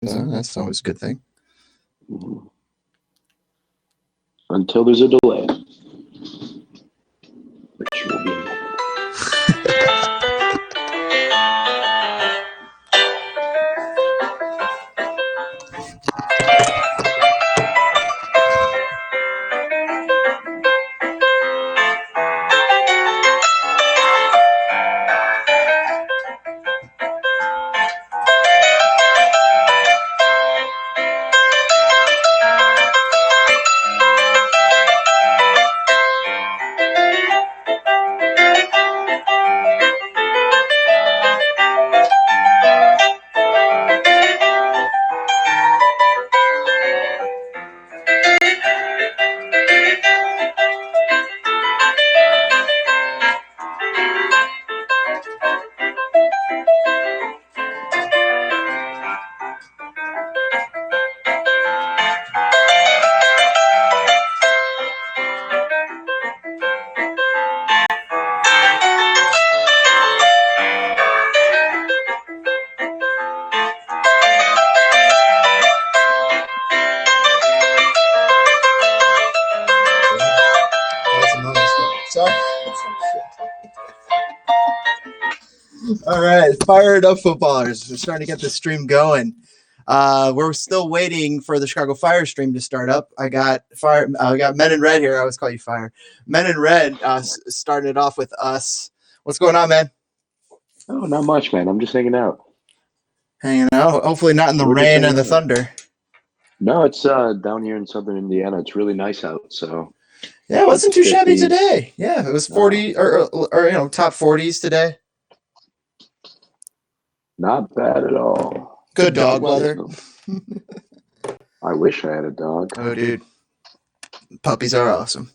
So that's always a good thing. Until there's a delay. Which will be. All right, fired up footballers. We're starting to get the stream going. We're still waiting for the Chicago Fire stream to start up. I got Men in Red here. I always call you Fire. Men in Red started off with us. What's going on, man? Oh, not much, man. I'm just hanging out. Hanging out. Hopefully not in the rain and the thunder. No, it's down here in southern Indiana. It's really nice out. So yeah, it wasn't too shabby today. Yeah, it was 40 or top 40s today. Not bad at all. Good dog weather. I wish I had a dog. Oh, dude. Puppies are awesome.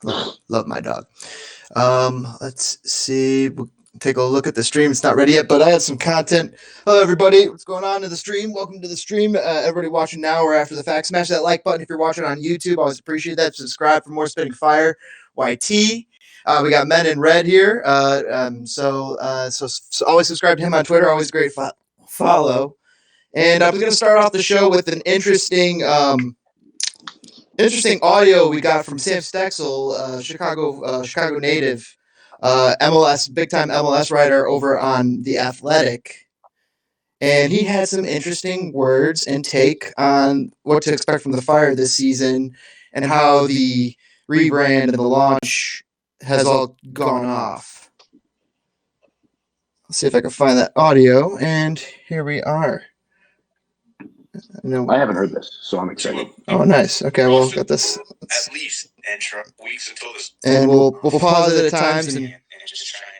Love my dog. Let's see. We'll take a look at the stream. It's not ready yet, but I had some content. Hello, everybody. What's going on in the stream? Welcome to the stream. Everybody watching now or after the fact, smash that like button if you're watching on YouTube. I always appreciate that. Subscribe for more Spitting Fire YT. We got Men in Red here. So always subscribe to him on Twitter. Always great follow. And I'm going to start off the show with an interesting audio we got from Sam Stexel, Chicago native, MLS, big-time MLS writer over on The Athletic. And he had some interesting words and take on what to expect from the Fire this season and how the rebrand and the launch has all gone off. Let's see if I can find that audio, and here we are. I haven't heard this, so I'm excited. Oh, nice. Okay, well, got this. At least weeks until this. And we'll pause it at times and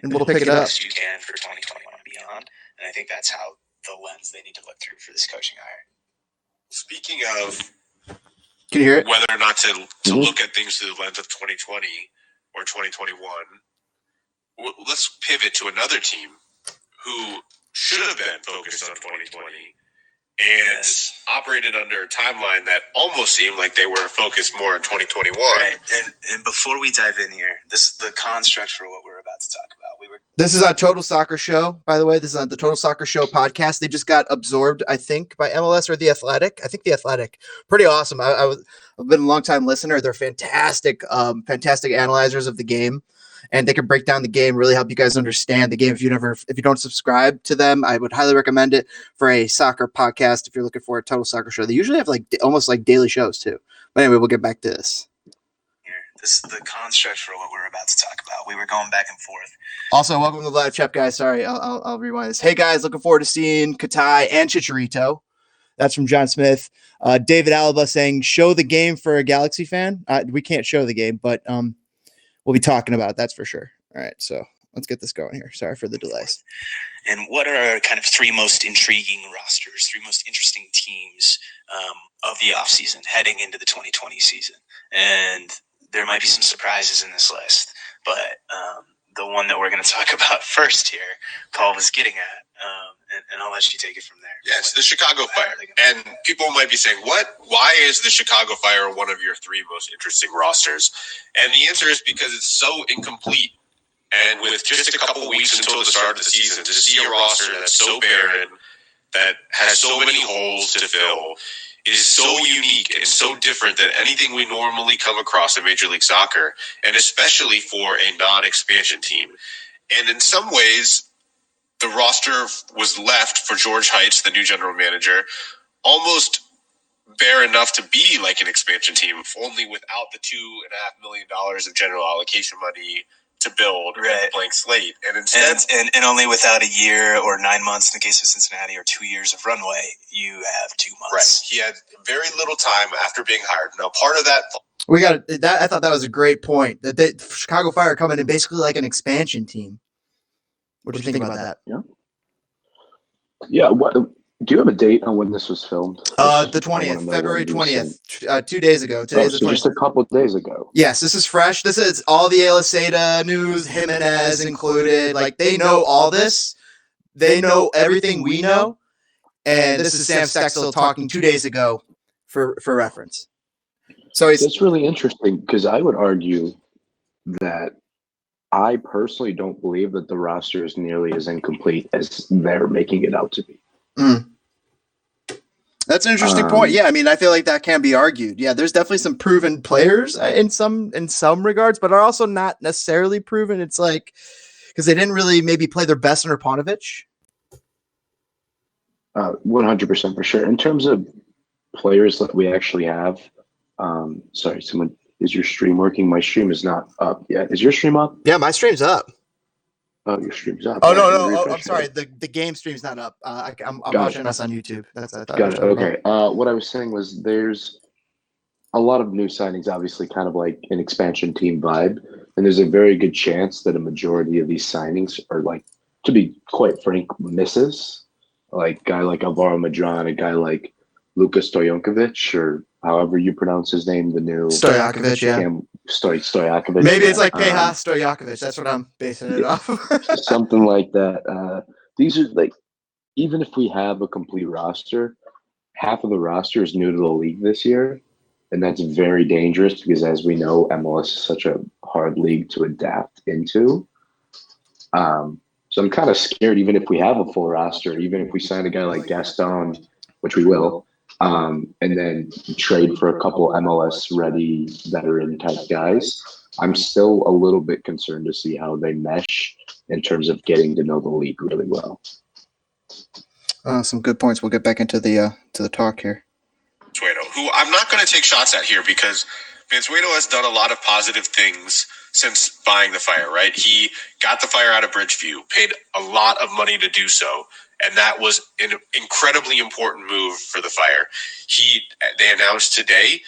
we'll pick it up. You can for 2021 and beyond, and I think that's how the lens they need to look through for this coaching hire. Speaking of, can you hear it? Whether or not to look at things through the lens of 2020 or 2021, let's pivot to another team who should have been focused on 2020 and operated under a timeline that almost seemed like they were focused more on 2021. Right. And before we dive in here, this is the construct for what we're about to talk about. This is on Total Soccer Show, by the way. This is on the Total Soccer Show podcast. They just got absorbed, I think, by MLS or The Athletic. I think The Athletic. Pretty awesome. I've been a long-time listener. They're fantastic analyzers of the game. And they can break down the game, really help you guys understand the game. If you don't subscribe to them, I would highly recommend it for a soccer podcast. If you're looking for a Total Soccer Show, they usually have almost like daily shows too. But anyway, we'll get back to this. This is the construct for what we're about to talk about. We were going back and forth. Also, welcome to the live chat, guys. Sorry, I'll rewind this. Hey, guys, looking forward to seeing Katai and Chicharito. That's from John Smith. David Alaba saying, show the game for a Galaxy fan. We can't show the game, but we'll be talking about it, that's for sure. All right, so let's get this going here. Sorry for the delays. And what are our kind of three most intriguing rosters, three most interesting teams of the offseason heading into the 2020 season? And there might be some surprises in this list, but the one that we're going to talk about first here, Paul was getting at, and I'll let you take it from there. Yes, the Chicago Fire. And people might be saying, what? Why is the Chicago Fire one of your three most interesting rosters? And the answer is because it's so incomplete. And with just a couple weeks until the start of the season, to see a roster that's so barren, that has so many holes to fill, is so unique and so different than anything we normally come across in Major League Soccer, and especially for a non-expansion team. And in some ways, the roster was left for George Heitz, the new general manager, almost bare enough to be like an expansion team, only without the $2.5 million of general allocation money to build a blank slate. And instead, and only without a year or 9 months in the case of Cincinnati, or 2 years of runway, you have 2 months. Right. He had very little time after being hired. Now, part of that, I thought that was a great point. That Chicago Fire coming in basically like an expansion team. What do you think about that? Yeah. What do you have a date on when this was filmed? The 20th, February 20th, 2 days ago. Today's the 20th. Just a couple of days ago. Yes, this is fresh. This is all the Aliceta news, Jimenez included. Like, they know all this. They know everything we know. And this is Sam Stexel talking 2 days ago for reference. So it's really interesting because I would argue that I personally don't believe that the roster is nearly as incomplete as they're making it out to be. That's an interesting point. Yeah, I mean, I feel like that can be argued. Yeah, there's definitely some proven players in some regards, but are also not necessarily proven. It's like because they didn't really maybe play their best under Paunovic. 100% for sure. In terms of players that we actually have, sorry, someone, is your stream working? My stream is not up yet. Is your stream up? Yeah, my stream's up. Oh, your stream's up. Oh, no. I'm sorry. The game stream's not up. I'm watching us on YouTube. That's what I thought. Got it. Okay. What I was saying was there's a lot of new signings, obviously kind of like an expansion team vibe. And there's a very good chance that a majority of these signings are, like, to be quite frank, misses. Like a guy like Alvaro Madron, a guy like Luka Stojankovic, or however you pronounce his name, the new Stojakovic, yeah. Stojakovic. Maybe it's like Peja Stojakovic. That's what I'm basing it off. Something like that. These are like, even if we have a complete roster, half of the roster is new to the league this year. And that's very dangerous because, as we know, MLS is such a hard league to adapt into. So I'm kind of scared, even if we have a full roster, even if we sign a guy like Gaston, which we will, and then trade for a couple MLS-ready veteran type guys, I'm still a little bit concerned to see how they mesh in terms of getting to know the league really well. Some good points. We'll get back into the talk here. Mansueto, who I'm not going to take shots at here because Mansueto has done a lot of positive things since buying the Fire, right? He got the Fire out of Bridgeview, paid a lot of money to do so, and that was an incredibly important move for the Fire. They announced today,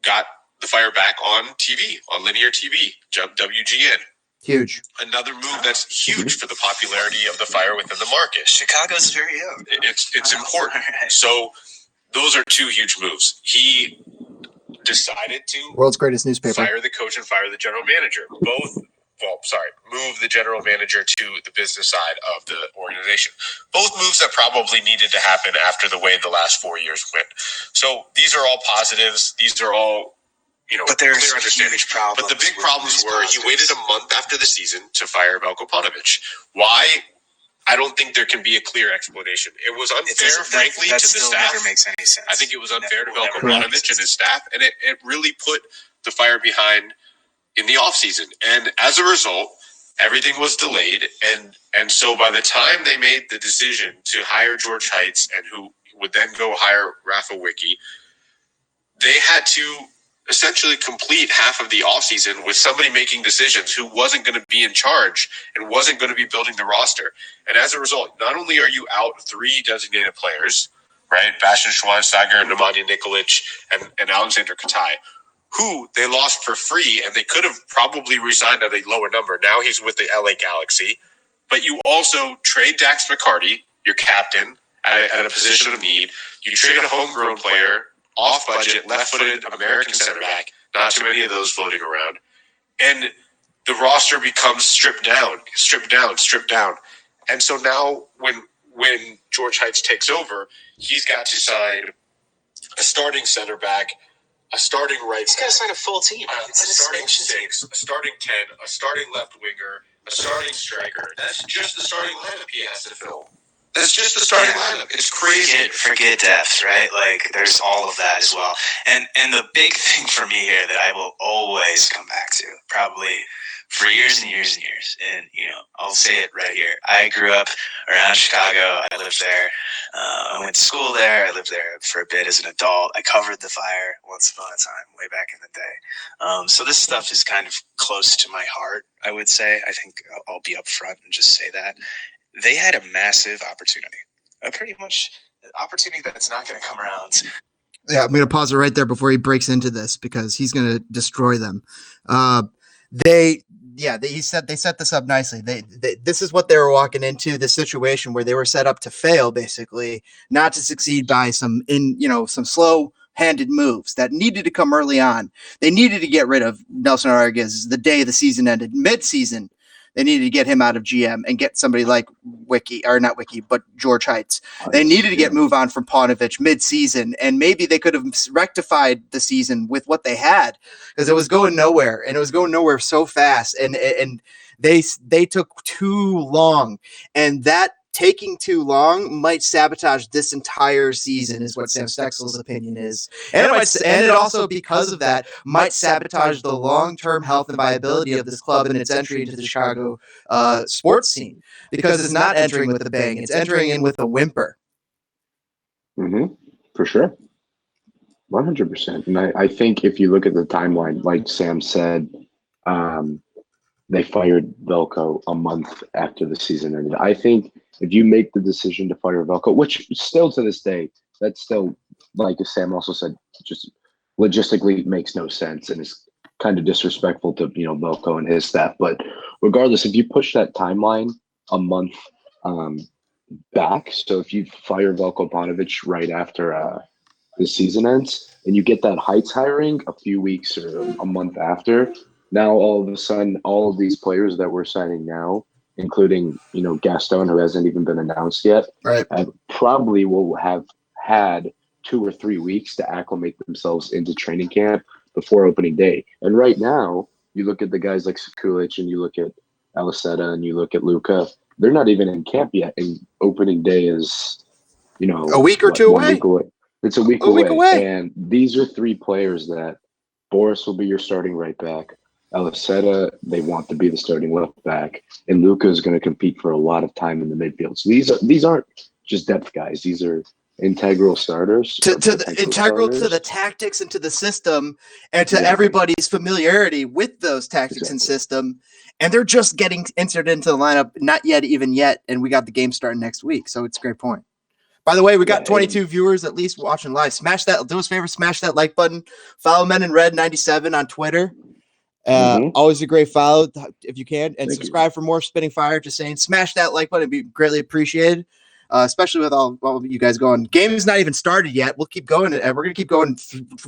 got the Fire back on TV, on linear TV, WGN. Huge. Another move that's huge for the popularity of the Fire within the market. Chicago's very young. It's important. So those are two huge moves. He decided to world's greatest newspaper. Fire the coach and fire the general manager. Move the general manager to the business side of the organization. Both moves that probably needed to happen after the way the last 4 years went. So these are all positives. These are all, but there's clear understanding. Problems. But the big problems were he waited a month after the season to fire Veljko Paunovic. Why? I don't think there can be a clear explanation. It was unfair, frankly, to the staff. Never makes any sense. I think it was unfair to Veljko Paunovic and his staff, and it really put the Fire behind in the offseason. And as a result, everything was delayed. And so by the time they made the decision to hire George Heitz, and who would then go hire Rafa Wicki, they had to essentially complete half of the offseason with somebody making decisions who wasn't going to be in charge and wasn't going to be building the roster. And as a result, not only are you out 3 designated players, right? Bastian Schweinsteiger, Nemanja Nikolic, and Alexander Katai, who they lost for free, and they could have probably resigned at a lower number. Now he's with the LA Galaxy. But you also trade Dax McCarty, your captain, at a position of need. You trade a homegrown player, off-budget, left-footed American center back. Not too many of those floating around. And the roster becomes stripped down. And so now when George Heitz takes over, he's got to sign a starting center back, a starting right back. He's got to sign a full team. A starting 6, a starting 10, a starting left winger, a starting striker. That's just the starting lineup he has to fill. That's just the starting lineup. It's crazy. Forget depth, right? Like, there's all of that as well. And the big thing for me here that I will always come back to, probably for years and years and years, and, I'll say it right here. I grew up around Chicago. I lived there. I went to school there. I lived there for a bit as an adult. I covered the Fire once upon a time, way back in the day. So this stuff is kind of close to my heart, I would say. I think I'll be upfront and just say that. They had a massive opportunity, pretty much an opportunity that's not going to come around. Yeah, I'm going to pause it right there before he breaks into this because he's going to destroy them. They set this up nicely. This is what they were walking into, the situation where they were set up to fail, basically, not to succeed by some slow-handed moves that needed to come early on. They needed to get rid of Nelson Rodriguez the day the season ended, mid-season. They needed to get him out of GM and get somebody like George Heights. They needed to move on from Paunovic mid-season, and maybe they could have rectified the season with what they had because it was going nowhere, and it was going nowhere so fast, and they took too long, and that taking too long might sabotage this entire season is what Sam Stexel's opinion is. And it also, because of that, might sabotage the long-term health and viability of this club and its entry into the Chicago sports scene because it's not entering with a bang. It's entering in with a whimper. Mm-hmm. For sure. 100%. And I think if you look at the timeline, like Sam said, they fired Velko a month after the season ended. I think if you make the decision to fire Velko, which still to this day, that's still, like Sam also said, just logistically makes no sense and is kind of disrespectful to Velko and his staff. But regardless, if you push that timeline a month back, so if you fire Velko Paunovic right after the season ends, and you get that Heights hiring a few weeks or a month after, now all of a sudden, all of these players that we're signing now, including Gaston, who hasn't even been announced yet, right, probably will have had 2 or 3 weeks to acclimate themselves into training camp before opening day. And right now, you look at the guys like Sekulic and you look at Aliseta and you look at Luka, they're not even in camp yet. And opening day is, a week or two away. It's a week away. And these are 3 players that Boris will be your starting right back. Aliseta, they want to be the starting left back, and Luka is going to compete for a lot of time in the midfield. So these aren't just depth guys; these are integral starters. To the tactics and to the system, and to everybody's familiarity with those tactics and system. And they're just getting entered into the lineup, not yet, and we got the game starting next week. So it's a great point. By the way, we got 22 viewers at least watching live. Smash that! Do us a favor, smash that like button. Follow Men in Red 97 on Twitter. Always a great follow if you can, and subscribe for more Spitting Fire. Just saying, smash that like button; it'd be greatly appreciated. Especially with all of you guys going. Game is not even started yet. We'll keep going, and we're gonna keep going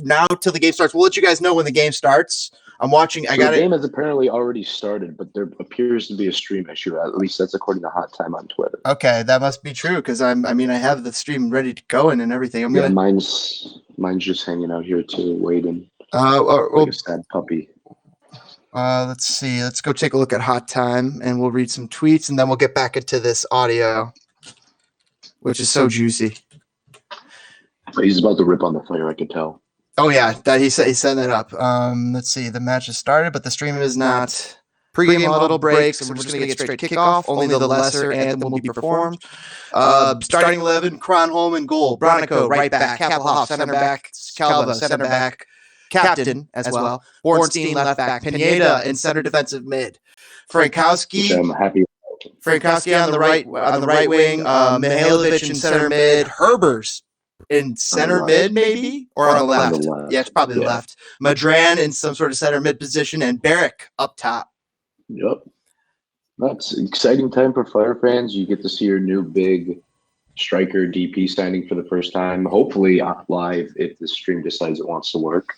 now till the game starts. We'll let you guys know when the game starts. I'm watching. The game has apparently already started, but there appears to be a stream issue. At least that's according to Hot Time on Twitter. Okay, that must be true because I have the stream ready to go and everything. Mine's just hanging out here too, waiting. Like a sad puppy. Let's see. Let's go take a look at Hot Time, and we'll read some tweets, and then we'll get back into this audio, which is so juicy. He's about to rip on the fire, I can tell. Oh, yeah. That he set that up. Let's see. The match has started, but the stream is not. Pre-game huddle breaks, and we're just going to get straight kickoff. Only the lesser anthem will be performed. Starting 11, Kronholm in goal. Bronico, right back. Kapelhoff, center back. Calvo, center back. Captain as well. Bornstein, left back. Pineda in center defensive mid. Frankowski. I'm happy. Frankowski on the right wing. Mihailovic in center mid. Herbers in center mid, maybe, or on the left. Yeah, it's probably the left. Madran in some sort of center mid position, and Barrick up top. Yep, that's an exciting time for Fire fans. You get to see your new big striker DP signing for the first time. Hopefully live if the stream decides it wants to work.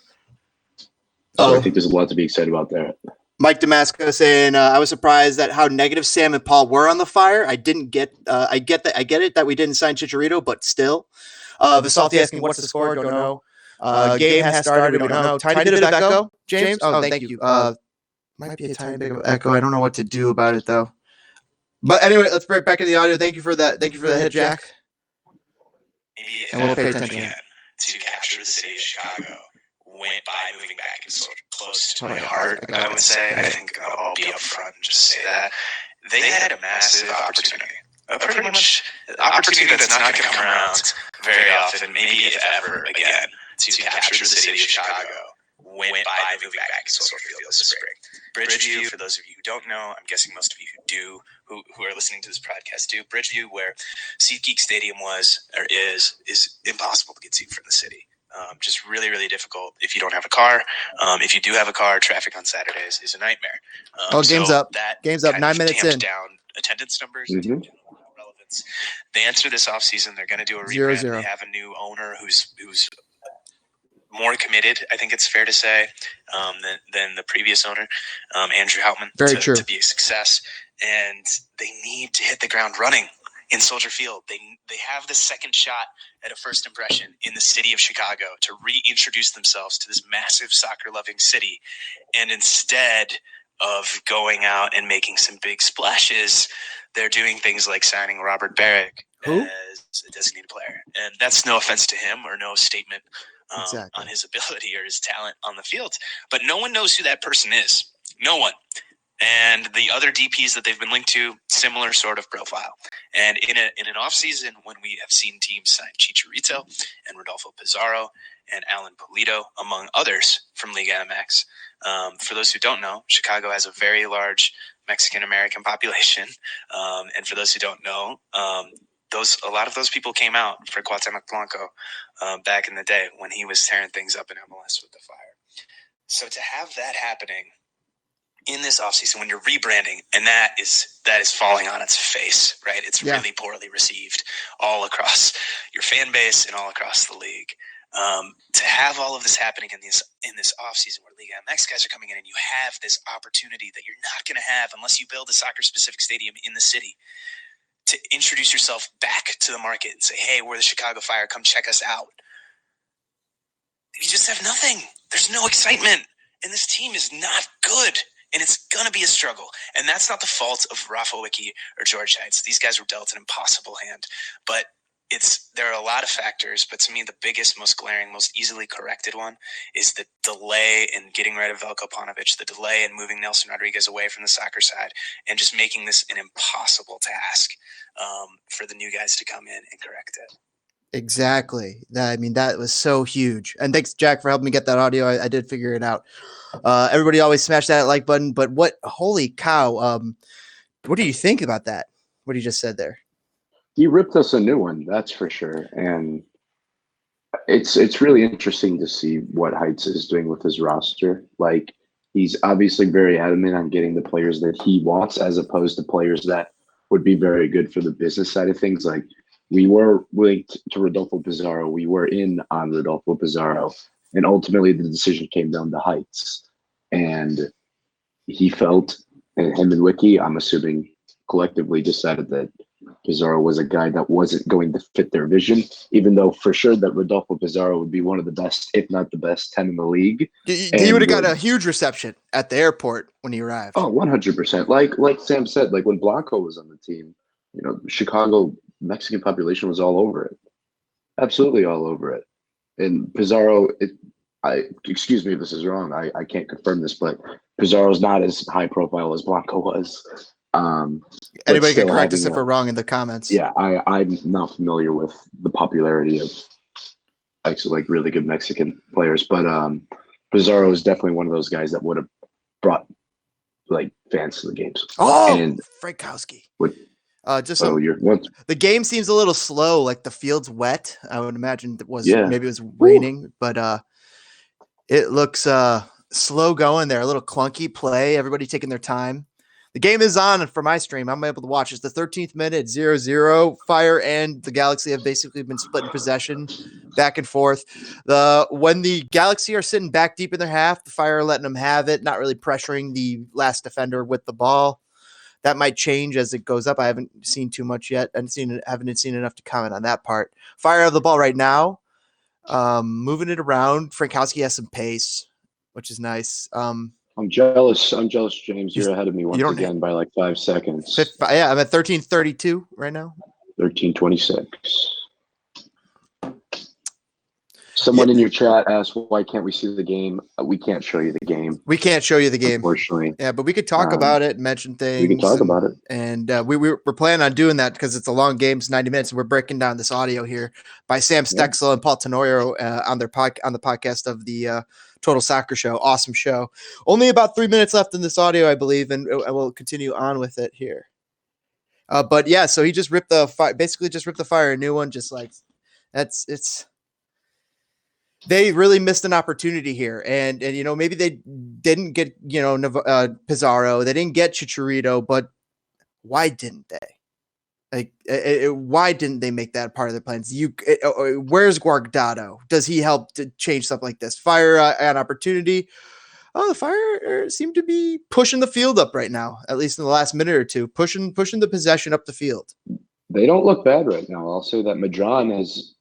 So I think there's a lot to be excited about there. Mike Damasco saying, I was surprised at how negative Sam and Paul were on the Fire. I didn't get I get it that we didn't sign Chicharito, but still. Vasalti asking, what's the score? Don't know. Game has started. We don't know. Tiny bit of echo, James. Oh, thank you. Might be a tiny bit of echo. I don't know what to do about it though. But anyway, let's break back in the audio. Thank you for that. Thank you for the hit, Jack. Maybe if And we'll pay ever attention. began to capture the city of Chicago went by moving back and sort of close to my heart, I would say. I think I'll be upfront and just say that. They had a massive opportunity. Pretty much an opportunity that's not going to come around very often, maybe if ever again, to capture the city of Chicago went by moving back and sort of feel this spring. Bridgeview, for those of you who don't know, I'm guessing most of you who do, who are listening to this podcast do, Bridgeview, where SeatGeek Stadium was or is impossible to get to from the city. Just really, really difficult if you don't have a car. If you do have a car, traffic on Saturdays is a nightmare. Game's up. Game's up. 9 minutes in. Down attendance numbers. Relevance. They enter this offseason. They're going to do a rebrand. 0-0. They have a new owner who's more committed, I think it's fair to say, than the previous owner, Andrew Houtman, to be a success. And they need to hit the ground running in Soldier Field. They have the second shot at a first impression in the city of Chicago to reintroduce themselves to this massive soccer-loving city. And instead of going out and making some big splashes, they're doing things like signing Robert Barrick as a designated player. And that's no offense to him or no statement on his ability or his talent on the field. But no one knows who that person is. No one. And the other DPs that they've been linked to, similar sort of profile. And in an offseason when we have seen teams sign Chicharito and Rodolfo Pizarro and Alan Pulido, among others from Liga MX. For those who don't know, Chicago has a very large Mexican-American population. And for those who don't know, a lot of those people came out for Cuauhtemoc Blanco back in the day when he was tearing things up in MLS with the Fire. So to have that happening in this offseason when you're rebranding, and that is falling on its face, right? It's really poorly received all across your fan base and all across the league. To have all of this happening in this offseason where Liga MX guys are coming in and you have this opportunity that you're not going to have unless you build a soccer-specific stadium in the city, to introduce yourself back to the market and say, hey, we're the Chicago Fire, come check us out. You just have nothing. There's no excitement. And this team is not good. And it's going to be a struggle. And that's not the fault of Rafa Wicki or George Heitz. These guys were dealt an impossible hand. But there are a lot of factors. But to me, the biggest, most glaring, most easily corrected one is the delay in getting rid of Veljko Paunovic, the delay in moving Nelson Rodriguez away from the soccer side, and just making this an impossible task for the new guys to come in and correct it. Exactly. I mean, that was so huge. And thanks, Jack, for helping me get that audio. I did figure it out. Everybody always smash that like button. But holy cow. What do you think about that? What he just said there? He ripped us a new one, that's for sure. And it's really interesting to see what Heitz is doing with his roster. Like, he's obviously very adamant on getting the players that he wants, as opposed to players that would be very good for the business side of things. Like, we were linked to Rodolfo Pizarro. We were in on Rodolfo Pizarro. And ultimately, the decision came down to Heitz. And he felt, and him and Wicki, I'm assuming, collectively decided that Pizarro was a guy that wasn't going to fit their vision, even though for sure that Rodolfo Pizarro would be one of the best, if not the best, 10 in the league. He would have got a huge reception at the airport when he arrived. Oh, 100%. Like Sam said, like when Blanco was on the team, Chicago Mexican population was all over it. Absolutely all over it. And Pizarro, excuse me if this is wrong, I can't confirm this, but Pizarro's not as high profile as Blanco was. Anybody can correct us if we're wrong in the comments. Yeah, I'm not familiar with the popularity of like really good Mexican players, but Pizarro is definitely one of those guys that would have brought like fans to the games. Oh, and Frankowski. The game seems a little slow, like the field's wet. I would imagine maybe it was raining, but it looks slow going there, a little clunky play, everybody taking their time. The game is on for my stream. I'm able to watch. It's the 13th minute, 0-0. Fire and the Galaxy have basically been split in possession, back and forth. When the Galaxy are sitting back deep in their half, the Fire are letting them have it, not really pressuring the last defender with the ball. That might change as it goes up. I haven't seen too much yet. I haven't seen enough to comment on that part. Fire have the ball right now, moving it around. Frankowski has some pace, which is nice. I'm jealous. I'm jealous, James. You're ahead of me once don't again by like 5 seconds. Yeah, I'm at 13:32 right now. 13:26. Someone in your chat asked, "Why can't we see the game?" We can't show you the game. We can't show you the game, unfortunately. Yeah, but we could talk about it, mention things. We can talk about it, and we're planning on doing that because it's a long game, it's 90 minutes, and we're breaking down this audio here by Sam Stexel and Paul Tenorio on the podcast of the Total Soccer Show. Awesome show. Only about 3 minutes left in this audio, I believe, and I will continue on with it here. But yeah, so he just ripped basically just ripped the fire a new one, just like it's. They really missed an opportunity here, and maybe they didn't get Pizarro, they didn't get Chicharito, but why didn't they? Why didn't they make that part of their plans? Where's Guardado? Does he help to change stuff like this? Fire an opportunity. Oh, the Fire seem to be pushing the field up right now, at least in the last minute or two, pushing the possession up the field. They don't look bad right now. I'll say that Madron has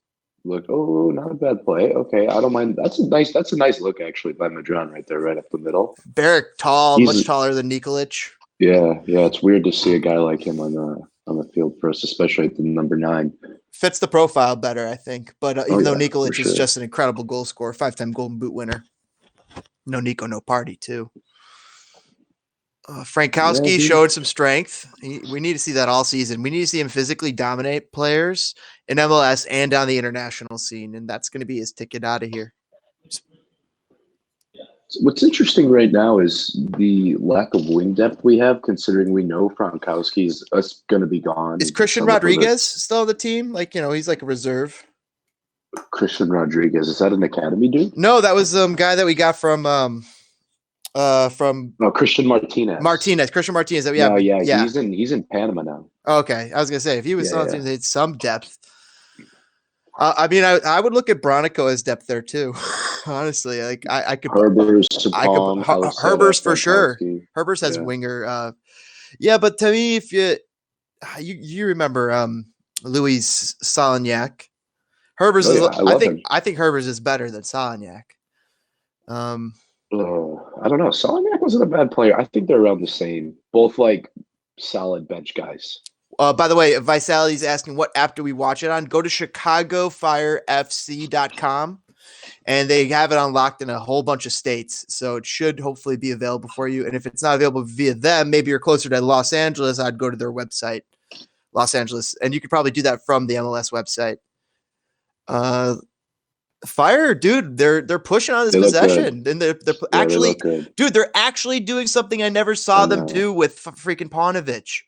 looked, not a bad play. Okay, I don't mind. That's a nice look actually by Madron right there, right up the middle. Barrick much taller than Nikolic. Yeah, it's weird to see a guy like him on the field for us, especially at the number 9. Fits the profile better, I think. But even though Nikolic is just an incredible goal scorer, 5-time Golden Boot winner. No Nico, no party too. Frankowski showed some strength. We need to see that all season. We need to see him physically dominate players in MLS and on the international scene, and that's going to be his ticket out of here. What's interesting right now is the lack of wing depth we have, considering we know Frankowski is going to be gone. Is Christian Rodriguez still on the team? He's like a reserve. Christian Rodriguez, is that an academy dude? No, that was the guy that we got from Christian Martinez. Christian Martinez. He's in Panama now. Okay, I was gonna say if he was some depth. I would look at Bronico as depth there too. Honestly, I could. Herbers for sure. Herbers has winger. But to me, if you remember Luis Salignac, Herbers I think Herbers is better than Salignac. I don't know. Salignac wasn't a bad player. I think they're around the same. Both like solid bench guys. By the way, Vitality's asking what app do we watch it on? Go to ChicagoFireFC.com, and they have it unlocked in a whole bunch of states. So it should hopefully be available for you. And if it's not available via them, maybe you're closer to Los Angeles, I'd go to their website, Los Angeles. And you could probably do that from the MLS website. Fire, dude, they're pushing on this possession, and they're actually, dude, they're actually doing something I never saw them do with freaking Paunovic.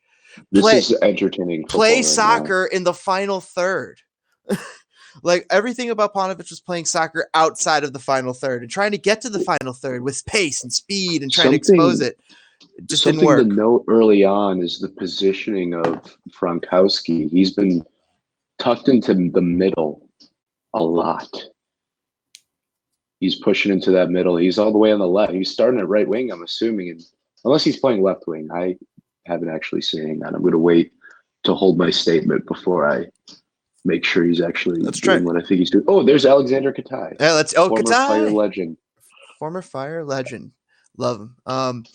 This is entertaining. Play soccer in the final third. Like everything about Paunovic was playing soccer outside of the final third and trying to get to the final third with pace and speed and trying to expose it. It just didn't work. Something to note early on is the positioning of Frankowski. He's been tucked into the middle a lot. He's pushing into that middle. He's all the way on the left. He's starting at right wing, I'm assuming, and unless he's playing left wing. I haven't actually seen that. I'm going to wait to hold my statement before I make sure he's actually doing what I think he's doing. Oh, there's Alexander Katai. Yeah, former Katai. Former Fire legend. Love him. I've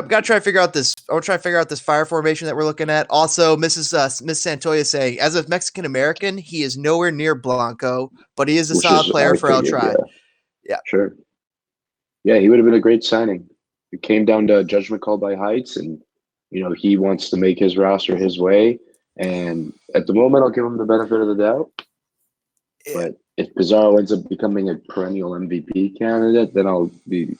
got to try to figure out this. I'll try to figure out this fire formation that we're looking at. Also, Miss Santoya saying, as a Mexican American, he is nowhere near Blanco, but he is a solid player for El Tri. Yeah, sure. Yeah, he would have been a great signing. It came down to a judgment call by Heights, and he wants to make his roster his way. And at the moment, I'll give him the benefit of the doubt. Yeah. But if Pizarro ends up becoming a perennial MVP candidate, then I'll be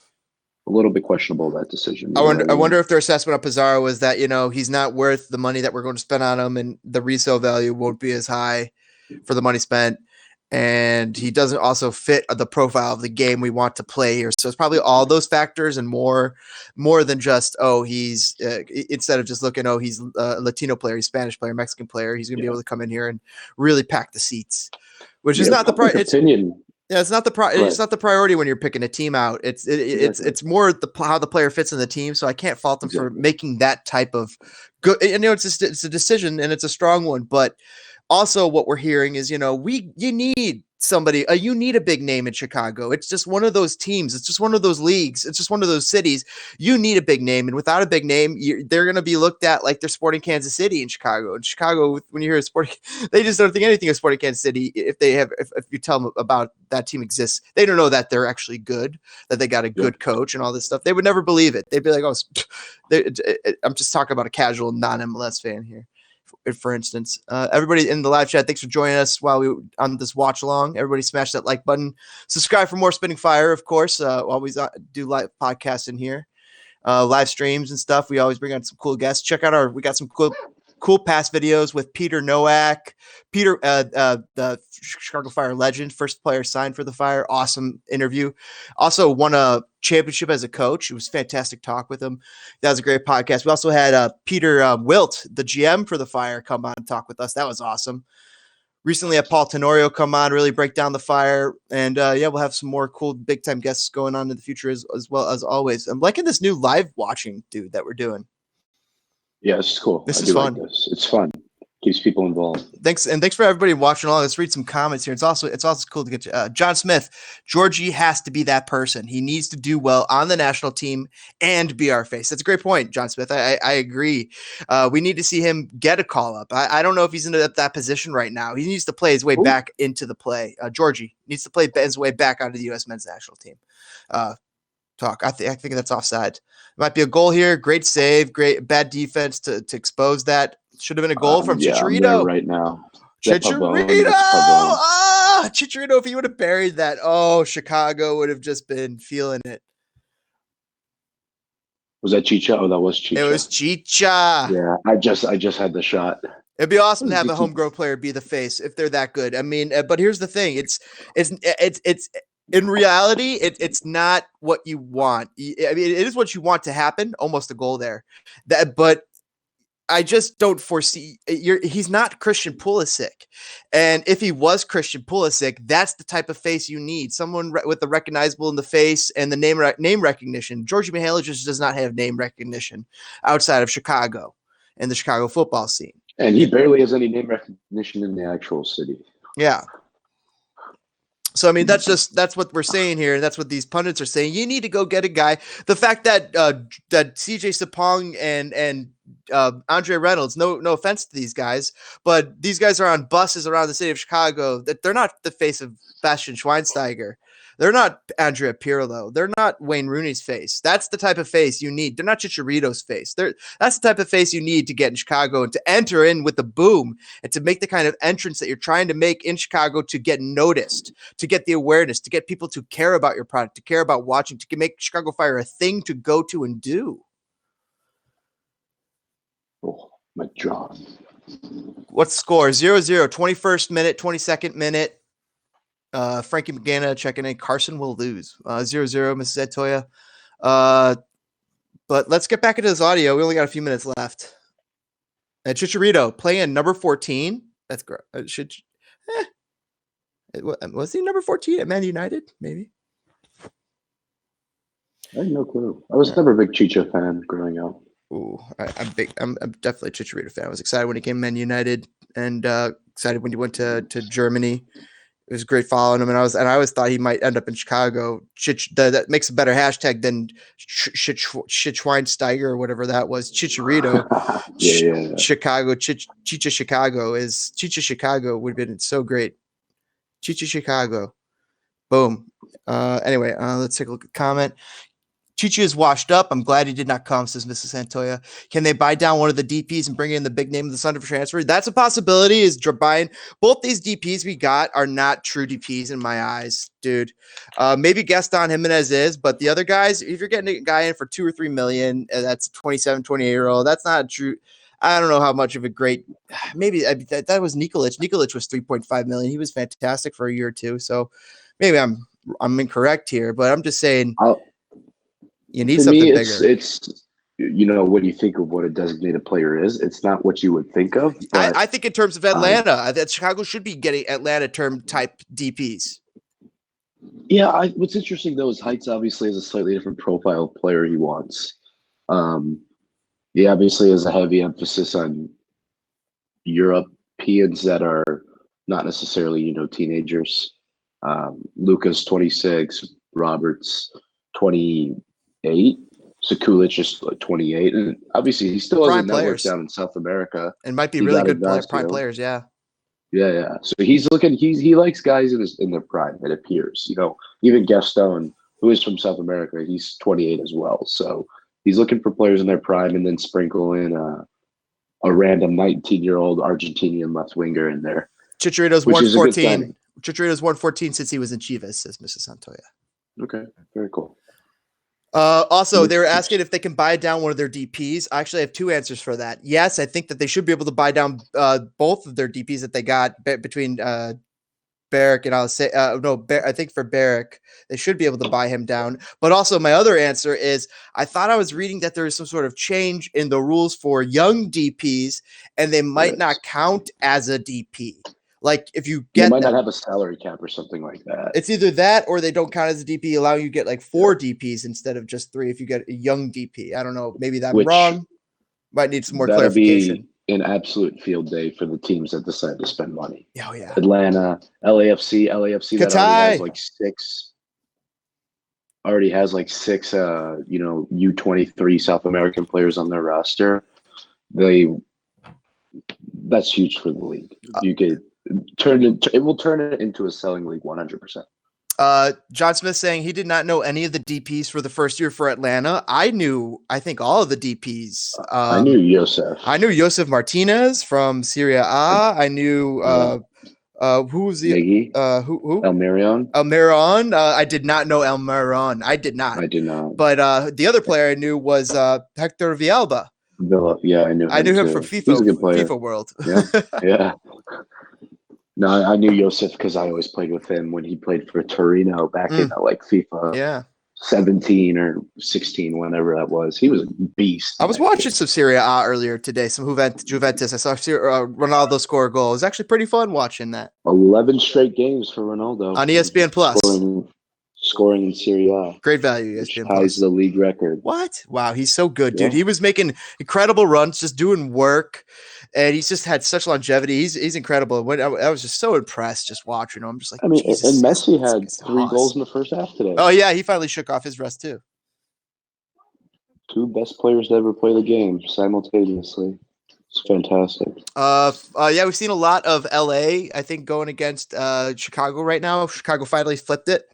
a little bit questionable that decision. I wonder if their assessment of Pizarro is that, he's not worth the money that we're going to spend on him, and the resale value won't be as high for the money spent. And he doesn't also fit the profile of the game we want to play here. So it's probably all those factors and more than just, he's instead of just looking, he's a Latino player, he's Spanish player, Mexican player. He's going to be able to come in here and really pack the seats, which is not the opinion. Yeah, it's not the priority when you're picking a team out. It's more how the player fits in the team. So I can't fault them for making that type of good. It's a decision and it's a strong one, but Also, what we're hearing is, you need somebody, you need a big name in Chicago. It's just one of those teams. It's just one of those leagues. It's just one of those cities. You need a big name. And without a big name, they're going to be looked at like they're Sporting Kansas City in Chicago. In Chicago, when you hear a Sporting, they just don't think anything of Sporting Kansas City. If you tell them about that team exists, they don't know that they're actually good, that they got a good coach and all this stuff. They would never believe it. They'd be like, oh, I'm just talking about a casual non-MLS fan here. For instance, everybody in the live chat, thanks for joining us while we on this watch along. Everybody smash that like button, subscribe for more Spinning Fire, of course. Always do live podcasts in here, live streams and stuff. We always bring on some cool guests. Check out we got some cool past videos with Peter Nowak, the Chicago Fire legend, first player signed for the Fire. Awesome interview. Also won a championship as a coach. It was fantastic talk with him. That was a great podcast. We also had Peter Wilt, the GM for the Fire, come on and talk with us. That was awesome. Recently had Paul Tenorio come on, really break down the Fire. And we'll have some more cool big time guests going on in the future as well as always. I'm liking this new live watching dude that we're doing. Yeah, this is cool. This is fun. Like this. It's fun. Keeps people involved. Thanks for everybody watching along. Let's read some comments here. It's also cool to get John Smith. Georgie has to be that person. He needs to do well on the national team and be our face. That's a great point, John Smith. I agree. We need to see him get a call up. I don't know if he's in that position right now. He needs to play his way back into the play. Georgie needs to play his way back onto the U.S. men's national team. Talk. I think that's offside. Might be a goal here. Great save. Great bad defense to expose that. Should have been a goal from Chicharito right now. Chicharito. Chicharito. If he would have buried that, Chicago would have just been feeling it. Was that Chicha? Oh, that was Chicha. It was Chicha. Yeah, I just had the shot. It'd be awesome to have a homegrown player be the face if they're that good. I mean, but here's the thing: it's in reality, it's not what you want. I mean, it is what you want to happen. Almost a goal there, but I just don't foresee. He's not Christian Pulisic, and if he was Christian Pulisic, that's the type of face you need. Someone with the recognizable in the face and the name recognition. Georgie Mihailovic just does not have name recognition outside of Chicago and the Chicago football scene. And he barely has any name recognition in the actual city. Yeah. So, I mean, that's what we're saying here. And that's what these pundits are saying. You need to go get a guy. The fact that CJ Sapong and Andre Reynolds, no offense to these guys, but these guys are on buses around the city of Chicago. That they're not the face of Bastian Schweinsteiger. They're not Andrea Pirlo. They're not Wayne Rooney's face. That's the type of face you need. They're not Chicharito's face. That's the type of face you need to get in Chicago and to enter in with the boom and to make the kind of entrance that you're trying to make in Chicago to get noticed, to get the awareness, to get people to care about your product, to care about watching, to make Chicago Fire a thing to go to and do. Oh, my jaw. What's the score? 0-0, 21st minute, 22nd minute. Frankie McGanna checking in. Carson will lose. 0-0, Mrs. Etoya. But let's get back into this audio. We only got a few minutes left. Chicharito playing number 14. That's great. Was he number 14 at Man United? Maybe. I have no clue. I was never a big Chicha fan growing up. Ooh, I'm big. I'm definitely a Chicharito fan. I was excited when he came to Man United, and excited when he went to Germany. It was great following him, and I always thought he might end up in Chicago. That makes a better hashtag than Schweinsteiger or whatever that was. Chicharito, yeah. Chicago, Chicha Chicago would have been so great. Chicha Chicago, boom. Anyway, let's take a look at the comment. Chichi is washed up. I'm glad he did not come, says Mrs. Santoya. Can they buy down one of the DPs and bring in the big name of the Thunder for transfer? That's a possibility. Is buying both these DPs we got are not true DPs in my eyes, dude. Maybe Gaston Jimenez is, but the other guys, if you're getting a guy in for $2 or $3 million, that's a 27, 28-year-old. That's not a true. I don't know how much of a great. Maybe that was Nikolic. Nikolic was $3.5 million. He was fantastic for a year or two. So maybe I'm incorrect here, but I'm just saying. You need something bigger. It's when you think of what a designated player is, it's not what you would think of. I think in terms of Atlanta, that Chicago should be getting Atlanta term type DPs. Yeah, what's interesting though is Heights obviously has a slightly different profile player he wants. He obviously has a heavy emphasis on Europe peons that are not necessarily, teenagers. Luca's 26, Roberts 28, Sekulic is 28, and obviously he still has a Prime network players. down in South America. And might be He really got good Ignacio. prime players, yeah. Yeah. So he's looking. He likes guys in their prime. It appears. Even Gaston, who is from South America, he's 28 as well. So he's looking for players in their prime, and then sprinkle in a random 19-year-old Argentinian left winger in there. Chicharito's 114. Chicharito's 114 since he was in Chivas, says Mrs. Santoya. Okay, very cool. Also, they were asking if they can buy down one of their DPs. I actually have two answers for that. Yes, I think that they should be able to buy down both of their DPs that they got between Barrick and I think for Barrick, they should be able to buy him down. But also my other answer is I thought I was reading that there is some sort of change in the rules for young DPs and they might not count as a DP. Like if you get, they might not have a salary cap or something like that. It's either that or they don't count as a DP, allowing you to get like 4 DPs instead of just 3 if you get a young DP. I don't know. Maybe that's wrong. Might need some more clarification. Be an absolute field day for the teams that decide to spend money. Oh, yeah. Atlanta, LAFC that already has like six U23 South American players on their roster. That's huge for the league. You could it will turn it into a selling league 100%. John Smith saying he did not know any of the DPs for the first year for Atlanta. I think all of the DPs. I knew Yosef. I knew Yosef Martinez from Serie A. I knew who was the who Almiron. Almiron. I did not know Almiron. I did not. But the other player I knew was Hector Villalba. Yeah, I knew him from FIFA World. Yeah. No, I knew Yosef because I always played with him when he played for Torino back in FIFA 17 or 16, whenever that was. He was a beast. I was watching some Serie A earlier today, some Juventus. I saw Ronaldo score a goal. It was actually pretty fun watching that. 11 straight games for Ronaldo. On ESPN Plus. Scoring in Serie A. Great value. Which ties the league record. What? Wow, he's so good, dude. He was making incredible runs, just doing work, and he's just had such longevity. He's incredible. I was just so impressed just watching him. I'm just like, Jesus, and Messi had 3 goals in the first half today. Oh, yeah, he finally shook off his rest, too. 2 best players to ever play the game simultaneously. It's fantastic. Yeah, we've seen a lot of LA, I think, going against Chicago right now. Chicago finally flipped it.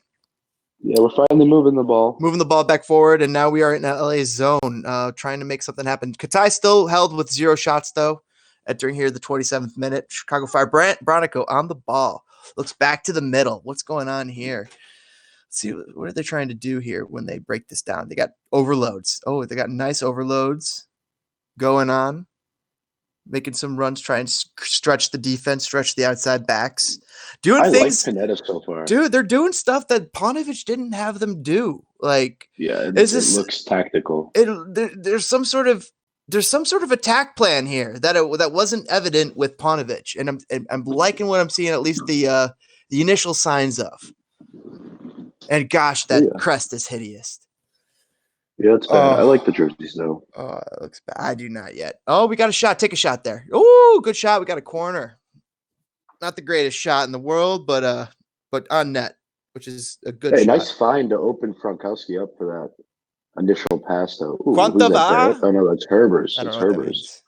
Yeah, we're finally moving the ball back forward, and now we are in LA's zone, trying to make something happen. Katai still held with 0 shots, though, entering here the 27th minute. Chicago Fire, Bronico on the ball. Looks back to the middle. What's going on here? Let's see, what are they trying to do here when they break this down? They got overloads. Oh, they got nice overloads going on. Making some runs, try and stretch the defense, stretch the outside backs. Doing things. Like Pineda so far. Dude, they're doing stuff that Paunovic didn't have them do. Like, it looks tactical. There's some sort of attack plan here that wasn't evident with Paunovic, and I'm liking what I'm seeing, at least the initial signs of. And gosh, that crest is hideous. Yeah, it's bad. I like the jerseys though. Oh, it looks bad. I do not yet. Oh, we got a shot. Take a shot there. Oh, good shot. We got a corner. Not the greatest shot in the world, but on net, which is a good shot. Nice find to open Frankowski up for that initial pass though. Quanta va? Oh no, that's Herbers. It's Herbers.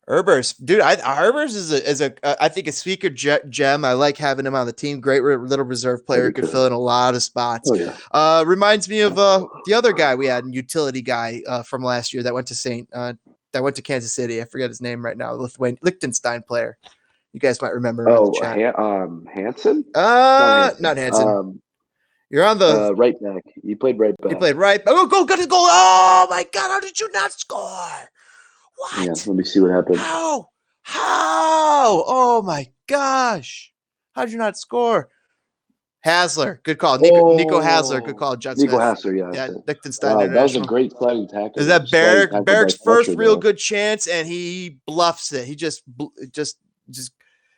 Herbers, dude. Herbers is I think a speaker gem. I like having him on the team. Great little reserve player. Could fill in a lot of spots. Oh, yeah. Reminds me of the other guy we had, utility guy from last year that went to Kansas City. I forget his name right now. Liechtenstein player. You guys might remember. Hansen? Not Hansen. You're on the right back. He played right back. He played right. Oh, got his goal! Oh my God! How did you not score? What? Yeah, let me see what happened. How? Oh my gosh! How did you not score? Hasler, good call. Nico Hasler, good call. John Nico Smith. Hasler, yeah. Liechtenstein. That was a great sliding tackle. Is that Barrick's first real good chance, and he bluffs it. He just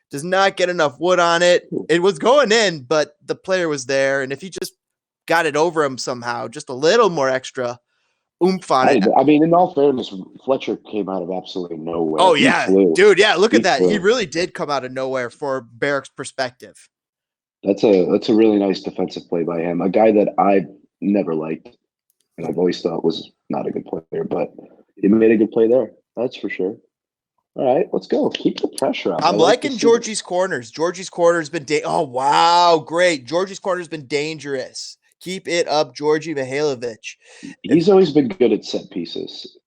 does not get enough wood on it. It was going in, but the player was there, and if he just got it over him somehow, just a little more extra, oomph on it. I mean, in all fairness, Fletcher came out of absolutely nowhere. Oh, He yeah. flew. Dude, yeah, look He at that. flew. He really did come out of nowhere for Barrick's perspective. That's a really nice defensive play by him. A guy that I never liked and I've always thought was not a good player, but he made a good play there. That's for sure. All right, let's go. Keep the pressure up. I'm liking Georgie's corners. Georgie's corner's been oh wow, great. Georgie's corner's been dangerous. Keep it up, Georgie Mihailovic. He's always been good at set pieces.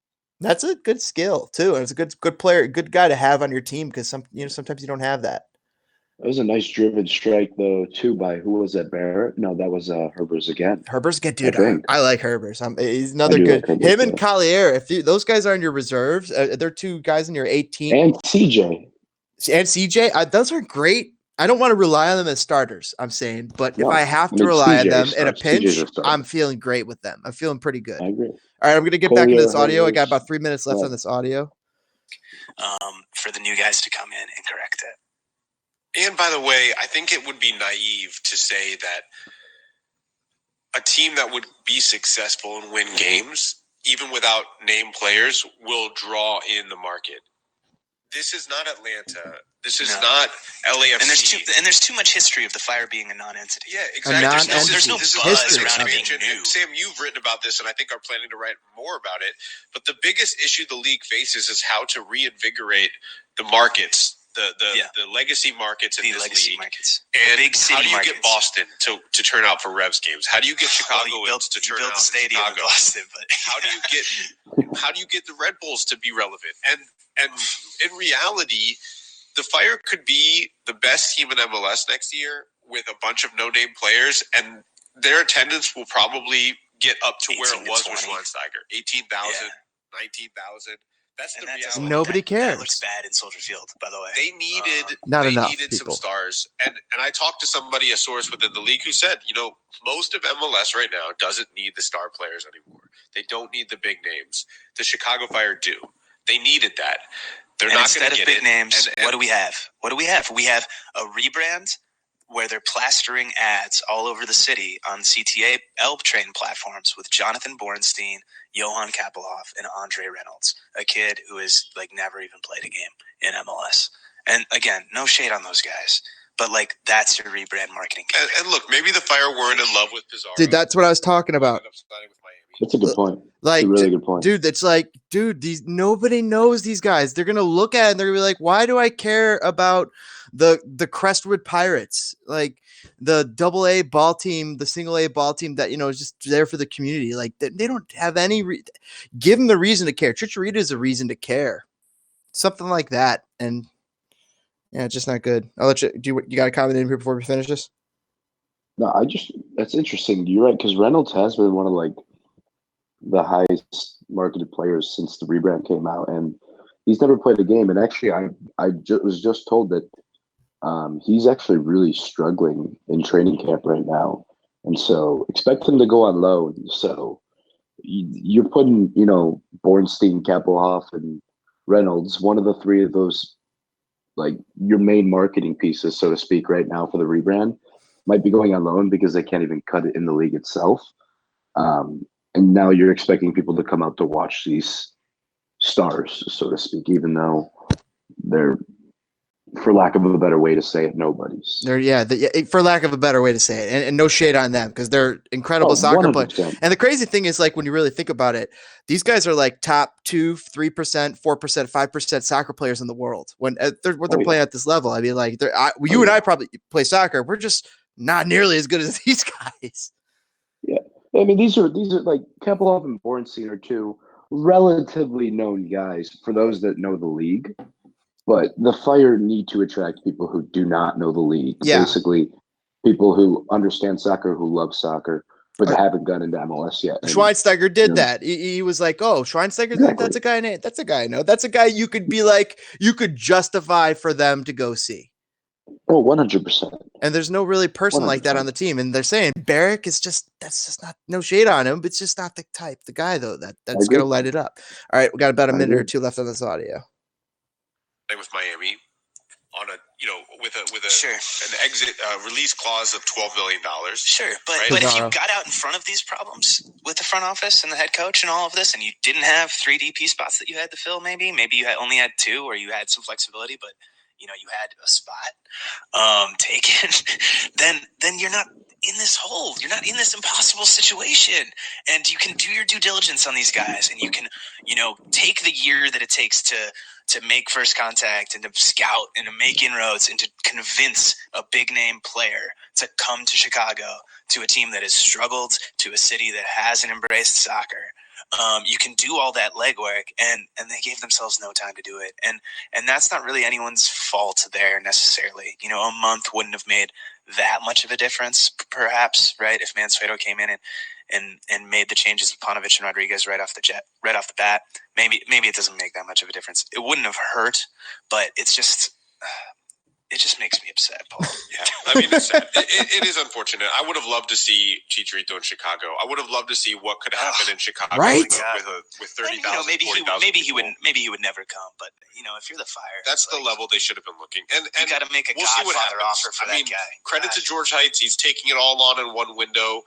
That's a good skill too, and it's a good player, good guy to have on your team because sometimes you don't have that. It was a nice driven strike though too by who was that, Barrett? No, that was Herbers again. Herbers good dude. I like Herbers. He's another good. Like him and Collier. If those guys are in your reserves, they're two guys in your 18 and CJ. And CJ, those are great. I don't want to rely on them as starters, I'm saying, but if I have to rely on them in a pinch, I'm feeling great with them. I'm feeling pretty good. I agree. All right, I'm going to get back into this audio. I got about 3 minutes left on this audio. For the new guys to come in and correct it. And by the way, I think it would be naive to say that a team that would be successful and win games, even without named players, will draw in the market. This is not Atlanta. This is not LAFC. And there's too much history of the Fire being a non-entity. Yeah, exactly. There's no buzz around it being new. Sam, you've written about this, and I think are planning to write more about it. But the biggest issue the league faces is how to reinvigorate the markets, the legacy markets in this league. Markets. And big city how do you markets. get Boston to turn out for Revs games? How do you get Chicago to turn out the stadium for Chicago? in Boston, but How do you get the Red Bulls to be relevant? And in reality, the Fire could be the best team in MLS next year with a bunch of no-name players, and their attendance will probably get up to where it was with Schweinsteiger. 18,000, 19,000. That's the reality. Nobody cares. That looks bad in Soldier Field, by the way. They needed people. some stars. And I talked to somebody, a source within the league, who said, most of MLS right now doesn't need the star players anymore. They don't need the big names. The Chicago Fire do. They needed that. They're not going to get big it. names. What do we have? We have a rebrand where they're plastering ads all over the city on CTA L train platforms with Jonathan Bornstein, Johan Kapelhoff, and Andre Reynolds, a kid who has never even played a game in MLS. And again, no shade on those guys, but that's your rebrand marketing. And look, maybe the Fire weren't in love with Pizarro. Dude, that's what I was talking about. That's a good point. That's a really good point. Dude, it's nobody knows these guys. They're gonna look at it and they're gonna be like, why do I care about the Crestwood Pirates? The AA ball team, the single A ball team that is just there for the community. They don't have any give them the reason to care. Chicharito is a reason to care. Something like that. And yeah, it's just not good. I'll let you you got a comment in here before we finish this? No, that's interesting. You're right, because Reynolds has been one of the highest marketed players since the rebrand came out, and he's never played a game. And actually, I was just told that he's actually really struggling in training camp right now, and so expect him to go on loan. So you're putting, Bornstein, Kapelhoff, and Reynolds, one of the three of those, your main marketing pieces, so to speak, right now for the rebrand, might be going on loan because they can't even cut it in the league itself. And now you're expecting people to come out to watch these stars, so to speak, even though they're, for lack of a better way to say it, nobodies. For lack of a better way to say it. And no shade on them because they're incredible soccer 100%. Players. And the crazy thing is, when you really think about it, these guys are top 2, 3%, 4%, 5% soccer players in the world when they're playing at this level. I mean, you and I probably play soccer. We're just not nearly as good as these guys. Yeah. I mean, these are Kapelhoff and Bornstein are two relatively known guys for those that know the league, but the Fire need to attract people who do not know the league. Yeah. Basically, people who understand soccer, who love soccer, but haven't gone into MLS yet. And, Schweinsteiger did that. He was like, "Oh, Schweinsteiger, exactly. That's a guy I know. That's a guy I know. That's a guy you could be you could justify for them to go see." Oh, 100%. And there's no really person 100%. Like that on the team. And they're saying Barrick is that's just not, no shade on him, but it's just not the type, the guy though, that's going to light it up. All right. We got about a minute or two left on this audio. With Miami on a with a Sure. an exit release clause of $12 million. Sure, but Right? but if you Cesaro. got out in front of these problems with the front office and the head coach and all of this, and you didn't have 3 DP spots that you had to fill, maybe you only had 2, or you had some flexibility, but you had a spot taken, then you're not in this hole. You're not in this impossible situation, and you can do your due diligence on these guys, and you can take the year that it takes to make first contact and to scout and to make inroads and to convince a big name player to come to Chicago, to a team that has struggled, to a city that hasn't embraced soccer. You can do all that legwork, and they gave themselves no time to do it. And that's not really anyone's fault there necessarily. A month wouldn't have made that much of a difference, perhaps, right? If Mansueto came in and made the changes with Paunovic and Rodriguez right off the bat, maybe it doesn't make that much of a difference. It wouldn't have hurt, but it just makes me upset, Paul. Yeah, I mean, it's sad. It is unfortunate. I would have loved to see Chicharito in Chicago. I would have loved to see what could happen in Chicago, Right? with 30,000, maybe 40,000 he would never come. But if you're the Fire, that's the level they should have been looking. And you got to make a we'll see what Godfather happens. offer for I mean, that guy. credit to George Heights. He's taking it all on in one window.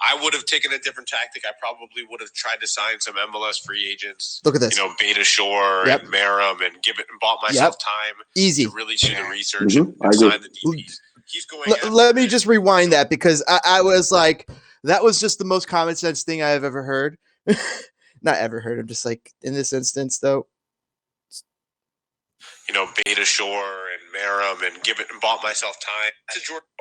I would have taken a different tactic. I probably would have tried to sign some MLS free agents. Look at this. Beta Shore Yep. and Merrim, and bought myself time Easy. to really do the research Mhm. and sign the DPs. He's going. Let me just rewind that, because I was like, that was just the most common sense thing I've ever heard. Not ever heard. I'm just like, in this instance, though. Beta Shore and Merrim, and bought myself time.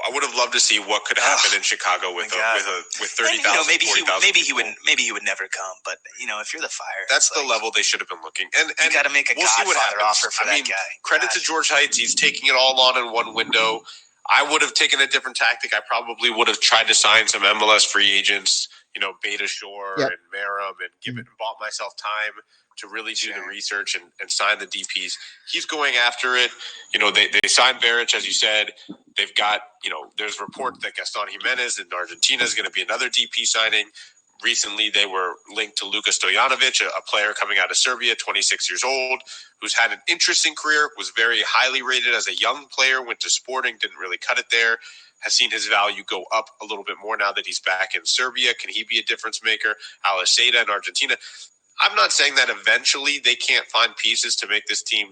I would have loved to see what could happen in Chicago with 30,000, maybe 40,000 he would never come. But if you're the Fire, that's the level they should have been looking. And you got to make a we'll see what Godfather happens. offer for that guy. Credit to George Heights. He's taking it all on in one window. I would have taken a different tactic. I probably would have tried to sign some MLS free agents, Beta Shore and Merrim, and bought myself time to really do the research and sign the DPs. He's going after it. They signed Beric, as you said. They've got, there's reports that Gaston Jimenez in Argentina is going to be another DP signing. Recently, they were linked to Luka Stojanovic, a player coming out of Serbia, 26 years old, who's had an interesting career, was very highly rated as a young player, went to Sporting, didn't really cut it there, has seen his value go up a little bit more now that he's back in Serbia. Can he be a difference maker? Aliseda in Argentina. I'm not saying that eventually they can't find pieces to make this team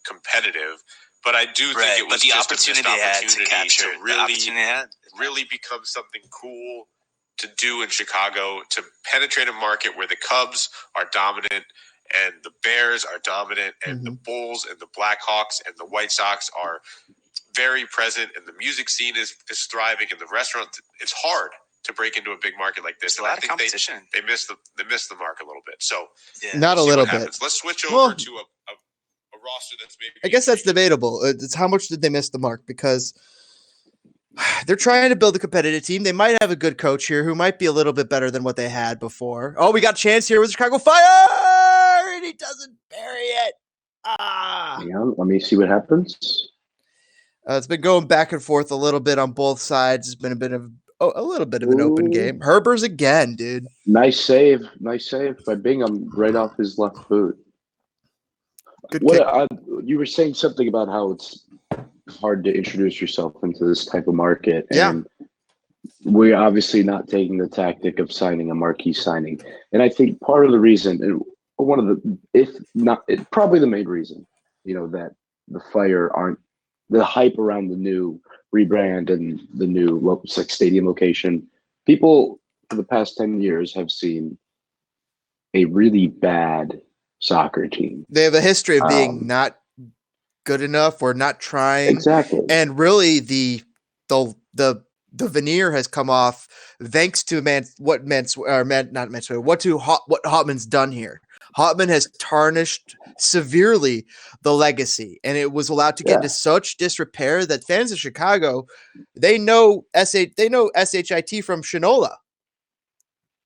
competitive, but I do think it was the just opportunity a missed opportunity to really become something cool to do in Chicago, to penetrate a market where the Cubs are dominant and the Bears are dominant and the Bulls and the Blackhawks and the White Sox are very present, and the music scene is thriving, and the restaurant, it's hard to break into a big market like this. There's a lot of competition. They missed the mark a little bit. So Not a little bit. Let's switch over to a roster that's maybe. I guess that's debatable. It's how much did they miss the mark, because they're trying to build a competitive team. They might have a good coach here who might be a little bit better than what they had before. Oh, we got a chance here with Chicago Fire, and he doesn't bury it. Yeah, let me see what happens. It's been going back and forth a little bit on both sides. It's been a little bit of an open game. Herbers again, dude. Nice save by Bingham right off his left boot. Good kick. You were saying something about how it's hard to introduce yourself into this type of market. And we're obviously not taking the tactic of signing a marquee signing. And I think part of the reason, and one of the, if not, probably the main reason, that the Fire aren't, the hype around the new rebrand and the new stadium location, people for the past 10 years have seen a really bad soccer team. They have a history of being not good enough or not trying. Exactly. And really the veneer has come off thanks to what Hotman's done here. Hotman has tarnished severely the legacy, and it was allowed to get into such disrepair that fans of Chicago, they know SHIT from Shinola.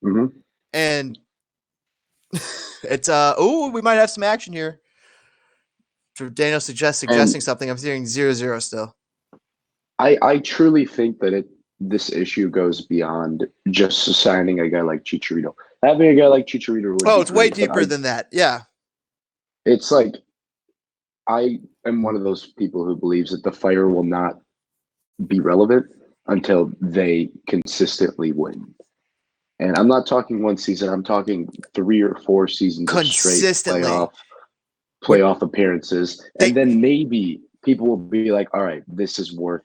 Mm-hmm. And it's we might have some action here. For Daniel suggesting something. I'm hearing 0-0 still. I truly think that this issue goes beyond just signing a guy like Chicharito. Having a guy like Chicharito would it's way deeper than that. Yeah. It's like I am one of those people who believes that the Fire will not be relevant until they consistently win. And I'm not talking one season. I'm talking 3 or 4 seasons of straight Consistently. playoff appearances, They- and then maybe people will be like, "All right, this is worth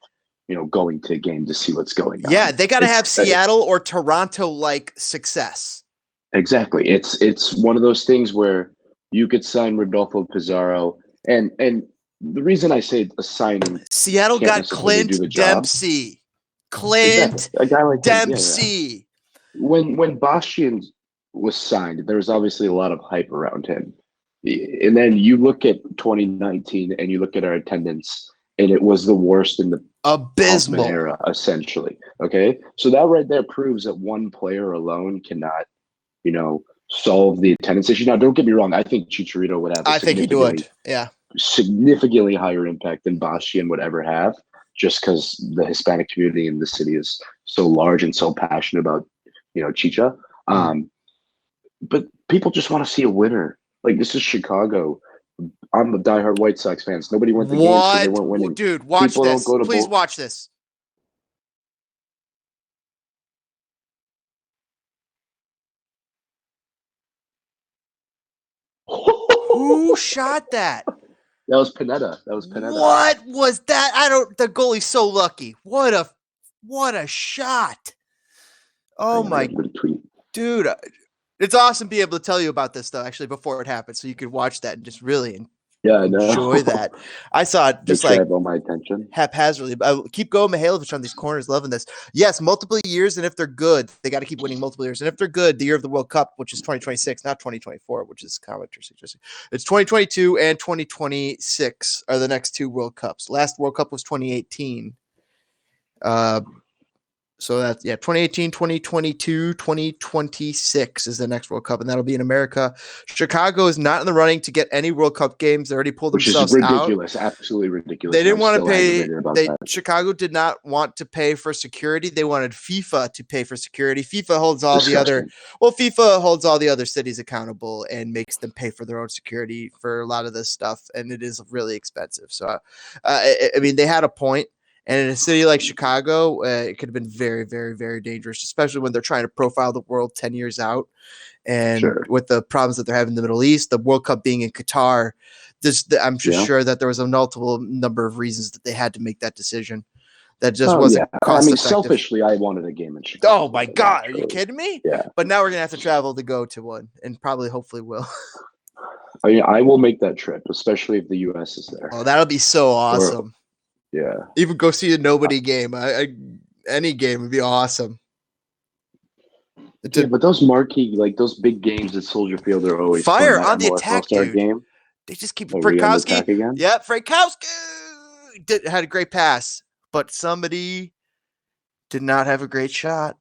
going to a game to see what's going on." Yeah, they got to have Seattle or Toronto like success. Exactly. It's one of those things where you could sign Rodolfo Pizarro, and the reason I say a signing, Seattle can't got necessarily do the Clint job. Dempsey. Clint Exactly. A guy like him, yeah. Dempsey. When Bastian was signed, there was obviously a lot of hype around him. And then you look at 2019 and you look at our attendance, and it was the worst in the Abysmal Hoffman era, essentially. Okay. So that right there proves that one player alone cannot, solve the attendance issue. Now, don't get me wrong. I think Chicharito would have I think he would. Yeah. significantly higher impact than Bastian would ever have, just because the Hispanic community in the city is so large and so passionate about, Chicha. But people just want to see a winner. Like, this is Chicago. I'm a diehard White Sox fans. Nobody went to games because they weren't winning. Dude, watch People this. don't go to Please watch this. Who shot that? That was Pineda. What was that? The goalie's so lucky. What a shot. Oh my dude. It's awesome to be able to tell you about this stuff actually before it happened, so you could watch that and just really enjoy that. I saw it just like have all my attention haphazardly. Keep going, Mihailovic on these corners, loving this. Yes, multiple years, and if they're good, they got to keep winning multiple years. And if they're good, the year of the World Cup, which is 2026, not 2024, which is kind of interesting. It's 2022 and 2026 are the next 2 World Cups. Last World Cup was 2018. So that's 2018, 2022, 2026 is the next World Cup, and that'll be in America. Chicago is not in the running to get any World Cup games. They already pulled themselves out. Which is ridiculous, absolutely ridiculous. They didn't want to pay. Chicago did not want to pay for security. They wanted FIFA to pay for security. FIFA holds all FIFA holds all the other cities accountable and makes them pay for their own security for a lot of this stuff, and it is really expensive. So, they had a point. And in a city like Chicago, it could have been very, very, very dangerous, especially when they're trying to profile the world 10 years out. And with the problems that they're having in the Middle East, the World Cup being in Qatar, I'm sure that there was a multiple number of reasons that they had to make that decision. That just wasn't cost effective. Selfishly, I wanted a game in Chicago. Oh, my God. Are you kidding me? Yeah. But now we're going to have to travel to go to one, and hopefully will. I will make that trip, especially if the U.S. is there. Oh, that'll be so awesome. Yeah. Even go see a nobody game. Any game would be awesome. But those marquee, those big games at Soldier Field are always Fire fun. on the attack, dude. Game. They just keep Frankowski. Yep, Frankowski had a great pass, but somebody did not have a great shot.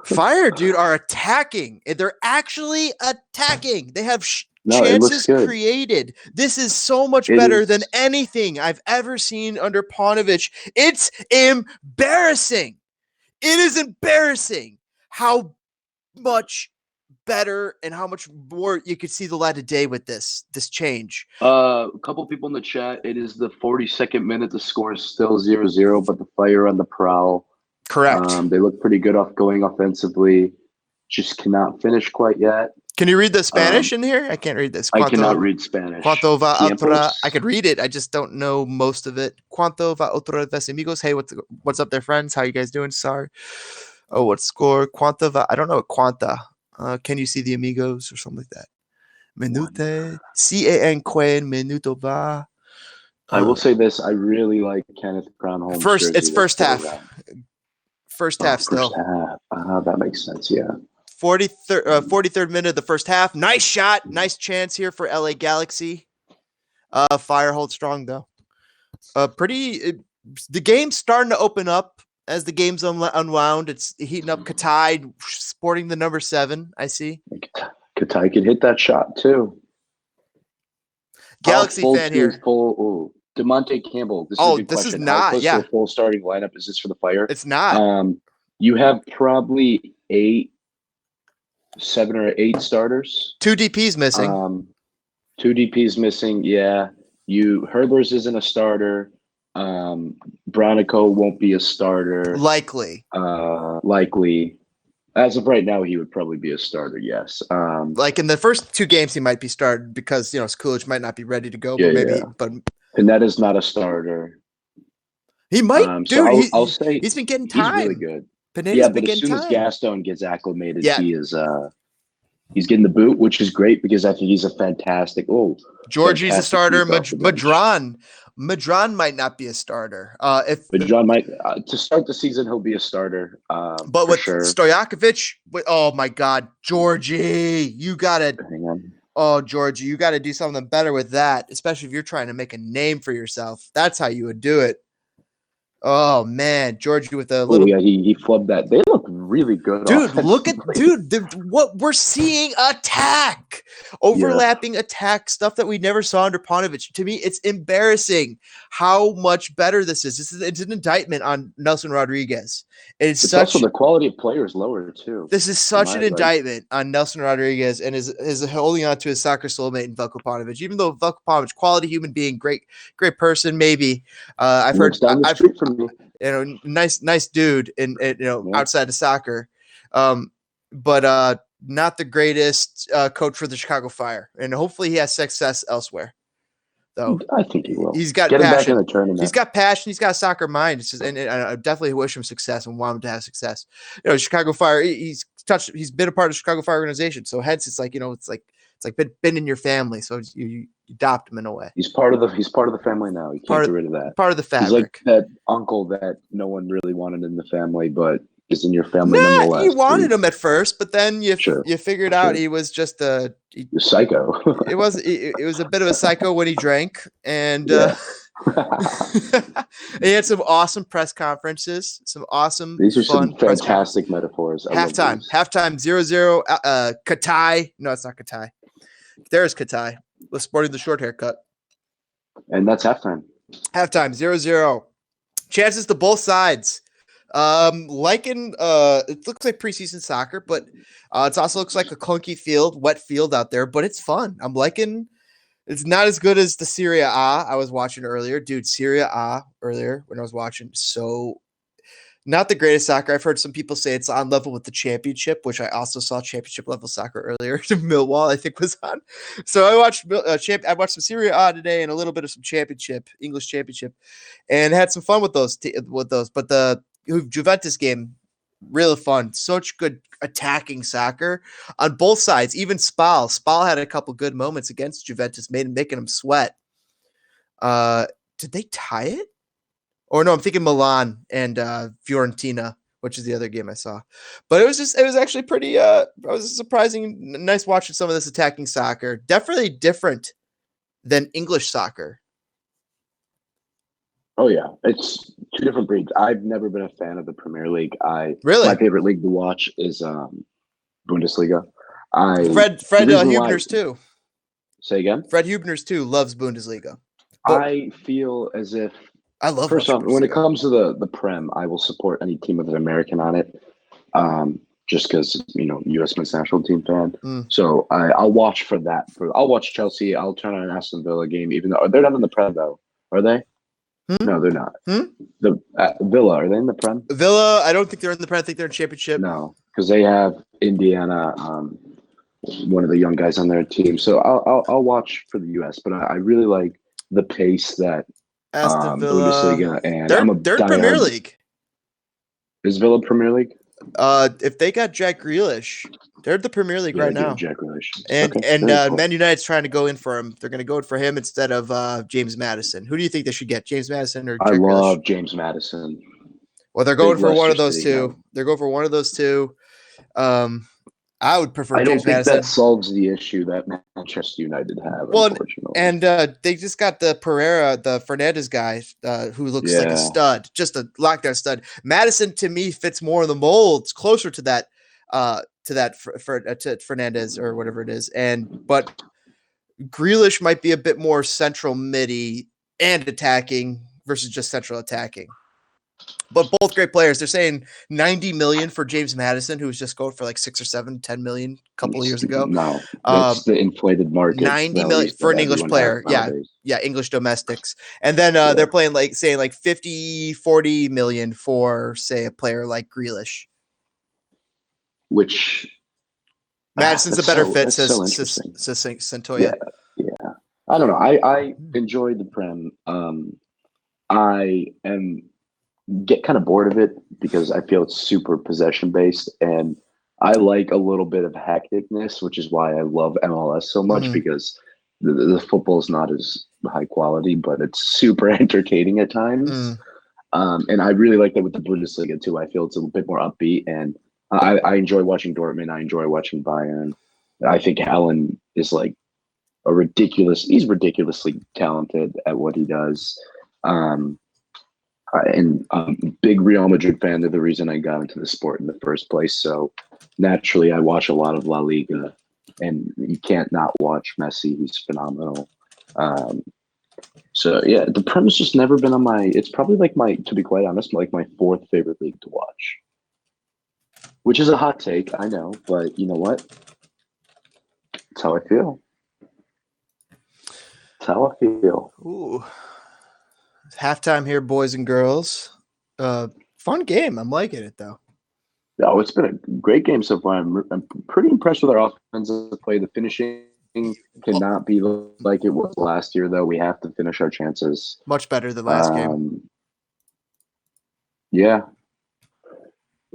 Fire, dude, are attacking. They're actually attacking. They have chances created. This is so much better than anything I've ever seen under Paunovic. It's embarrassing. It is embarrassing how much better and how much more you could see the light of day with this change. A couple people in the chat. It is the 42nd minute. The score is still 0-0, but the Fire on the prowl. Correct. They look pretty good going offensively. Just cannot finish quite yet. Can you read the Spanish in here? I can't read this. I cannot read Spanish. Cuánto va otra? I could read it. I just don't know most of it. Cuánto va otra vez, amigos? Hey, what's up there, friends? How you guys doing? Sorry. Oh, what score? Cuánto va? I don't know. Cuánta. Can you see the amigos or something like that? Minute. C-A-N-Quen. Minuto va. I will say this. I really like Kenneth Cronholm's jersey. It's first half. First half still. First half. That makes sense. Yeah. 43rd minute of the first half. Nice shot. Nice chance here for LA Galaxy. Fire holds strong, though. The game's starting to open up as the game's unwound. It's heating up. Katai sporting the number 7, I see. Katai could hit that shot, too. Galaxy fan here. DeMonte Campbell. This is is not. To a full starting lineup is this for the Fire? It's not. You have probably 7 or 8 starters. 2 DPs missing. Two DPs missing. Yeah. Herbers isn't a starter. Bronico won't be a starter. Likely. Likely. As of right now, he would probably be a starter, yes. Like in the first 2 games, he might be started because, Coolidge might not be ready to go, Yeah, but maybe, yeah. but Pinetta's not a starter. he might, So dude. I'll say he's been getting time. he's really good. Pineda's Yeah, been but as getting soon as time. Gaston gets acclimated, Yeah. he's getting the boot, which is great because I think he's a fantastic. Georgie's a fantastic starter. piece off the bench. Madron might not be a starter. But John might to start the season, he'll be a starter. But for with sure. Stojakovic, oh my God, Georgie, you gotta. Hang on. Oh, Georgie, you got to do something better with that, especially if you're trying to make a name for yourself. That's how you would do it. Oh man, Georgie with a little. Oh yeah, he flubbed that. They look really good, dude. Look at offensively. what we're seeing: attack, overlapping attack stuff that we never saw under Paunovic. To me, it's embarrassing how much better this is. It's an indictment on Nelson Rodriguez. It's also the quality of players lower too. This is such an indictment on Nelson Rodriguez and his holding on to his soccer soulmate in Veljko Paunovic. Even though Veljko Paunovic, quality human being, great person, maybe. I've heard down the street from me. Nice dude, outside of soccer, but not the greatest coach for the Chicago Fire, and hopefully he has success elsewhere. Though I think he will. He's got Get him passion. Back in the tournament. He's got passion. He's got a soccer mind. And I definitely wish him success and want him to have success. Chicago Fire. He's been a part of the Chicago Fire organization. So hence, it's like been in your family. So you adopt him in a way. He's part of the family now. You can't get rid of that. Part of the fabric. He's like that uncle that no one really wanted in the family, but is in your family nonetheless. You wanted him at first, but then you figured out he was just a psycho. it was a bit of a psycho when he drank, and he had some awesome press conferences, some awesome. These are some fantastic metaphors. Halftime 0-0. Katai. No, it's not Katai. There's Katai. Was sporting the short haircut. And that's halftime. Halftime 0-0. Chances to both sides. It looks like preseason soccer, but it also looks like a clunky wet field out there, but it's fun. I'm liking. It's not as good as the Serie A I was watching earlier, dude. Serie A earlier when I was watching, so not the greatest soccer. I've heard some people say it's on level with the championship, which I also saw championship level soccer earlier. Millwall, I think, was on. So I watched I watched some Serie A today and a little bit of some English championship, and had some fun with those. But the Juventus game, really fun. Such good attacking soccer on both sides. Even Spal had a couple good moments against Juventus, making them sweat. Did they tie it? Or no, I'm thinking Milan and Fiorentina, which is the other game I saw. But it was actually pretty. I was surprising, nice watching some of this attacking soccer. Definitely different than English soccer. Oh yeah, it's two different breeds. I've never been a fan of the Premier League. My favorite league to watch is Bundesliga. Fred Hubner's too. Say again. Fred Hubner's too loves Bundesliga. But I feel as if I love. First off, when it comes to the Prem, I will support any team with an American on it. Just because U.S. men's national team fan. So I'll watch for that. I'll watch Chelsea. I'll turn on an Aston Villa game, even though they're not in the Prem though, are they? No, they're not. The Villa, are they in the Prem? Villa, I don't think they're in the Prem. I think they're in Championship. No, because they have Indiana, one of the young guys on their team. So I'll watch for the U.S. But I really like the pace that Aston Villa, Bundesliga, and they're in Premier League. Is Villa Premier League? If they got Jack Grealish, they're at the Premier League right now. Jack Grealish. And cool. Man United's trying to go in for him. They're going to go in for him instead of James Madison. Who do you think they should get? James Madison or Jack Grealish? I love James Madison. Well, they're going for one of those two. They're going for one of those two. I would prefer James Madison. I don't think that solves the issue that Manchester United have, unfortunately. And they just got the Fernandez guy, who looks like a stud, just a lockdown stud. Madison, to me, fits more in the mold. It's closer to that, to Fernandez or whatever it is. But Grealish might be a bit more central midi and attacking versus just central attacking. But both great players. They're saying $90 million for James Madison, who was just going for like 6 or 7, 10 million a couple of years ago. No, that's the inflated market. 90 million for an English player. Yeah, English domestics. And then they're playing saying 50, 40 million for, say, a player like Grealish. Which Madison's a better fit, says Santoya. Yeah. I don't know. I enjoy the Prem. I get kind of bored of it because I feel it's super possession based, and I like a little bit of hecticness, which is why I love MLS so much because the football is not as high quality, but it's super entertaining at times. And I really like that with the Bundesliga too. I feel it's a bit more upbeat, and I enjoy watching Dortmund. I enjoy watching Bayern. I think Haaland is like he's ridiculously talented at what he does. And I'm a big Real Madrid fan. They're the reason I got into the sport in the first place. So naturally, I watch a lot of La Liga, and you can't not watch Messi. He's phenomenal. So yeah, the Prem has just never been on my. It's probably to be quite honest, like my fourth favorite league to watch, which is a hot take, I know, but you know what? It's how I feel. It's how I feel. Ooh. Halftime here, boys and girls. Fun game. I'm liking it, though. Oh, it's been a great game so far. I'm pretty impressed with our offensive play. The finishing cannot be like it was last year, though. We have to finish our chances. Much better than last game. Yeah.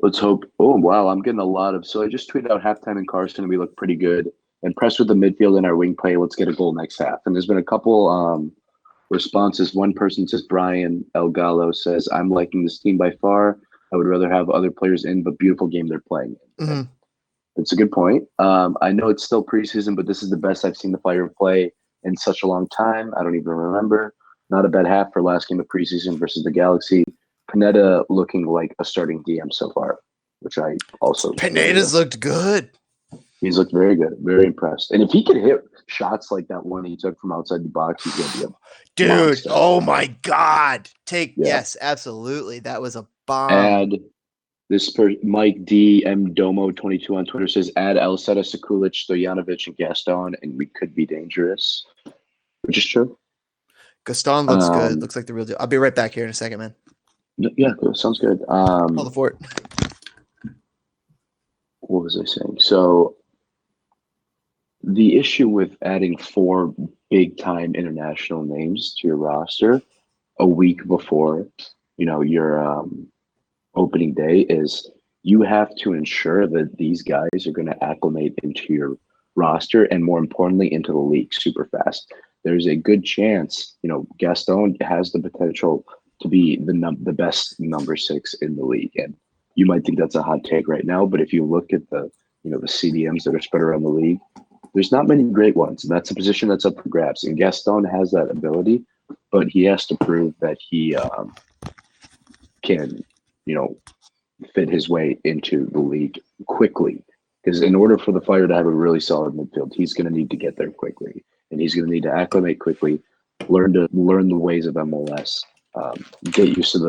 Let's hope. Oh, wow. I'm getting a lot of. So I just tweeted out halftime in Carson. We look pretty good. Impressed with the midfield and our wing play. Let's get a goal next half. And there's been a couple responses. One person says, Brian El Gallo says, I'm liking this team by far. I would rather have other players in, but beautiful game they're playing. That's a good point. I know it's still preseason, but this is the best I've seen the Fire play in such a long time. I don't even remember. Not a bad half for last game of preseason versus the Galaxy. Pineda looking like a starting DM so far, which I also. Pineda's looked good. He's looked very good, very impressed. And if he could hit shots like that one he took from outside the box, he's going to be a dude. Monster. Oh my God! Yes, absolutely. That was a bomb. Add this Mike D M Domo 22 on Twitter says add Alceta, Sekulic, Stojanovic, and Gaston, and we could be dangerous, which is true. Gaston looks good. Looks like the real deal. I'll be right back here in a second, man. Yeah, sounds good. Call the fort. What was I saying? So the issue with adding 4 big-time international names to your roster a week before, your opening day is you have to ensure that these guys are going to acclimate into your roster and, more importantly, into the league super fast. There's a good chance, Gaston has the potential to be the best number 6 in the league, and you might think that's a hot take right now, but if you look at the CDMs that are spread around the league, there's not many great ones, and that's a position that's up for grabs. And Gaston has that ability, but he has to prove that he can, fit his way into the league quickly. Because in order for the Fire to have a really solid midfield, he's going to need to get there quickly, and he's going to need to acclimate quickly, learn the ways of MLS, get used to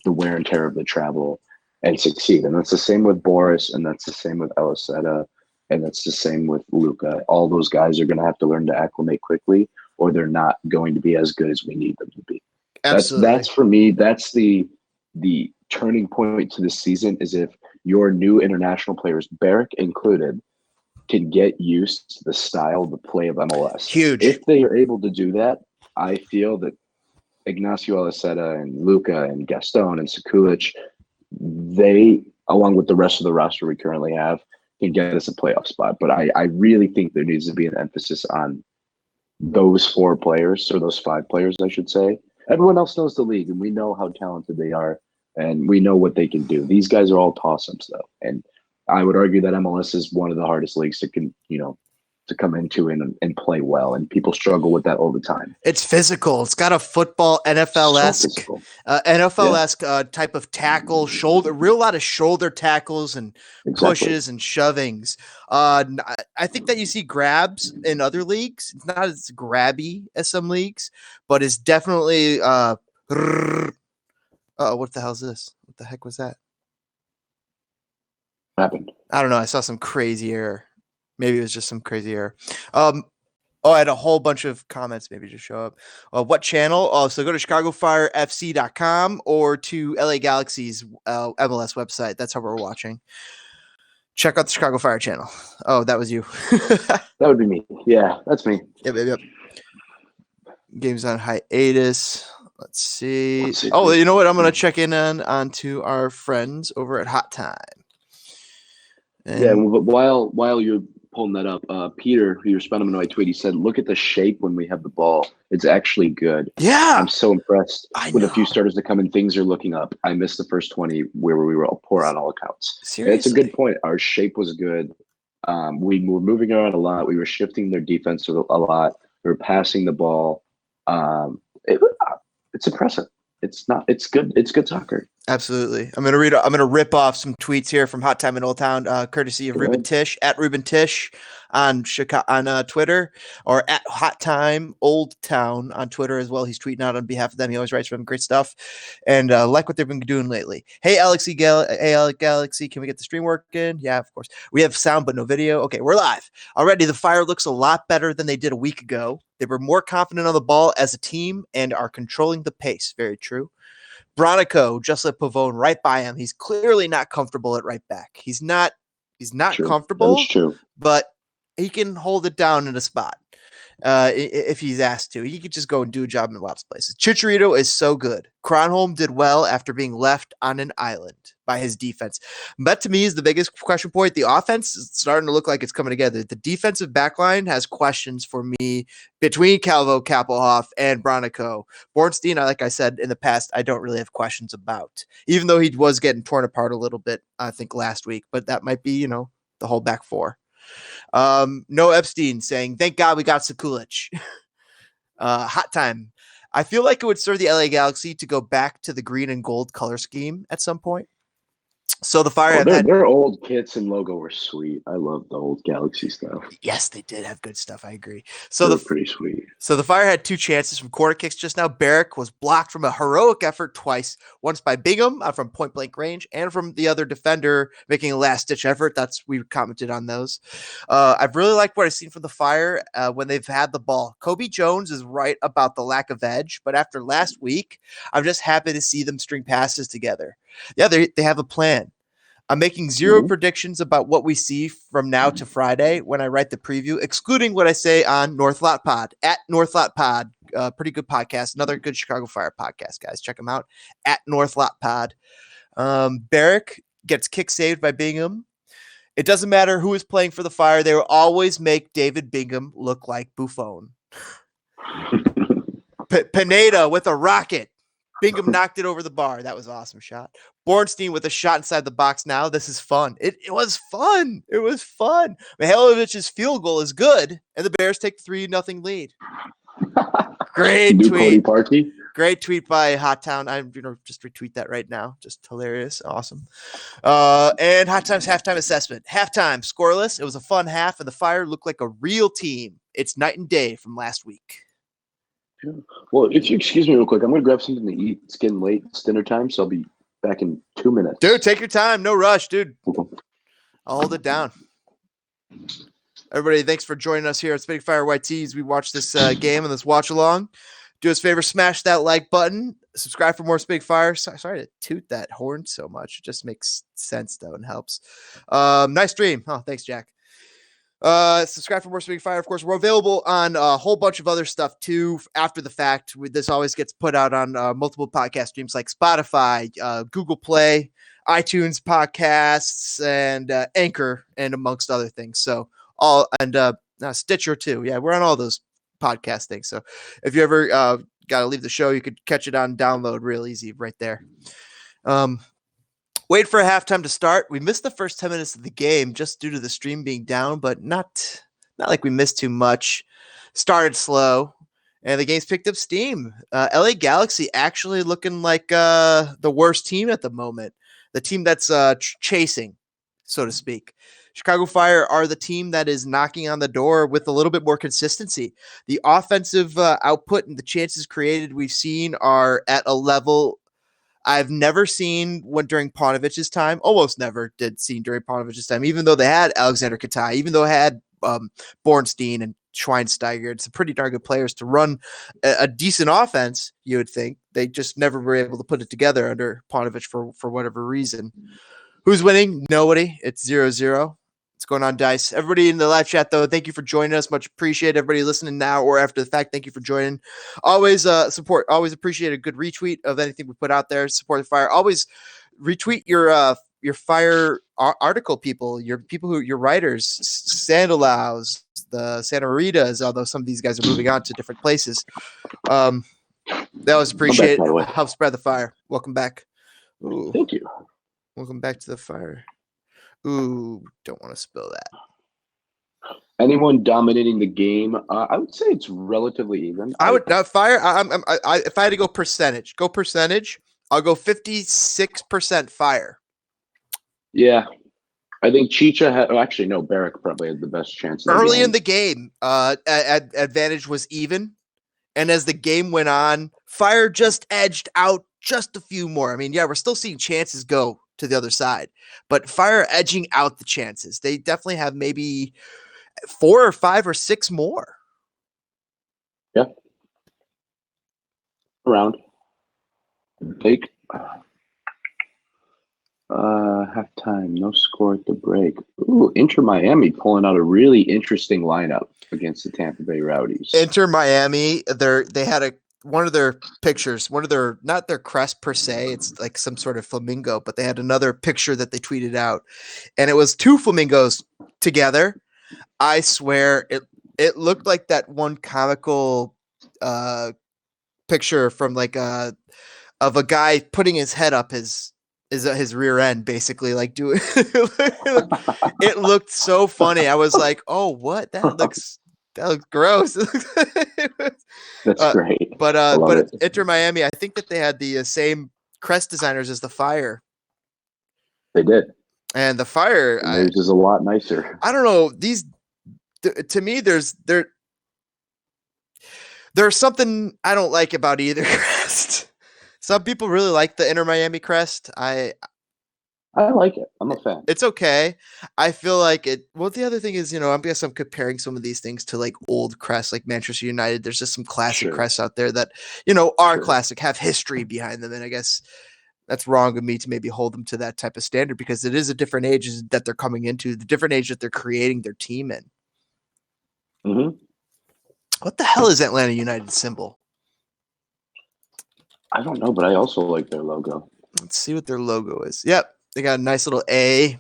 the wear and tear of the travel, and succeed. And that's the same with Boris, and that's the same with Alceta, and that's the same with Luca. All those guys are going to have to learn to acclimate quickly, or they're not going to be as good as we need them to be. Absolutely. That's for me. That's the turning point to this season is if your new international players, Barrick included, can get used to the style, the play of MLS. Huge. If they are able to do that, I feel that Ignacio Alceta and Luca and Gaston and Sekulic, they, along with the rest of the roster we currently have, can get us a playoff spot. But I really think there needs to be an emphasis on those 4 players, or those 5 players, I should say. Everyone else knows the league, and we know how talented they are, and we know what they can do. These guys are all toss-ups, though. And I would argue that MLS is one of the hardest leagues to come into and play well, and people struggle with that all the time. It's physical. It's got a football NFL-esque, type of tackle, real lot of shoulder tackles and pushes and shovings. I think that you see grabs in other leagues. It's not as grabby as some leagues, but it's definitely Oh, what the hell's this? What the heck was that? What happened? I don't know. I saw some crazy error. Maybe it was just some crazy error. I had a whole bunch of comments maybe just show up. What channel? So go to ChicagoFireFC.com or to LA Galaxy's MLS website. That's how we're watching. Check out the Chicago Fire channel. Oh, that was you. That would be me. Yeah, that's me. Yep. Game's on hiatus. Let's see. Let's see. Oh, you know what? I'm going to check in onto our friends over at Hot Time. And yeah, while you're pulling that up, Peter, who you responded to my tweet, he said, "Look at the shape when we have the ball. It's actually good." Yeah, I'm so impressed with know. a few starters to come and things are looking up. I missed the first 20 where we were all poor on all accounts. Seriously, it's a good point. Our shape was good. We were moving around a lot. We were shifting their defense a lot. We were passing the ball. It's impressive. It's good. It's good soccer. Absolutely. I'm gonna rip off some tweets here from Hot Time in Old Town, courtesy of Ruben Tish at Ruben Tish on Twitter, or at Hot Time Old Town on Twitter as well. He's tweeting out on behalf of them. He always writes for them great stuff, and like what they've been doing lately. Hey, Galaxy, can we get the stream working? Yeah, of course. We have sound but no video. Okay, we're live already. The Fire looks a lot better than they did a week ago. They were more confident on the ball as a team and are controlling the pace. Very true. Bronico just let Pavone right by him. He's clearly not comfortable at right back. He's not True. comfortable, That's true. But he can hold it down in a spot if he's asked to. He could just go and do a job in lots of places. Chicharito is so good. Kronholm did well after being left on an island by his defense. That to me is the biggest question point. The offense is starting to look like it's coming together. The defensive backline has questions for me between Calvo, Kappelhoff, and Bronico. Bornstein, like I said in the past, I don't really have questions about, even though he was getting torn apart a little bit, I think, last week. But that might be, the whole back four. No Epstein saying, thank God we got Sekulic. Hot Time. I feel like it would serve the LA Galaxy to go back to the green and gold color scheme at some point. So the Fire their old kits and logo were sweet. I love the old Galaxy stuff. Yes, they did have good stuff. I agree. So they were pretty sweet. So the Fire had two chances from corner kicks just now. Barrick was blocked from a heroic effort twice, once by Bingham from point blank range, and from the other defender making a last ditch effort. We commented on those. I've really liked what I've seen from the Fire when they've had the ball. Kobe Jones is right about the lack of edge, but after last week, I'm just happy to see them string passes together. Yeah, they have a plan. I'm making zero predictions about what we see from now to Friday when I write the preview, excluding what I say on North Lot Pod, at North Lot Pod. Pretty good podcast. Another good Chicago Fire podcast, guys. Check them out at North Lot Pod. Barrick gets kick saved by Bingham. It doesn't matter who is playing for the Fire. They will always make David Bingham look like Buffon. Pineda with a rocket. Bingham knocked it over the bar. That was an awesome shot. Bornstein with a shot inside the box now. This is fun. It was fun. It was fun. Mihailovic's field goal is good, and the Bears take the 3-0 lead. Great tweet. Great tweet by Hot Town. I'm just retweet that right now. Just hilarious. Awesome. And Hot Time's halftime assessment. Halftime, scoreless. It was a fun half, and the Fire looked like a real team. It's night and day from last week. Well, if you excuse me real quick, I'm going to grab something to eat. It's getting late. It's dinner time, so I'll be back in 2 minutes. Dude, take your time. No rush, dude. I'll hold it down. Everybody, thanks for joining us here at Spitting Fire YTs. We watch this game and this watch along. Do us a favor, smash that like button. Subscribe for more Spitting Fire. Sorry to toot that horn so much. It just makes sense, though, and helps. Nice stream. Oh, thanks, Jack. Subscribe for more Spitting Fire. Of course, we're available on a whole bunch of other stuff too after the fact. This always gets put out on multiple podcast streams like Spotify, Google Play, iTunes podcasts, and Anchor, and amongst other things. So Stitcher too. Yeah, we're on all those podcast things. So if you ever got to leave the show, you could catch it on download real easy right there. Wait for a halftime to start. We missed the first 10 minutes of the game just due to the stream being down, but not like we missed too much. Started slow, and the game's picked up steam. LA Galaxy actually looking like the worst team at the moment, the team that's chasing, so to speak. Chicago Fire are the team that is knocking on the door with a little bit more consistency. The offensive output and the chances created we've seen are at a level I've never seen one during Paunovic's time. Almost never did see during Paunovic's time, even though they had Alexander Katai, even though they had Bornstein and Schweinsteiger. It's some pretty darn good players to run a decent offense, you would think. They just never were able to put it together under Paunovic for whatever reason. Who's winning? Nobody. It's 0-0. What's going on, Dice? Everybody in the live chat, though, thank you for joining us. Much appreciated. Everybody listening now or after the fact, thank you for joining. Always support. Always appreciate a good retweet of anything we put out there. Support the Fire. Always retweet your Fire article people, your writers, Sandalaus, the Santa Maritas, although some of these guys are moving on to different places. That was appreciate. Help spread the fire. Welcome back. Ooh. Thank you. Welcome back to the Fire. Ooh, don't want to spill that. Anyone dominating the game? I would say it's relatively even. I would Fire. If I had to go percentage, I'll go 56% Fire. Yeah, I think Chicha had. Actually, no. Barrick probably had the best chance. Early in the game, advantage was even, and as the game went on, Fire just edged out just a few more. I mean, yeah, we're still seeing chances go to the other side, but Fire edging out the chances. They definitely have maybe 4 or 5 or 6 more. Yeah. Around. Take. Halftime, no score at the break. Ooh, Inter Miami pulling out a really interesting lineup against the Tampa Bay Rowdies. Inter Miami, they had one of their pictures, not their crest per se, it's like some sort of flamingo, but they had another picture that they tweeted out, and it was 2 flamingos together. I swear it looked like that one comical picture from like of a guy putting his head up his rear end, basically, like doing it looked so funny. I was like, oh, what? That looks gross. That's great. But Inter Miami, I think that they had the same crest designers as the Fire. They did. And the Fire theirs is a lot nicer. I don't know. These to me, there's something I don't like about either crest. Some people really like the Inter Miami crest. I like it. I'm a fan. It's okay. I feel like it. Well, the other thing is, I guess I'm comparing some of these things to like old crests, like Manchester United. There's just some classic crests out there that, are classic, have history behind them. And I guess that's wrong of me to maybe hold them to that type of standard because it is a different age that they're coming into, the different age that they're creating their team in. Mm-hmm. What the hell is Atlanta United's symbol? I don't know, but I also like their logo. Let's see what their logo is. Yep. They got a nice little A,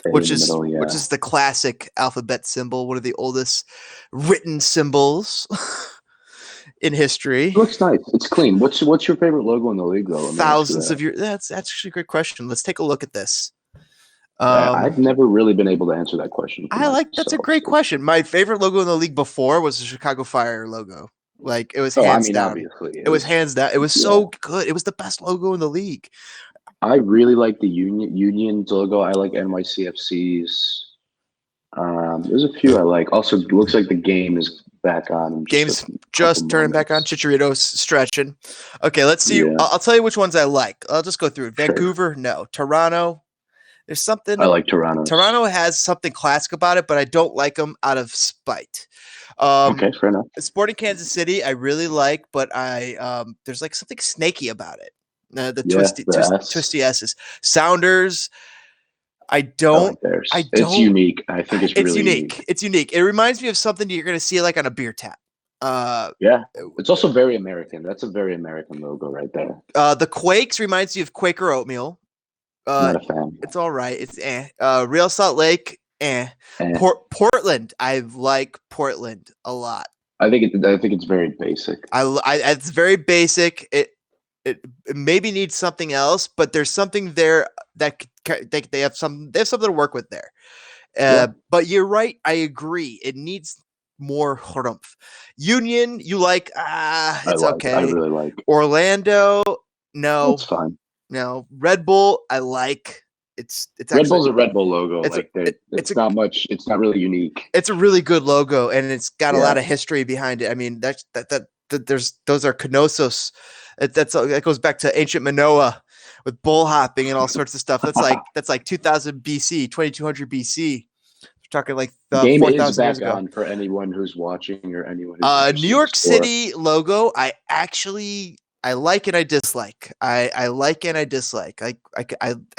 which is the classic alphabet symbol, one of the oldest written symbols in history. It looks nice. It's clean. What's your favorite logo in the league, though? Thousands of years. That's actually a great question. Let's take a look at this. I've never really been able to answer that question. That's a great question. My favorite logo in the league before was the Chicago Fire logo. Like it was hands down. Obviously, it was hands down. It was so good. It was the best logo in the league. I really like the Union's logo. I like NYCFC's. There's a few I like. Also, it looks like the game is back on. Game's just turning back on. Chicharito's stretching. Okay, let's see. Yeah. I'll tell you which ones I like. I'll just go through it. Vancouver, no. Toronto. There's something. I like Toronto. Toronto has something classic about it, but I don't like them out of spite. Okay, fair enough. Sporting Kansas City, I really like, but there's like something snaky about it. Twisty S's. Sounders, I don't. It's unique. I think it's really unique. It's unique. It reminds me of something you're going to see like on a beer tap. Yeah, it's also very American. That's a very American logo right there. The Quakes reminds you of Quaker oatmeal. Not a fan. It's all right. It's Real Salt Lake. Portland. I like Portland a lot. I think it's very basic. It's very basic. It maybe needs something else, but there's something there that they have something to work with there. But you're right. I agree. It needs more harumph. Union, you like? It's okay. I really like Orlando. No, it's fine. No, Red Bull. I like. It's Red Bull's a Red Bull logo. It's not much. It's not really unique. It's a really good logo, and it's got a lot of history behind it. I mean, those are Knossos. That goes back to ancient Manoa. with bull hopping and all sorts of stuff. That's like 2000 BC, 2200 BC. We're talking like Game is 4,000 years back ago. on for anyone who's watching or anyone who's interested New in York the sport. City logo, I like and I dislike. I like and I dislike. I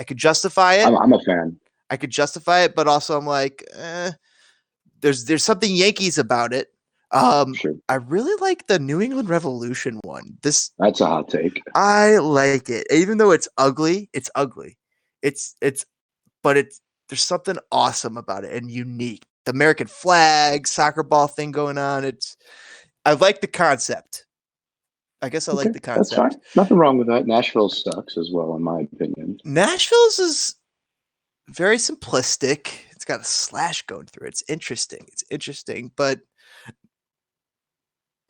could justify it. I'm a fan. I could justify it, but also I'm like, there's something Yankees about it. Sure. I really like the New England Revolution one. That's a hot take. I like it, even though it's ugly. It's ugly. But there's something awesome about it and unique. The American flag, soccer ball thing going on. I like the concept. I guess I like the concept. That's fine. Nothing wrong with that. Nashville sucks as well, in my opinion. Nashville's is very simplistic. It's got a slash going through it. It's interesting, but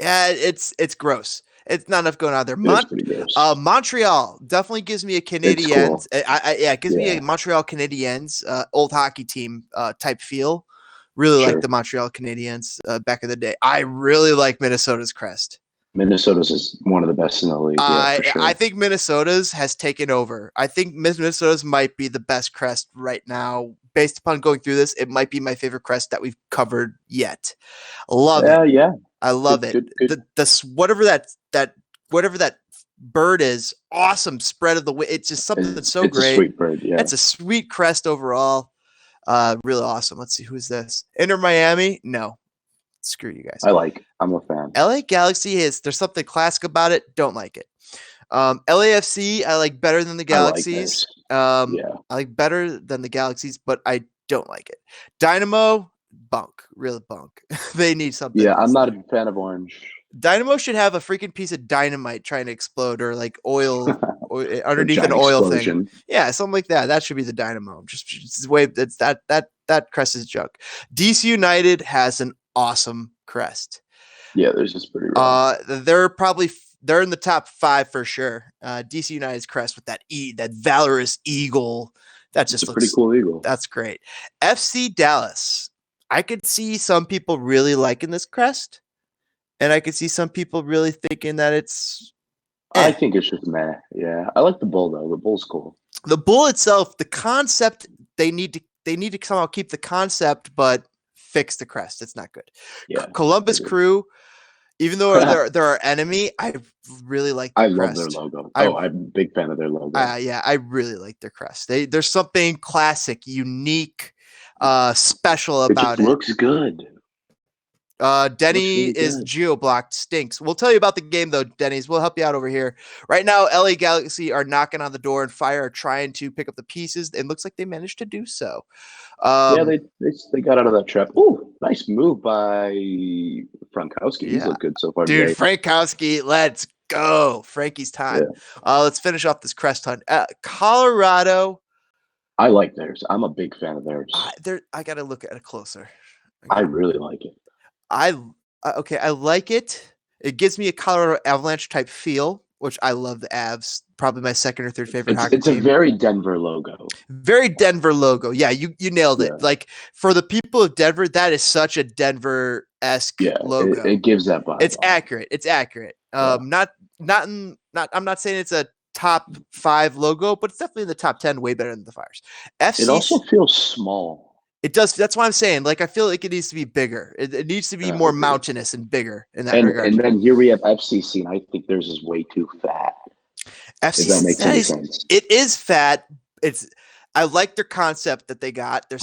yeah, it's gross. It's not enough going on there. Pretty gross. Montreal definitely gives me a Canadiens. Cool. It gives me a Montreal Canadiens old hockey team type feel. Really like the Montreal Canadiens back in the day. I really like Minnesota's crest. Minnesota's is one of the best in the league. For sure. I think Minnesota's has taken over. I think Minnesota's might be the best crest right now. Based upon going through this, it might be my favorite crest that we've covered yet. Love it. Yeah. I love it. Good. The whatever that bird is, awesome spread of the wing. It's just something that's so great. It's a sweet bird. Yeah, it's a sweet crest overall. Really awesome. Let's see, who's this? Inter Miami? No, screw you guys. I'm a fan. LA Galaxy there's something classic about it. Don't like it. LAFC I like better than the Galaxies. I like better than the Galaxies, but I don't like it. Dynamo, bunk, really bunk. They need something. Yeah, I'm not a fan of orange. Dynamo should have a freaking piece of dynamite trying to explode, or like oil underneath an oil explosion thing. Yeah, something like that. That should be the Dynamo. Just the way that crest is junk. DC United has an awesome crest. Yeah, there's just pretty rough. They're in the top 5 for sure. DC United's crest with that valorous eagle. That just looks pretty cool eagle. That's great. FC Dallas. I could see some people really liking this crest, and I could see some people really thinking that it's. I think it's just meh. Yeah, I like the bull though. The bull's cool. The bull itself, the concept, they need to somehow keep the concept, but fix the crest. It's not good. Yeah, Columbus Crew. Even though they're our enemy, I really like their crest. Love their logo. I'm a big fan of their logo. Yeah, I really like their crest. There's something classic, unique, special about it. It looks good. Denny is geo-blocked, stinks. We'll tell you about the game though, Denny's. We'll help you out over here. Right now, LA Galaxy are knocking on the door, and Fire are trying to pick up the pieces. It looks like they managed to do so. They got out of that trap. Ooh, nice move by Frankowski. He's looked good so far. Dude, today. Frankowski, let's go. Frankie's time. Let's finish off this crest hunt. Colorado. I like theirs. I'm a big fan of theirs. I got to look at it closer. I really like it. I like it. It gives me a Colorado Avalanche type feel, which I love the Avs. Probably my second or third favorite hockey team. It's a very Denver logo. Very Denver logo. Yeah, you nailed it. Like for the people of Denver, that is such a Denver-esque logo. It gives that vibe. It's accurate. It's accurate. I'm not saying it's a top 5 logo, but it's definitely in the top 10, way better than the Fires. It also feels small. It does. That's why I'm saying, like, I feel like it needs to be bigger. It needs to be more mountainous and bigger in that regard. And then here we have FCC, and I think theirs is way too fat. FCC, if that makes any sense. It is fat. I like their concept that they got. There's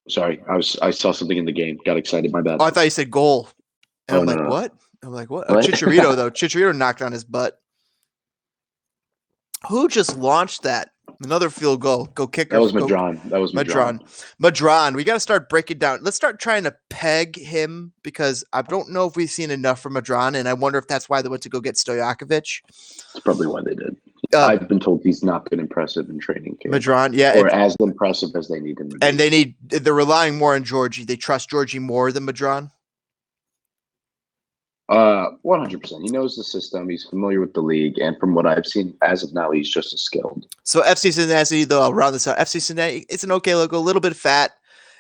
Sorry, I saw something in the game. Got excited. My bad. Oh, I thought you said goal. And what? I'm like, what? Oh, Chicharito, though. Chicharito knocked on his butt. Who just launched that? Another field goal. Go kicker. That was Madron. Madron. We got to start breaking down. Let's start trying to peg him, because I don't know if we've seen enough from Madron, and I wonder if that's why they went to go get Stojakovic. That's probably why they did. I've been told he's not been impressive in training camp. Madron, yeah. Or as impressive as they need him to be. And they're relying more on Georgie. They trust Georgie more than Madron. 100%. He knows the system. He's familiar with the league, and from what I've seen, as of now, he's just as skilled. So FC Cincinnati, though, I'll round this out. FC Cincinnati, it's an okay logo, a little bit fat,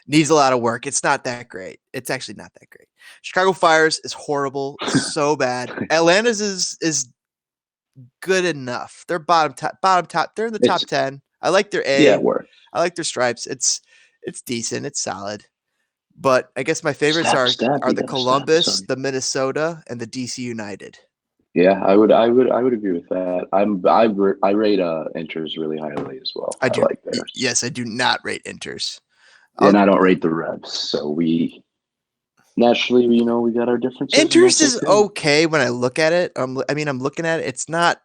needs a lot of work. It's not that great. It's actually not that great. Chicago Fires is horrible, so bad. Atlanta's is good enough. They're bottom top. They're in the top 10. I like their A. Yeah, it works. I like their stripes. It's decent. It's solid. But I guess my favorites are the Columbus, the Minnesota, and the DC United. Yeah, I would agree with that. I rate Inters really highly as well. I do. like theirs. Yes, I do not rate Inters. And I don't rate the Revs. So we naturally, we got our differences. Inters is okay when I look at it. I'm looking at it. It's not.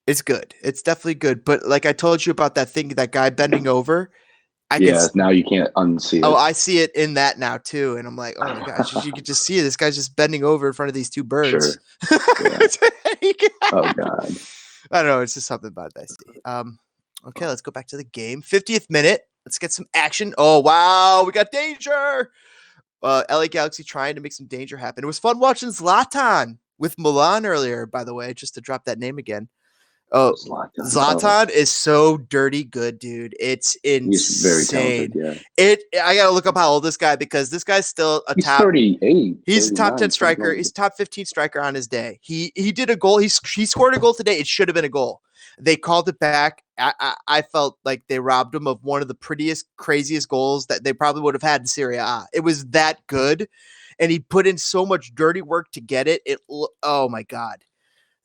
It's good. It's definitely good. But like I told you about that guy bending over. Now you can't unsee it. Oh, I see it in that now too, and I'm like, oh my gosh, you could just see it. This guy's just bending over in front of these two birds. Sure. Yeah. Oh God. I don't know. It's just something about that I see. Okay, let's go back to the game. 50th minute. Let's get some action. Oh wow, we got danger. LA Galaxy trying to make some danger happen. It was fun watching Zlatan with Milan earlier, by the way, just to drop that name again. Oh, Zlatan is so dirty good, dude. It's insane. He's very talented, yeah. I gotta look up how old this guy, because this guy's still he's 38. He's a top 10 striker. He's top 15 striker on his day. He did a goal. He scored a goal today. It should have been a goal. They called it back. I felt like they robbed him of one of the prettiest, craziest goals that they probably would have had in Serie A. It was that good, and he put in so much dirty work to get it. Oh my God.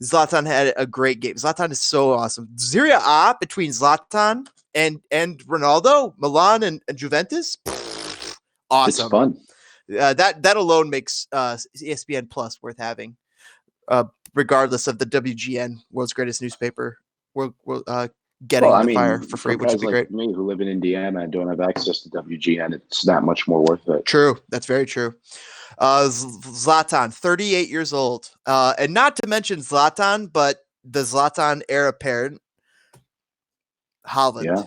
Zlatan had a great game. Zlatan is so awesome. Serie A between Zlatan and Ronaldo, Milan and Juventus, awesome. It's fun. That alone makes ESPN Plus worth having, regardless of the WGN, World's Greatest Newspaper, getting the fire for free, which would be great. Me, who live in Indiana and don't have access to WGN, it's that much more worth it. True, that's very true. Zlatan, 38 years old, and not to mention Zlatan, but the Zlatan heir apparent, Haaland. Yeah.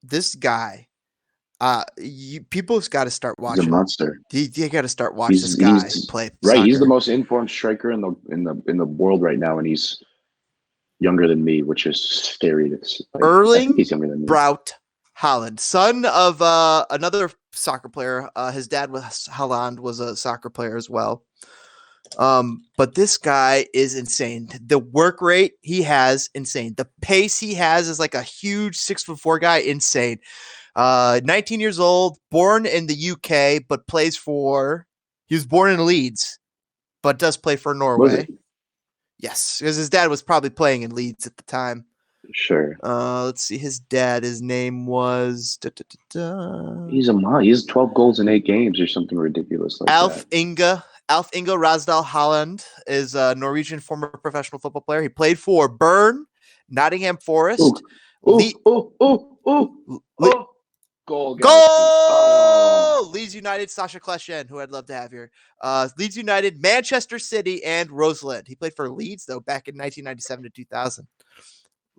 This guy, people's got to start watching. He's a monster. You got to start watching this guy play. Right, soccer. he's the most informed striker in the world right now, and he's younger than me, which is scary to see. Erling he's younger than me. Braut Haaland, son of another soccer player. His dad was Haaland, was a soccer player as well. But this guy is insane. The work rate he has, insane. The pace he has is like a huge 6'4" guy, insane. 19 years old, born in the UK, but he was born in Leeds, but does play for Norway. Yes, because his dad was probably playing in Leeds at the time. Sure. Let's see. His dad, his name was. He's a man. He has 12 goals in 8 games or something ridiculous like Alf that. Inge Rasdal Haaland is a Norwegian former professional football player. He played for Bern, Nottingham Forest. Goal! Leeds United, Sasha Kleshen, who I'd love to have here. Leeds United, Manchester City, and Roseland. He played for Leeds, though, back in 1997 to 2000.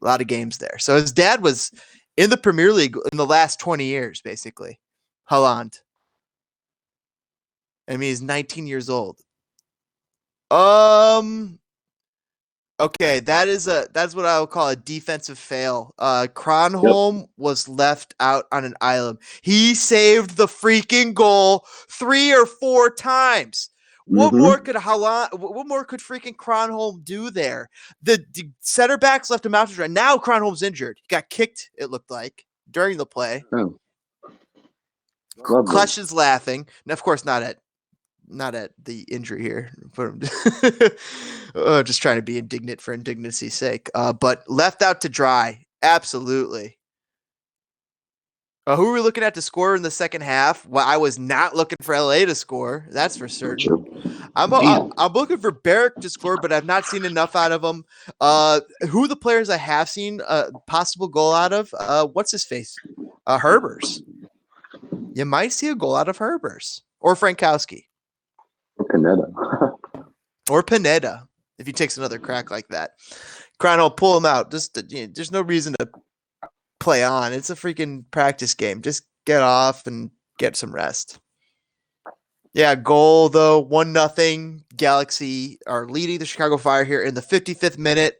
A lot of games there. So his dad was in the Premier League in the last 20 years, basically. Haaland. I mean, he's 19 years old. Okay, that's what I would call a defensive fail. Kronholm was left out on an island. He saved the freaking goal 3 or 4 times. What more could freaking Kronholm do there? The center backs left him out to dry. Now Kronholm's injured. He got kicked, it looked like, during the play. Oh. Kleshen's laughing. And of course, not at the injury here, just trying to be indignant for indignity's sake. But left out to dry, absolutely. Who were we looking at to score in the second half? Well, I was not looking for LA to score. That's for certain. I'm looking for Barrick to score, but I've not seen enough out of him. Who are the players I have seen a possible goal out of? What's his face? Herbers. You might see a goal out of Herbers or Frankowski. Or Pineda, if he takes another crack like that. Kronholm, pull him out. There's no reason to play on. It's a freaking practice game. Just get off and get some rest. Yeah, goal though, 1-0. Galaxy are leading the Chicago Fire here in the 55th minute.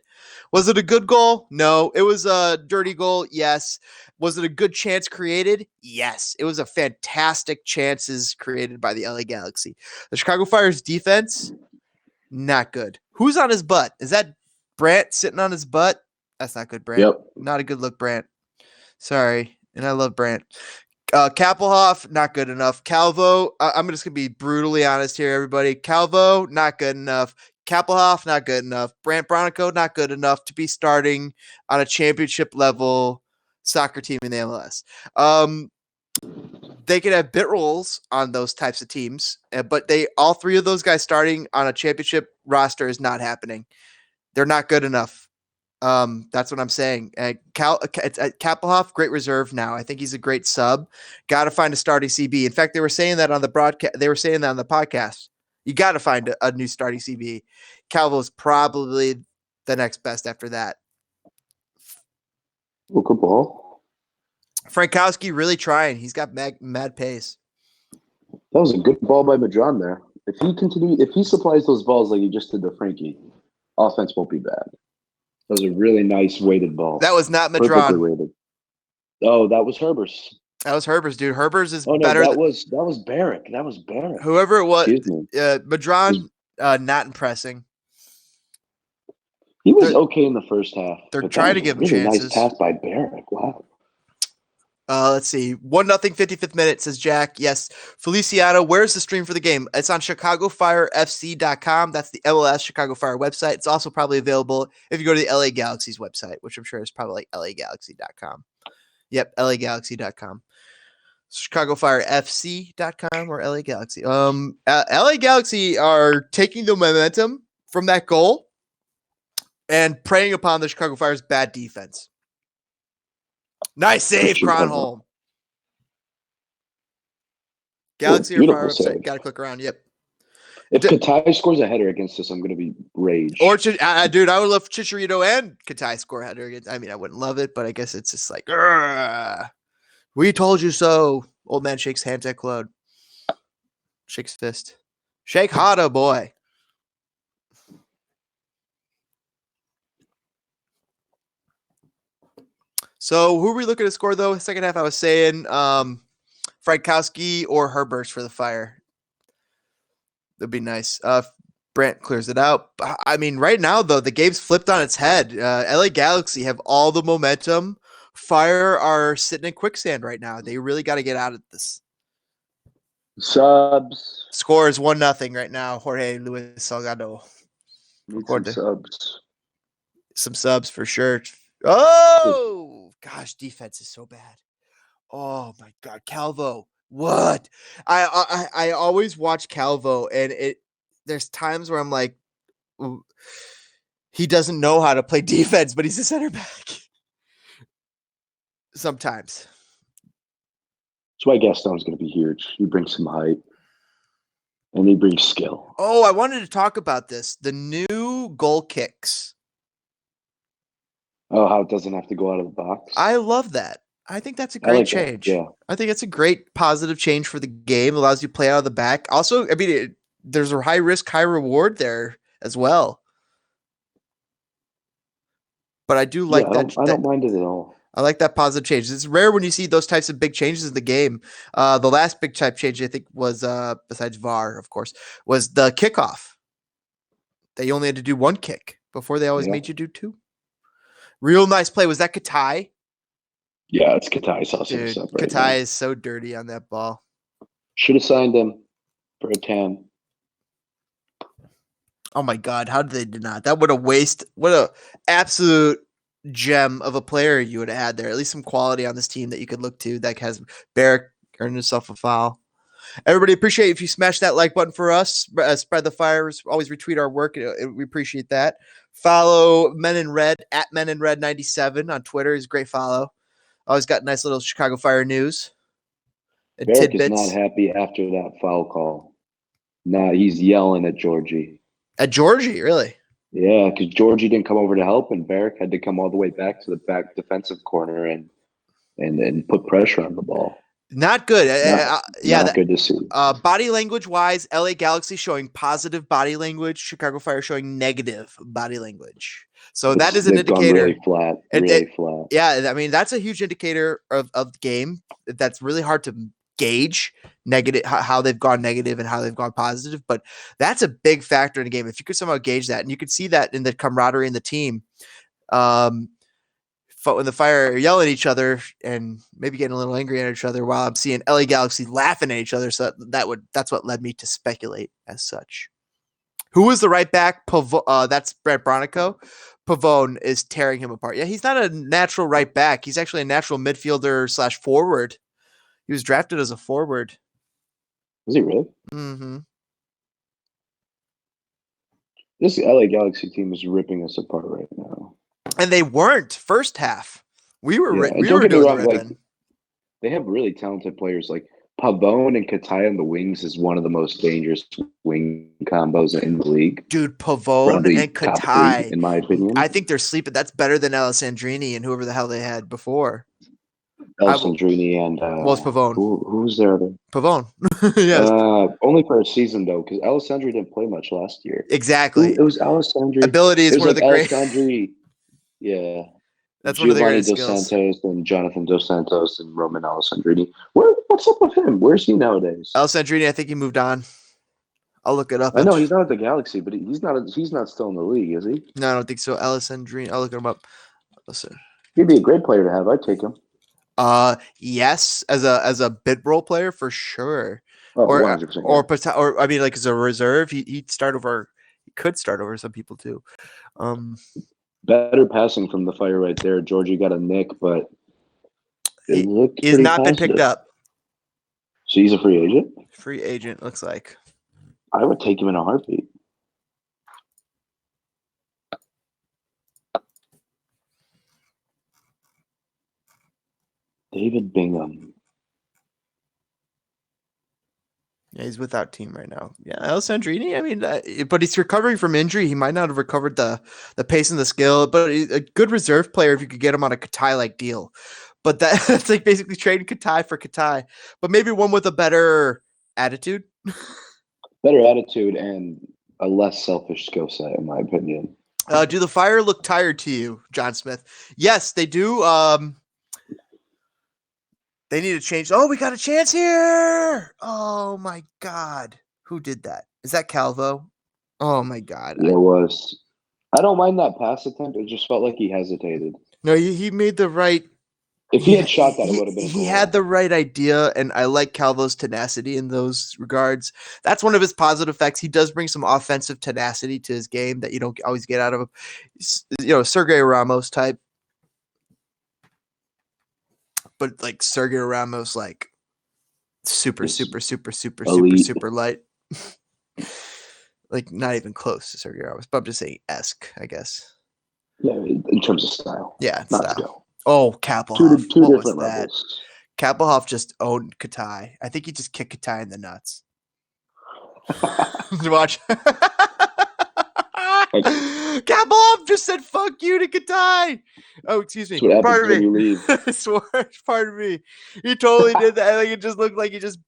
Was it a good goal? No. It was a dirty goal. Yes. Was it a good chance created? Yes. It was a fantastic chances created by the LA Galaxy. The Chicago Fire's defense, not good. Who's on his butt? Is that Brant sitting on his butt. That's not good, Brant. Yep. Not a good look, Brant. Sorry. And I love Brant. Kappelhoff, not good enough. Calvo, I'm just going to be brutally honest here, everybody. Calvo, not good enough. Kappelhoff, not good enough. Brant Bronico, not good enough to be starting on a championship level soccer team in the MLS. They could have bit roles on those types of teams, but all three of those guys starting on a championship roster is not happening. They're not good enough. That's what I'm saying. Kappelhoff, great reserve now. I think he's a great sub. Got to find a starting CB. In fact, they were saying that on the broadcast. They were saying that on the podcast. You got to find a new starting CB. Calvo's probably the next best after that. Well, good ball. Frankowski really trying. He's got mad pace. That was a good ball by Madron there. If he supplies those balls like he just did to Frankie, offense won't be bad. That was a really nice weighted ball. That was not Perfectly Madron. weighted. Oh, that was Herbers. That was Herbers, dude. Herbers is Oh no, better. that was Barrick. That was Barrick. Whoever it was. Excuse me. Madron, not impressing. He was okay in the first half. They're trying to give him chances. Nice pass by Barrick. Wow. Let's see. 1-0, 55th minute, says Jack. Yes. Feliciano, where's the stream for the game? It's on ChicagoFireFC.com. That's the MLS Chicago Fire website. It's also probably available if you go to the LA Galaxy's website, which I'm sure is probably like LAGalaxy.com. Yep, LAGalaxy.com. ChicagoFireFC.com or LA Galaxy. LA Galaxy are taking the momentum from that goal and preying upon the Chicago Fire's bad defense. Nice save, Cronholm. Galaxy or Fire website. Got to click around. Yep. If Katai scores a header against us, I'm going to be rage. Or, dude, I would love Chicharito and Katai score a header against. I mean, I wouldn't love it, but I guess it's just like, we told you so. Old man shakes hands at Claude. Shakes fist. Shake harder, boy. So who are we looking to score, though? Second half, I was saying Frankowski or Herbers for the Fire. That'd be nice. Brant clears it out. I mean, right now, though, the game's flipped on its head. LA Galaxy have all the momentum. Fire are sitting in quicksand right now. They really got to get out of this. Subs. Score is 1-0 right now. Jorge Luis Salgado. Some subs for sure. Oh, gosh, defense is so bad. Oh, my God. Calvo. What? I always watch Calvo, and there's times where I'm like, he doesn't know how to play defense, but he's a center back. Sometimes. That's why Gaston's going to be huge. He brings some height, and he brings skill. Oh, I wanted to talk about this. The new goal kicks. Oh, how it doesn't have to go out of the box? I love that. I think that's a great change. Yeah. I think it's a great positive change for the game. Allows you to play out of the back. Also, I mean, there's a high risk, high reward there as well. But I do like that. I don't mind it at all. I like that positive change. It's rare when you see those types of big changes in the game. The last big type change, I think, was besides VAR, of course, was the kickoff. They only had to do one kick. Before they always made you do two. Real nice play. Was that Katai? Yeah, it's Katai. Dude, Katai is so dirty on that ball. Should have signed him for a 10. Oh my God, how did they not? That would have wasted. What a absolute gem of a player you would have had there. At least some quality on this team that you could look to. That has Barrick earned himself a foul. Everybody, appreciate if you smash that like button for us. Spread the fire. Always retweet our work. We appreciate that. Follow Men in Red at Men in Red 97 on Twitter. He's a great follow. Always got nice little Chicago Fire news. Barrick tidbits. is not happy after that foul call. Nah, he's yelling at Georgie. At Georgie, really? Yeah, because Georgie didn't come over to help, and Barrick had to come all the way back to the back defensive corner and put pressure on the ball. Not good. Not good to see. Body language wise, LA Galaxy showing positive body language, Chicago Fire showing negative body language. So that is an indicator. Really flat. Really flat. Yeah, I mean, that's a huge indicator of the game. That's really hard to gauge negative how they've gone negative and how they've gone positive, but that's a big factor in the game. If you could somehow gauge that, and you could see that in the camaraderie in the team, when the Fire yell at each other and maybe getting a little angry at each other, while I'm seeing LA Galaxy laughing at each other. So that's what led me to speculate as such. Who was the right back? That's Brett Bronico. Pavone is tearing him apart. Yeah, he's not a natural right back. He's actually a natural midfielder / forward. He was drafted as a forward. Is he really? Mm-hmm. This LA Galaxy team is ripping us apart right now. And they weren't first half. We were doing wrong, the ribbon. They have really talented players. Like Pavone and Katai on the wings is one of the most dangerous wing combos in the league. Dude, Pavone and Katai, in my opinion. I think they're sleeping. That's better than Alessandrini and whoever the hell they had before. Alessandrini and it's Pavone. Who's their other? Pavone. Yes. Only for a season though, because Alessandri didn't play much last year. Exactly. It was Alessandri. Ability is one of the great. Alessandri, yeah. That's Giovanni one of the greatest Dos skills. Santos and Jonathan Dos Santos and Roman Alessandrini. What's up with him? Where's he nowadays? Alessandrini, I think he moved on. I'll look it up. I know he's not at the Galaxy, but he's not still in the league, is he? No, I don't think so. Alessandrini, I'll look him up. Listen. He'd be a great player to have. I'd take him. Yes, as a bid role player for sure. Oh, or 100%. Or I mean, like as a reserve, he'd start over. He could start over some people too. Better passing from the Fire right there. Georgie got a nick, but he's not been picked up. So he's a free agent? Free agent, looks like. I would take him in a heartbeat. David Bingham. Yeah, he's without team right now. Yeah, Alessandrini, I mean, but he's recovering from injury. He might not have recovered the pace and the skill, but a good reserve player if you could get him on a Katai-like deal. But that's like basically trading Katai for Katai, but maybe one with a better attitude. Better attitude and a less selfish skill set, in my opinion. Do the Fire look tired to you, John Smith? Yes, they do. They need to change. Oh, we got a chance here. Oh, my God. Who did that? Is that Calvo? Oh, my God. It was. I don't mind that pass attempt. It just felt like he hesitated. No, he made the right. If he had shot that, it would have been a goal. He had the right idea, and I like Calvo's tenacity in those regards. That's one of his positive effects. He does bring some offensive tenacity to his game that you don't always get out of him. Sergei Ramos type. But like Sergio Ramos, like super light. Like not even close to Sergio Ramos, but I'm just saying esque, I guess. Yeah, in terms of style. Yeah, not style. skill. Oh, Kappelhoff. Two what different was that? levels. Kappelhoff just owned Katai. I think he just kicked Katai in the nuts. Watch. Kappelhoff just said "fuck you" to Katai. Oh, excuse me. Pardon me. When you leave. Pardon me. He totally did that. Like it just looked like he just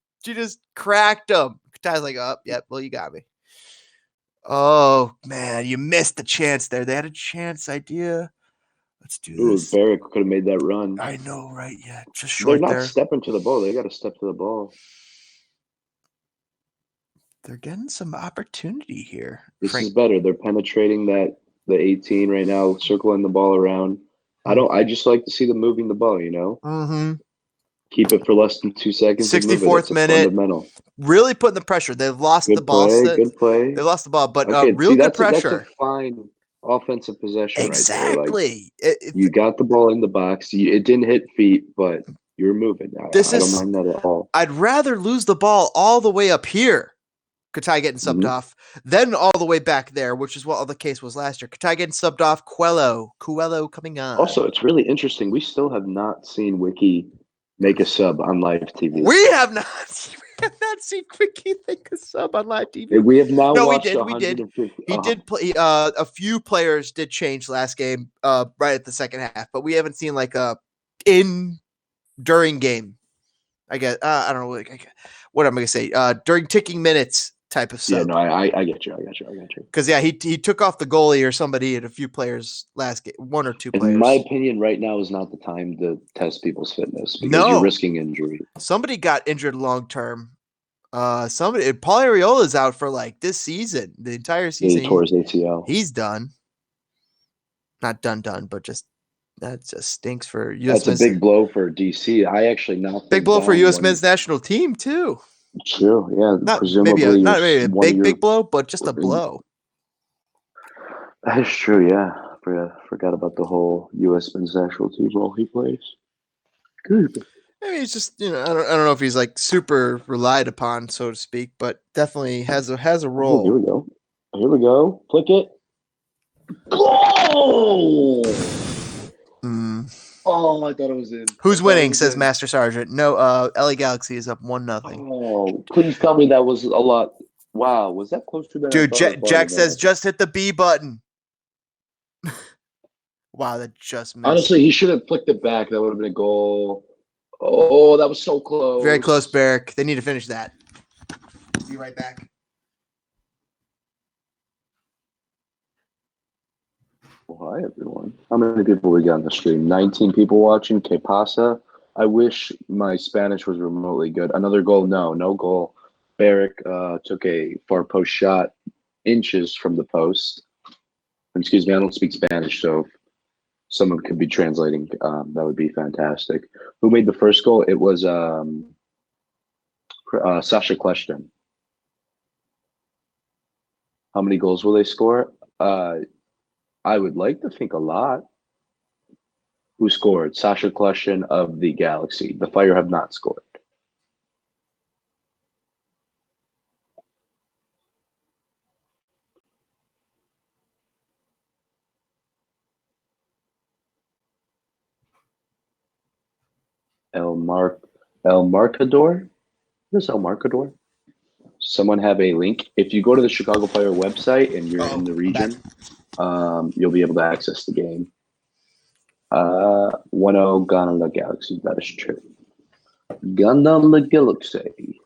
cracked him. Katai's like, "Oh, yep. Well, you got me." Oh man, you missed the chance there. They had a chance idea. Let's do this. Barrick could have made that run. I know, right? Yeah, just short. They're not stepping to the ball. They got to step to the ball. They're getting some opportunity here. This is better. They're penetrating the 18 right now, circling the ball around. I just like to see them moving the ball, Mm-hmm. Keep it for less than 2 seconds. 64th minute. Really putting the pressure. They've lost the ball. Good play. They lost the ball, but real good pressure. That's a fine offensive possession exactly. Right there. You got the ball in the box. It didn't hit feet, but you were moving. I don't mind that at all. I'd rather lose the ball all the way up here. Katai getting subbed off, then all the way back there, which is what the case was last year. Katai getting subbed off, Coelho coming on. Also, it's really interesting. We still have not seen Wiki make a sub on live TV. We have not seen Wiki make a sub on live TV. We have now watched we did. He did play. A few players did change last game, right at the second half, but we haven't seen like a during game. I guess I don't know what am I gonna say. During ticking minutes type of Yeah, sub. no, I get you. Because he took off the goalie or somebody and a few players last game, one or two players. In my opinion, right now is not the time to test people's fitness because No. you're risking injury. Somebody got injured long term. Paul Arriola is out for like this season, the entire season. He tore his ACL. He's done. Not done, but that just stinks for U.S. That's a big blow for DC. I actually not big blow for U.S. men's national team too. True, yeah. Not presumably maybe a big blow, but just a blow. That is true. Yeah, forgot about the whole U.S. men's national team role he plays. Good. I mean, he's just I don't know if he's like super relied upon, so to speak, but definitely has a role. Oh, here we go. Flick it. Goal! Oh, I thought it was in. Who's winning? Says Master Sergeant. No, LA Galaxy is up 1-0. Oh, please tell me that was a lot. Wow, was that close to that? Dude, Jack says just hit the B button. Wow, that just missed. Honestly, he should have flicked it back. That would have been a goal. Oh, that was so close. Very close, Barrick. They need to finish that. Be right back. Well, hi, everyone. How many people we got on the stream? 19 people watching. Que pasa? I wish my Spanish was remotely good. Another goal? No goal. Barrick took a far post shot inches from the post. Excuse me, I don't speak Spanish, so if someone could be translating, that would be fantastic. Who made the first goal? It was Sasha Kleshton. How many goals will they score? I would like to think a lot. Who scored? Sasha Kleshton of the Galaxy. The Fire have not scored. El Marcador? What is El Marcador? Someone have a link. If you go to the Chicago Fire website and you're in the region, you'll be able to access the game. 1-0 Ghana Galaxy. That is true. Ghana Galaxy.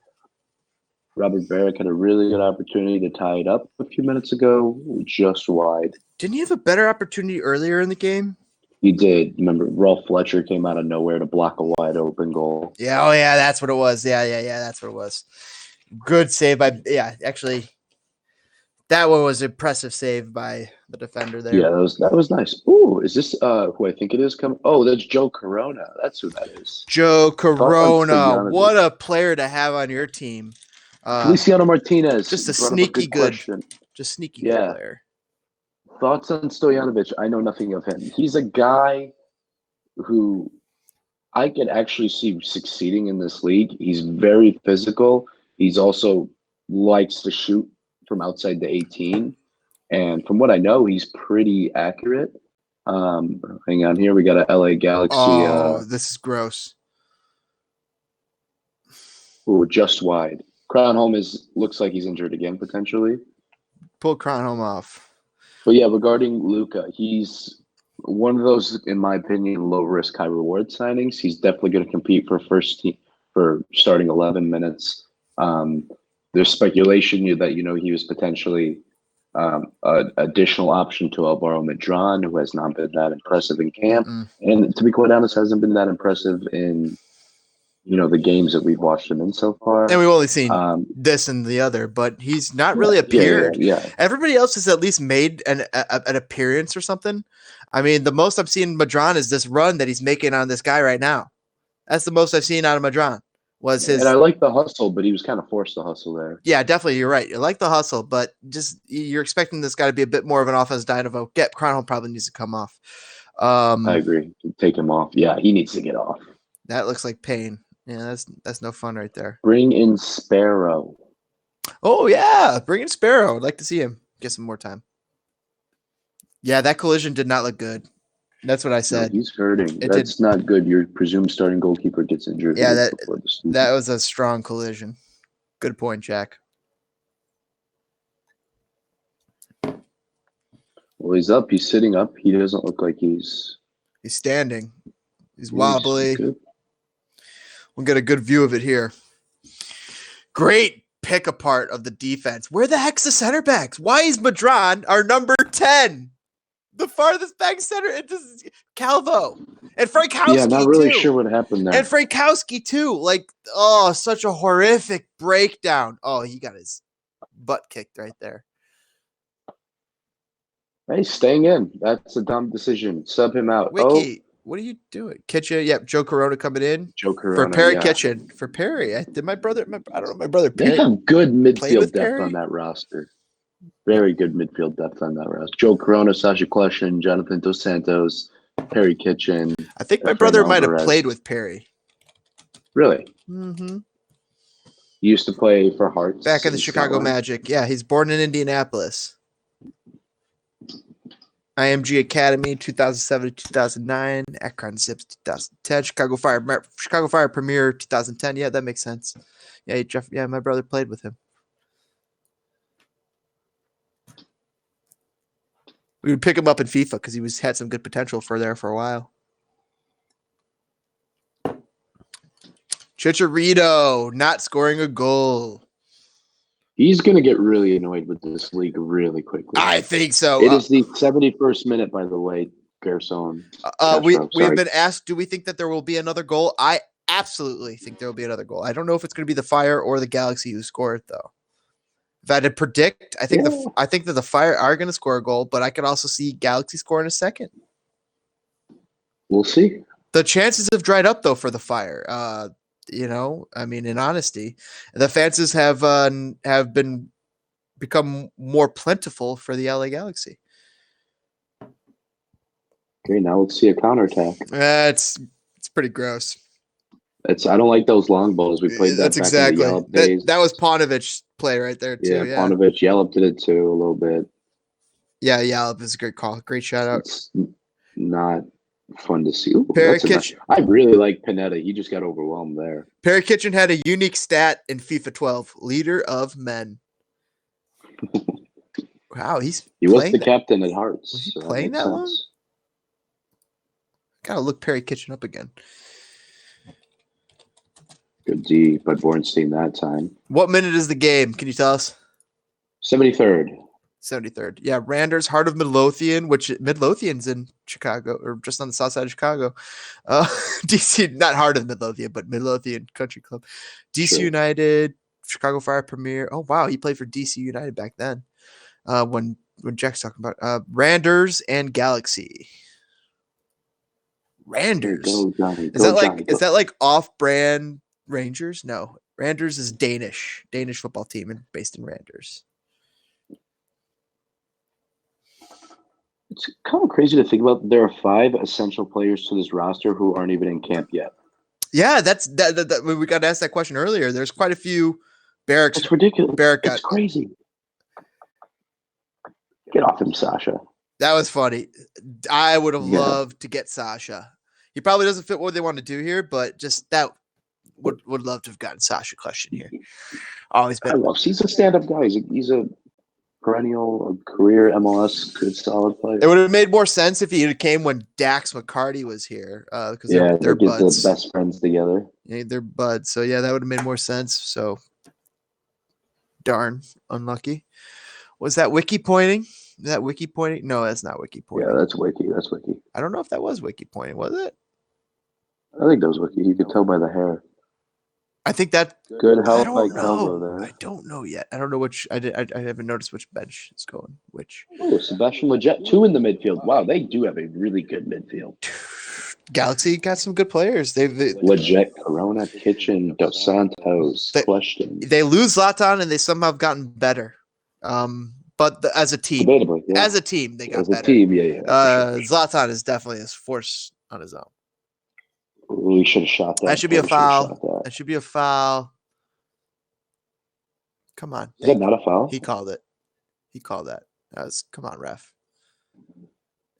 Robert Barrick had a really good opportunity to tie it up a few minutes ago, just wide. Didn't he have a better opportunity earlier in the game? He did. Remember, Rolf Fletcher came out of nowhere to block a wide open goal. Yeah, oh yeah, that's what it was. Yeah, that's what it was. Good save by actually that one was impressive save by the defender there. Yeah, that was nice. Ooh, is this who I think it is coming? Oh, that's Joe Corona. That's who that is. Joe Corona. What a player to have on your team. Feliciano Martinez. Just a sneaky good player. Thoughts on Stojanovic? I know nothing of him. He's a guy who I could actually see succeeding in this league. He's very physical. He's also likes to shoot from outside the 18. And from what I know, he's pretty accurate. Hang on here. We got a LA Galaxy. Oh, this is gross. Ooh, just wide. Cronholm looks like he's injured again, potentially. Pull Cronholm off. But yeah, regarding Luka, he's one of those, in my opinion, low risk, high reward signings. He's definitely going to compete for first team for starting 11 minutes. There's speculation that he was potentially an additional option to Alvaro Medran, who has not been that impressive in camp, and to be quite honest, hasn't been that impressive in the games that we've watched him in so far. And we've only seen this and the other, but he's not really appeared. Yeah. Everybody else has at least made an appearance or something. I mean, the most I've seen Madron is this run that he's making on this guy right now. That's the most I've seen out of Madron. Was his. And I like the hustle, but he was kind of forced to hustle there. Yeah, definitely. You're right. You like the hustle, but just you're expecting this guy to be a bit more of an offense dynamo. Cronholm probably needs to come off. I agree. Take him off. Yeah, he needs to get off. That looks like pain. Yeah, that's no fun right there. Bring in Sparrow. Oh yeah, bring in Sparrow. I'd like to see him get some more time. Yeah, that collision did not look good. That's what I said. No, he's hurting. That's not good. Your presumed starting goalkeeper gets injured. Yeah, that was a strong collision. Good point, Jack. Well, he's up. He's sitting up. He doesn't look like he's standing. He's wobbly. We'll get a good view of it here. Great pick apart of the defense. Where the heck's the center backs? Why is Madron our number 10? The farthest back center, it just Calvo and Frankowski. Yeah, not really too. sure what happened there. And Frankowski too. Like, oh, such a horrific breakdown. Oh, he got his butt kicked right there. Hey, staying in. That's a dumb decision. Sub him out. Wiki, what are you doing? Kitchen, yep. Joe Corona coming in. Joe Corona, for Perry Kitchen. For Perry. I don't know my brother Perry. They have good midfield depth Perry? on that roster. Very good midfield depth on that roster. Joe Corona, Sasha Kleshin, Jonathan Dos Santos, Perry Kitchen. I think my brother might have played with Perry. Really? Mm-hmm. He used to play for Hearts. Back in the Chicago Magic. Yeah, he's born in Indianapolis. IMG Academy 2007 to 2009. Akron Zips 2010. Chicago Fire Premier 2010. Yeah, that makes sense. Yeah, my brother played with him. We would pick him up in FIFA because he had some good potential for a while. Chicharito not scoring a goal. He's going to get really annoyed with this league really quickly. I think so. It is the 71st minute, by the way, Garcon. We have been asked, do we think that there will be another goal? I absolutely think there will be another goal. I don't know if it's going to be the Fire or the Galaxy who score it, though. If I had to predict, I think that the Fire are going to score a goal, but I could also see Galaxy scoring a second. We'll see. The chances have dried up, though, for the Fire. I mean, in honesty, the chances have become more plentiful for the LA Galaxy. Okay, now let's see a counterattack. It's pretty gross. I don't like those long balls. We played that. That's exactly that was Paunovic's play right there too. Yeah, Paunovic. Yallop did it too a little bit. Yeah, Yallop is a great call. Great shout out. It's not fun to see. Ooh, I really like Pineda. He just got overwhelmed there. Perry Kitchen had a unique stat in FIFA 12: leader of men. Wow, he was the captain at Hearts. Was he playing that long? Gotta look Perry Kitchen up again. Good D by Bornstein that time. What minute is the game? Can you tell us? 73rd. 73rd. Yeah, Randers, Heart of Midlothian, which Midlothian's in Chicago, or just on the south side of Chicago. DC, not Heart of Midlothian, but Midlothian Country Club. DC United, Chicago Fire Premier. Oh, wow, he played for DC United back then. When Jack's talking about Randers and Galaxy. Randers. Is that like off-brand Rangers? No. Randers is Danish football team and based in Randers. It's kind of crazy to think about. There are 5 essential players to this roster who aren't even in camp yet. Yeah, that we got asked that question earlier. There's quite a few barracks. It's ridiculous. It's crazy. Get off him, Sasha. That was funny. I would have loved to get Sasha. He probably doesn't fit what they want to do here, but just that would love to have gotten Sasha Kleshin here. Always been. He's a stand-up guy. He's a perennial career MLS good solid player. It would have made more sense if he came when Dax McCarty was here, because they're buds. The best friends together. Yeah, they're buds. So yeah, that would have made more sense. So darn unlucky. Was that Wiki pointing? Is that Wiki pointing? No, that's not Wiki pointing. Yeah, that's Wiki. That's Wiki. I don't know if that was Wiki pointing. Was it? I think that was Wiki. You could tell by the hair. I think that good health like Calvo there. I don't know yet. I don't know which. I haven't noticed which bench is going. Which? Oh, Sebastian Lletget, 2 in the midfield. Wow, they do have a really good midfield. Galaxy got some good players. Lletget, Corona, Kitchen, Dos Santos, Question. They lose Zlatan and they somehow have gotten better. But as a team, as a team, they got better. As a team, Zlatan is definitely a force on his own. We should have shot that. That should be a foul. That should be a foul. Come on. Is that not a foul? He called it. He called that. Come on, ref.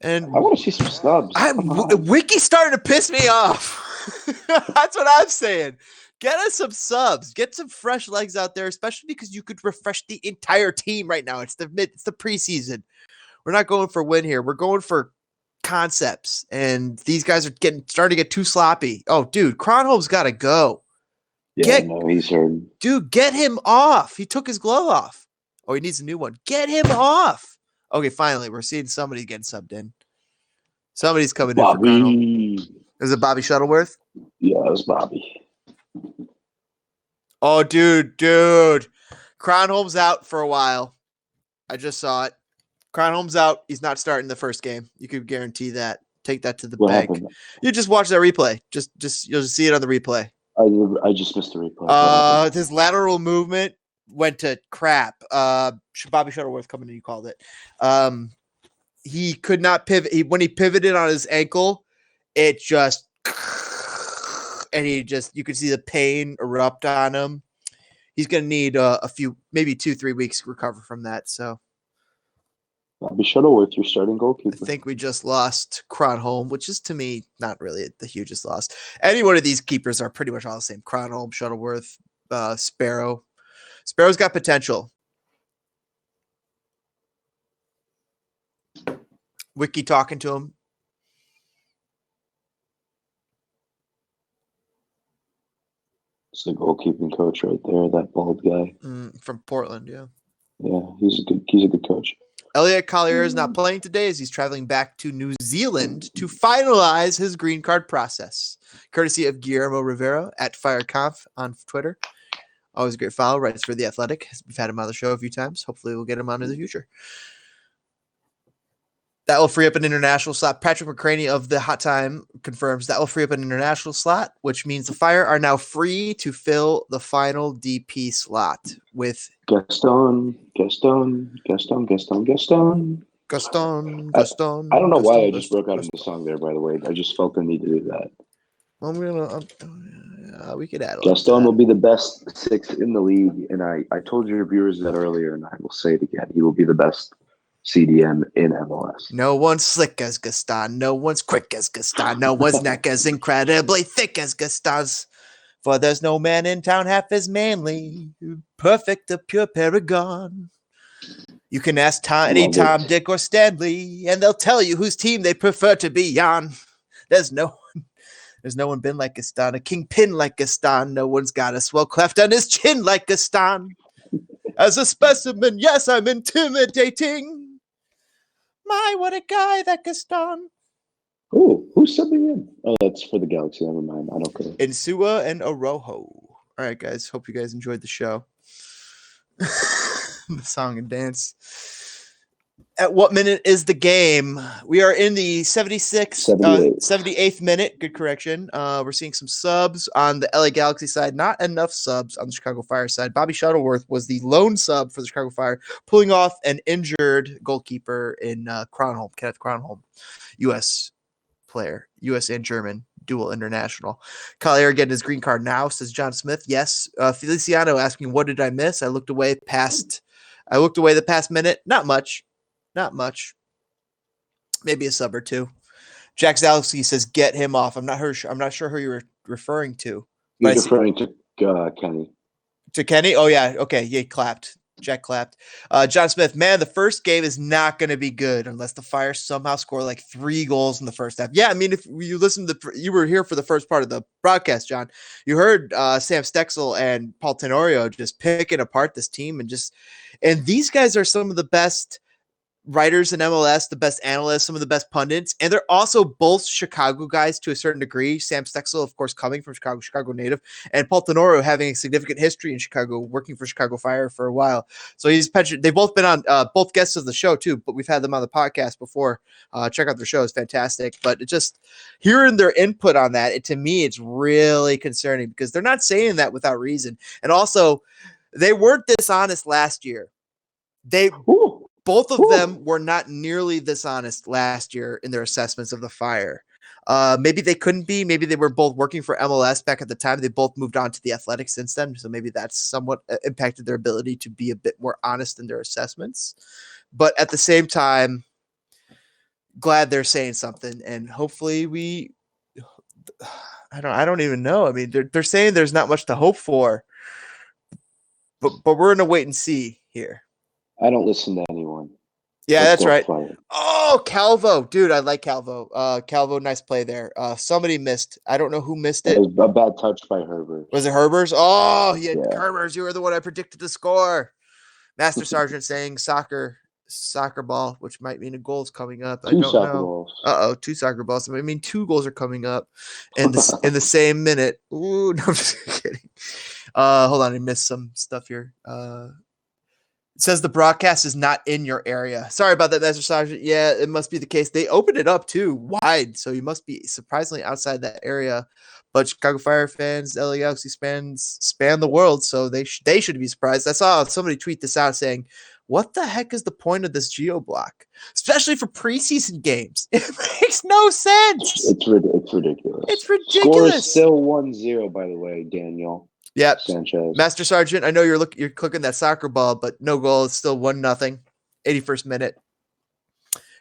And I want to see some subs. Wiki's starting to piss me off. That's what I'm saying. Get us some subs. Get some fresh legs out there, especially because you could refresh the entire team right now. It's the preseason. We're not going for win here. We're going for concepts, and these guys are starting to get too sloppy. Oh, dude, Cronholm's got to go. Yeah, no, he's hurt. Dude, get him off. He took his glove off. Oh, he needs a new one. Get him off. Okay, finally, we're seeing somebody getting subbed in. Somebody's coming in for Cronholm. Is it Bobby Shuttleworth? Yeah, it was Bobby. Oh, dude. Cronholm's out for a while. I just saw it. Cronholm's out. He's not starting the first game. You could guarantee that. Take that to the bank. Happened? You just watch that replay. Just you'll just see it on the replay. I just missed the replay. His lateral movement went to crap. Bobby Shuttleworth coming in, you called it. He could not pivot. When he pivoted on his ankle, it just and you could see the pain erupt on him. He's going to need a few, maybe 2-3 weeks to recover from that. So Bobby Shuttleworth, your starting goalkeeper. I think we just lost Cronholm, which is to me not really the hugest loss. Any one of these keepers are pretty much all the same. Cronholm, Shuttleworth, Sparrow. Sparrow's got potential. Wiki talking to him. It's the goalkeeping coach right there, that bald guy from Portland. Yeah, he's a good coach. Elliot Collier is not playing today as he's traveling back to New Zealand to finalize his green card process, courtesy of Guillermo Rivera at FireConf on Twitter. Always a great follow. Writes for The Athletic. We've had him on the show a few times. Hopefully, we'll get him on in the future. That will free up an international slot. Patrick McCraney of the Hot Time confirms that will free up an international slot, which means the Fire are now free to fill the final DP slot with Gaston. I don't know why I just broke out into the song there, by the way. I just felt the need to do that. We could add Gaston will be the best sixth in the league, and I told your viewers that earlier, and I will say it again. He will be the best CDM in MLS. No one's slick as Gaston. No one's quick as Gaston. No one's neck as incredibly thick as Gaston's. For there's no man in town half as manly. Perfect, a pure paragon. You can ask Tom, Dick, or Stanley, and they'll tell you whose team they prefer to be on. There's no one been like Gaston, a kingpin like Gaston. No one's got a swell cleft on his chin like Gaston. As a specimen, yes, I'm intimidating. My, what a guy, that Gaston. Oh, who's subbing in? Oh, that's for the Galaxy. Never mind. I don't care. Insua and Orojo. All right, guys. Hope you guys enjoyed the show. The song and dance. At what minute is the game? We are in the 78th minute. Good correction. We're seeing some subs on the LA Galaxy side. Not enough subs on the Chicago Fire side. Bobby Shuttleworth was the lone sub for the Chicago Fire, pulling off an injured goalkeeper in Cronholm, Kenneth Cronholm, U.S. player, U.S. and German, dual international. Collier getting his green card now, says John Smith. Yes. Feliciano asking, what did I miss? I looked away the past minute. Not much. Maybe a sub or two. Jack Zalewski says, get him off. I'm not sure who you're referring to. He's referring to Kenny. To Kenny? Oh, yeah. Okay. Yeah, clapped. Jack clapped. John Smith, man, the first game is not going to be good unless the Fire somehow score like 3 goals in the first half. Yeah, I mean, if you listen to you were here for the first part of the broadcast, John, you heard Sam Stexel and Paul Tenorio just picking apart this team and these guys are some of the best writers in MLS, the best analysts, some of the best pundits, and they're also both Chicago guys to a certain degree. Sam Stexel, of course, coming from Chicago native, and Paul Tenorio having a significant history in Chicago, working for Chicago Fire for a while. So he's pensioned. They've both been on both guests of the show too, but we've had them on the podcast before. Check out their show; it's fantastic. But it just hearing their input on that, to me, it's really concerning because they're not saying that without reason, and also they weren't dishonest last year. Both of them were not nearly this honest last year in their assessments of the Fire. Maybe they couldn't be. Maybe they were both working for MLS back at the time. They both moved on to the Athletic since then. So maybe that's somewhat impacted their ability to be a bit more honest in their assessments. But at the same time, glad they're saying something. And hopefully I don't even know. I mean, they're saying there's not much to hope for. But we're in a wait and see here. I don't listen to anyone. Yeah, Let's that's go right. Fire. Oh, Calvo. Dude, I like Calvo. Calvo, nice play there. Somebody missed. I don't know who missed It it. was a bad touch by Herbert. Was it Herbers? Oh, yeah, Yeah. Herbers. You were the one I predicted the score. Master Sergeant saying soccer ball, which might mean a goal's coming up. I Two don't soccer know. balls. 2 soccer balls. I mean, 2 goals are coming up in the same minute. Ooh, no, I'm just kidding. Hold on, I missed some stuff here. It says the broadcast is not in your area. Sorry about that, Master Sergeant. Yeah, it must be the case. They opened it up too wide, so you must be surprisingly outside that area. But Chicago Fire fans, LA Galaxy fans span the world, so they should be surprised. I saw somebody tweet this out saying, "What the heck is the point of this geo block, especially for preseason games? It makes no sense. It's ridiculous. It's ridiculous. Score is still 1-0, by the way, Daniel. Yep. Sanchez. Master Sergeant, I know you're clicking that soccer ball, but no goal. It's still 1-0. 81st minute.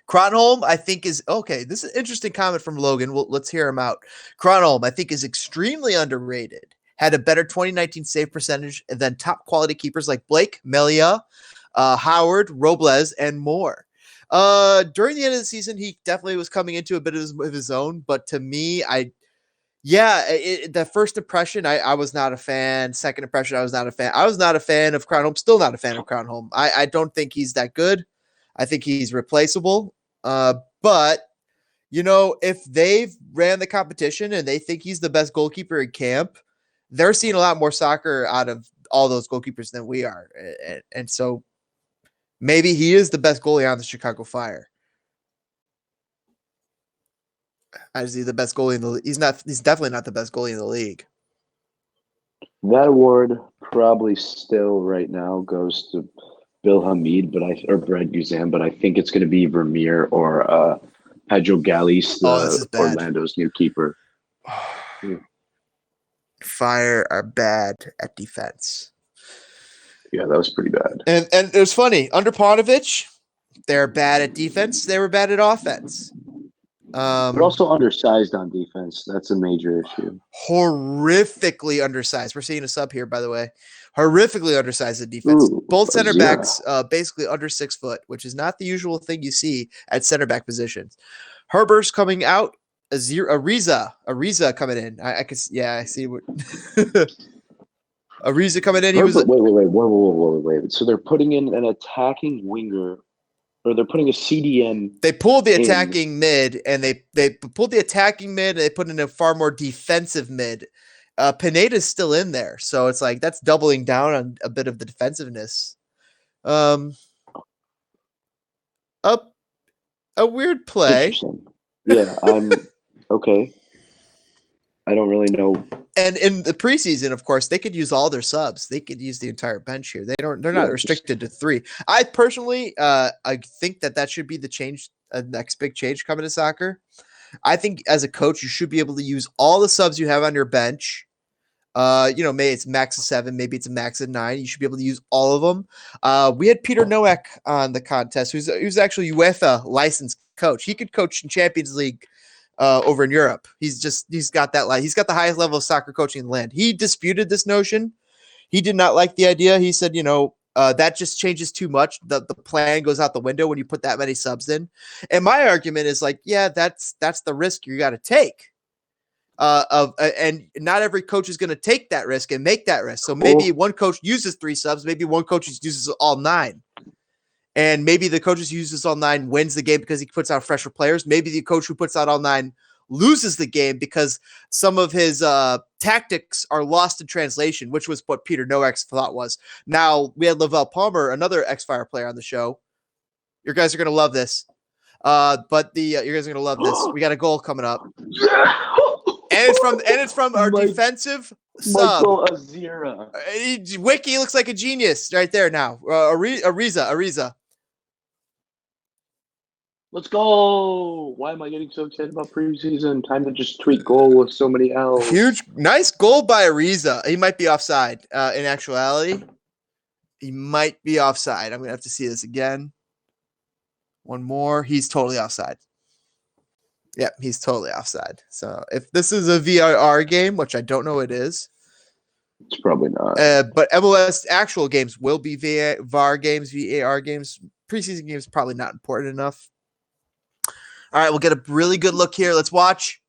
Cronholm, I think, is okay. This is an interesting comment from Logan. Let's hear him out. Cronholm, I think, is extremely underrated. Had a better 2019 save percentage than top quality keepers like Blake, Melia, Howard, Robles, and more. During the end of the season, he definitely was coming into a bit of his own, but to me, the first impression, I was not a fan. Second impression, I was not a fan. I was not a fan of Cronholm. Still not a fan of Cronholm. I don't think he's that good. I think he's replaceable. But if they've ran the competition and they think he's the best goalkeeper in camp, they're seeing a lot more soccer out of all those goalkeepers than we are, and so maybe he is the best goalie on the Chicago Fire. Is he the best goalie in the league? He's not. He's definitely not the best goalie in the league. That award probably still right now goes to Bill Hamid, or Brad Guzan, but I think it's going to be Vermeer or Pedro Gallis, Orlando's new keeper. Fire are bad at defense. Yeah, that was pretty bad. And it was funny. Under Paunovic, they're bad at defense. They were bad at offense. They're also undersized on defense. That's a major issue. Horrifically undersized. We're seeing a sub here, by the way. Horrifically undersized at defense. Ooh, both center backs basically under 6 foot, which is not the usual thing you see at center back positions. Herber's coming out. Ariza coming in. I see what Ariza coming in. Wait. So they're putting in an attacking winger, or they're putting a CDM. They pulled the attacking mid, and they pulled the attacking mid, and they put in a far more defensive mid. Pineda's still in there, so it's like that's doubling down on a bit of the defensiveness. A weird play. Yeah, I'm okay. I don't really know. And in the preseason, of course, they could use all their subs. They could use the entire bench here. They're not restricted to 3. I personally, I think that should be the change, next big change coming to soccer. I think as a coach, you should be able to use all the subs you have on your bench. Maybe it's max of 7, maybe it's a max of 9. You should be able to use all of them. We had Peter Nowak on the contest, who's actually UEFA licensed coach. He could coach in Champions League over in Europe. He's got that. He's got the highest level of soccer coaching in the land. He disputed this notion. He did not like the idea. He said, that just changes too much. The plan goes out the window when you put that many subs in. And my argument is that's the risk you got to take. And not every coach is going to take that risk and make that risk. So maybe one coach uses 3 subs, maybe one coach uses all 9. And maybe the coach who uses all 9 wins the game because he puts out fresher players. Maybe the coach who puts out all 9 loses the game because some of his tactics are lost in translation, which was what Peter Nowak's thought was. Now, we had Lavelle Palmer, another X-Fire player on the show. You guys are going to love this. You guys are going to love this. We got a goal coming up. And it's from our defensive sub. Michael Azira. Wiki looks like a genius right there now. Ariza. Let's go. Why am I getting so excited about preseason? Time to just tweet goal with so many L's. Huge, nice goal by Ariza. He might be offside. In actuality, he might be offside. I'm going to have to see this again. One more. He's totally offside. Yeah, he's totally offside. So if this is a VAR game, which I don't know it is. It's probably not. But MLS actual games will be VAR games, VAR games. preseason game is probably not important enough. All right, we'll get a really good look here. Let's watch.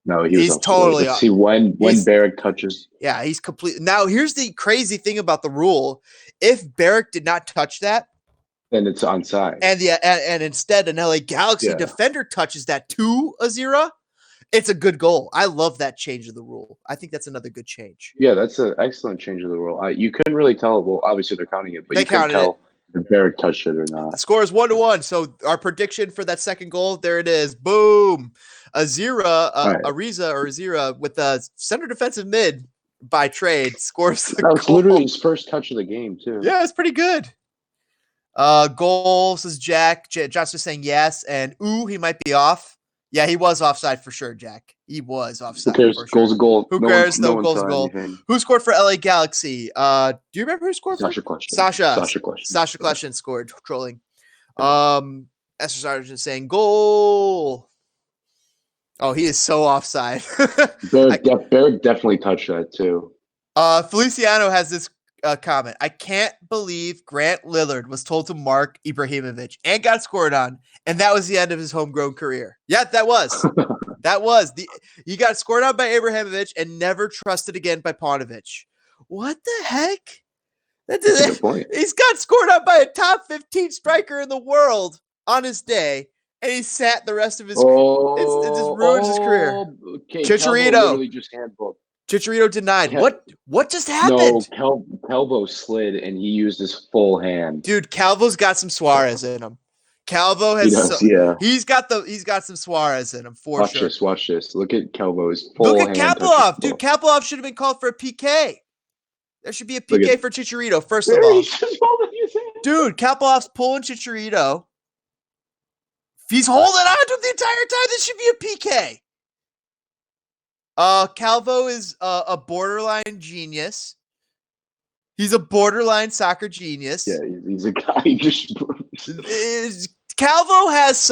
No, He's totally Let's see when Barrick touches. Yeah, he's complete. Now, here's the crazy thing about the rule. If Barrick did not touch that, then it's onside. And instead an LA Galaxy defender touches that to Azira, it's a good goal. I love that change of the rule. I think that's another good change. Yeah, that's an excellent change of the rule. You couldn't really tell. Well, obviously they're counting it, but you couldn't tell if Barrick touched it or not. The score is 1-1. So our prediction for that second goal, there it is. Boom. Azira with the center defensive mid by trade scores the That was goal. literally his first touch of the game, too. Yeah, it's pretty good. Goal, says Jack. John's just saying yes. And, he might be off. Yeah, he was offside for sure, Jack. He was offside. Who cares? For Goal's a goal. Who cares? No goal's a goal. Anything. Who scored for LA Galaxy? Do you remember who scored? Sasha Question. Sasha Question scored. Trolling. Esther Sargent saying goal. Oh, he is so offside. Barrick definitely touched that too. Feliciano has this comment. I can't believe Grant Lillard was told to mark Ibrahimovic and got scored on, and that was the end of his homegrown career. Yeah, that was. He got scored on by Ibrahimovic and never trusted again by Paunovic. What the heck? That's a good point. He's got scored on by a top 15 striker in the world on his day, and he sat the rest of his. It just ruins his career. Okay, Chicharito just handbooked. Chicharito denied. What just happened? No, Calvo slid and he used his full hand. Dude, Calvo's got some Suarez in him. Calvo has he's got some Suarez in him for sure. Watch this. Look at Calvo's full hand. Look at Kaplov. Dude, Kaplov should have been called for a PK. There should be a PK for Chicharito, first of all. Dude, Kaplov's pulling Chicharito. If he's holding on to him the entire time, this should be a PK. Calvo is a borderline genius. He's a borderline soccer genius. Yeah, he's a guy who just. Calvo has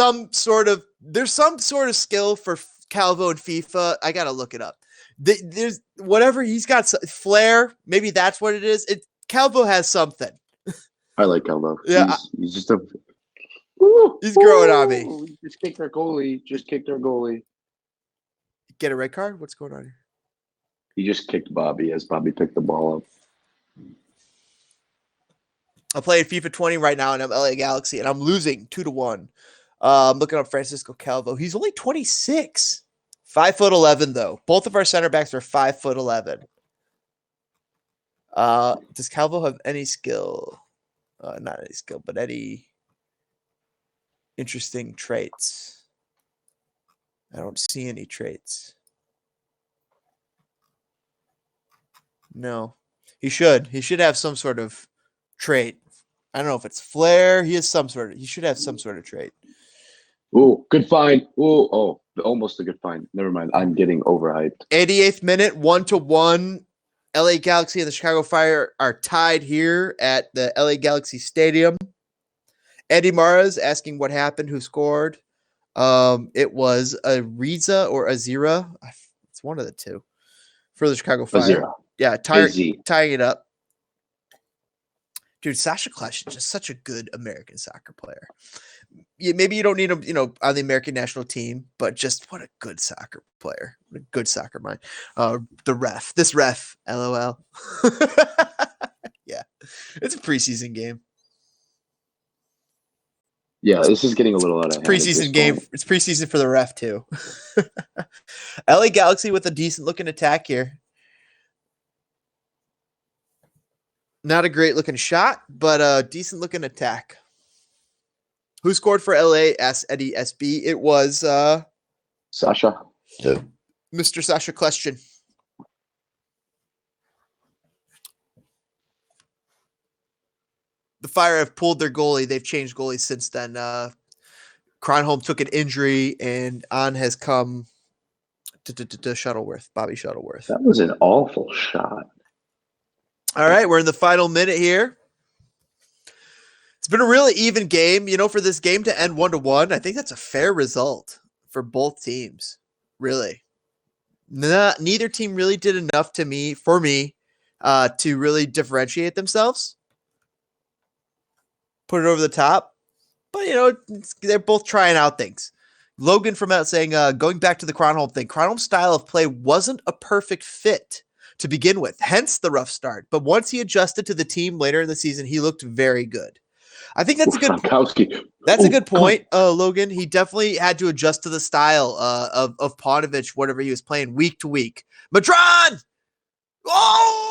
there's some sort of skill for Calvo in FIFA. I gotta look it up. There's whatever he's got flair. Maybe that's what it is. Calvo has something. I like Calvo. Yeah, he's just a. He's growing on me. Just kicked our goalie. Get a red card? What's going on here? He just kicked Bobby as Bobby picked the ball up. I'm playing FIFA 20 right now, and I'm LA Galaxy, and I'm losing 2-1. I'm looking up Francisco Calvo. He's only 26. 5'11", though. Both of our center backs are 5'11". Does Calvo have any skill? Not any skill, but any interesting traits. I don't see any traits. No. He should have some sort of trait. I don't know if it's flair. He should have some sort of trait. Ooh, good find. Oh, almost a good find. Never mind. I'm getting overhyped. 88th minute, 1-1. LA Galaxy and the Chicago Fire are tied here at the LA Galaxy Stadium. Eddie Mara's asking what happened, who scored. It was Ariza or Azira. It's one of the two for the Chicago Fire. Azira. Yeah, tying it up. Dude, Sasha Klesch is just such a good American soccer player. Maybe you don't need him, on the American national team, but just what a good soccer player. What a good soccer mind. This ref, LOL. Yeah, it's a preseason game. Yeah, this is getting a little out of hand. Preseason game. It's preseason for the ref, too. LA Galaxy with a decent-looking attack here. Not a great-looking shot, but a decent-looking attack. Who scored for LA? Asked Eddie SB. It was Sasha. Mr. Sasha Question. The Fire have pulled their goalie. They've changed goalies since then. Cronholm took an injury, and on has come to Shuttleworth, Bobby Shuttleworth. That was an awful shot. All right, we're in the final minute here. It's been a really even game. For this game to end 1-1, I think that's a fair result for both teams. Really. Neither team really did enough for me to really differentiate themselves. Put it over the top. but they're both trying out things. Logan from out saying, going back to the Cronholm thing, Cronholm's style of play wasn't a perfect fit to begin with, hence the rough start. But once he adjusted to the team later in the season, he looked very good. I think that's a good That's a good point, Logan. He definitely had to adjust to the style of Paunovic, whatever he was playing week to week. Madron! Oh!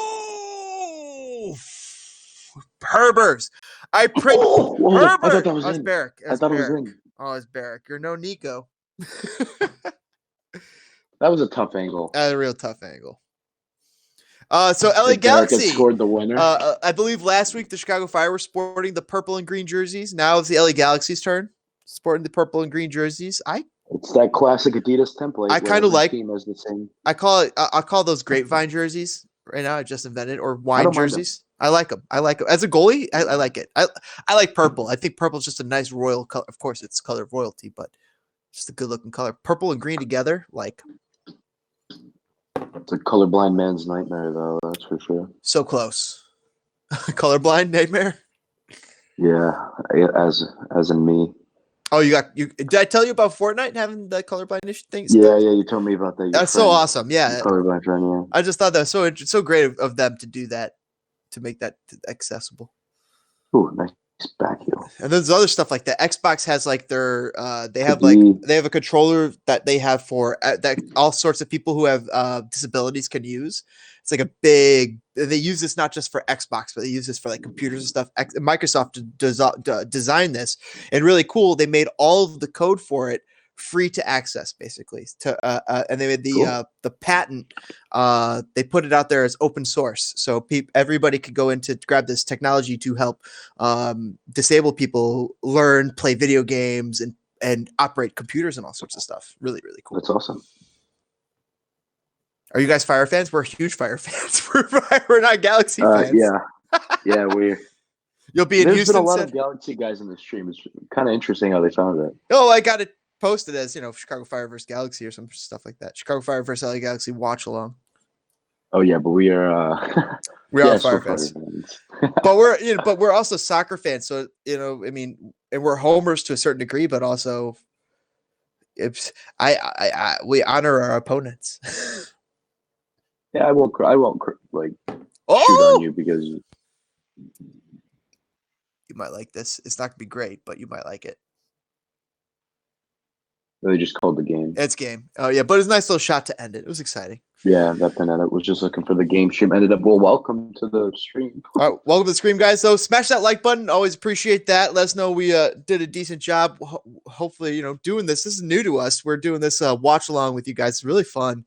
Herbers. Herbert! I thought that was in. Barrick. I thought it was in. Oh, it's Barrick. You're no Nico. That was a tough angle. A real tough angle. So LA Galaxy scored the winner. I believe last week the Chicago Fire were sporting the purple and green jerseys. Now it's the LA Galaxy's turn, sporting the purple and green jerseys. It's that classic Adidas template. I kind of like. Team has the same. I call those grapevine jerseys right now. I just invented or wine jerseys. I like them. As a goalie. I like it. I like purple. I think purple is just a nice royal color. Of course, it's color of royalty, but just a good looking color. Purple and green together, like. It's a colorblind man's nightmare, though. That's for sure. So close. Colorblind nightmare. Yeah, as in me. Oh, did I tell you about Fortnite having the colorblind things? Yeah, you told me about that. That's so awesome. Yeah. Colorblind friend, yeah. I just thought that was so great of them to do that, to make that accessible. Ooh, nice back heel. And there's other stuff like that. Xbox has like their they have a controller that they have for that all sorts of people who have disabilities can use. It's like they use this not just for Xbox, but they use this for like computers and stuff. Microsoft designed this, and really cool. They made all of the code for it free to access, basically. And they made the patent. They put it out there as open source, so everybody could go in to grab this technology to help disabled people learn, play video games, and operate computers and all sorts of stuff. Really, really cool. That's awesome. Are you guys Fire fans? We're huge Fire fans. We're not Galaxy fans. Yeah, we're. You'll be in There's Houston. There's been a lot of Galaxy guys in the stream. It's kind of interesting how they found it. Oh, I got it posted as Chicago Fire versus Galaxy or some stuff like that. Chicago Fire versus LA Galaxy watch along. Oh yeah, but we are. We are Fire fans. But we're also soccer fans. So and we're homers to a certain degree, but also, we honor our opponents. Yeah, I won't shoot on you because you might like this. It's not gonna be great, but you might like it. They just called the game. It's game. Oh yeah, but it's a nice little shot to end it. It was exciting. Yeah, that Panetta was just looking for the game stream. Ended up, welcome to the stream. All right, welcome to the stream, guys. So smash that like button. Always appreciate that. Let us know we did a decent job. Hopefully, doing this. This is new to us. We're doing this watch along with you guys. It's really fun.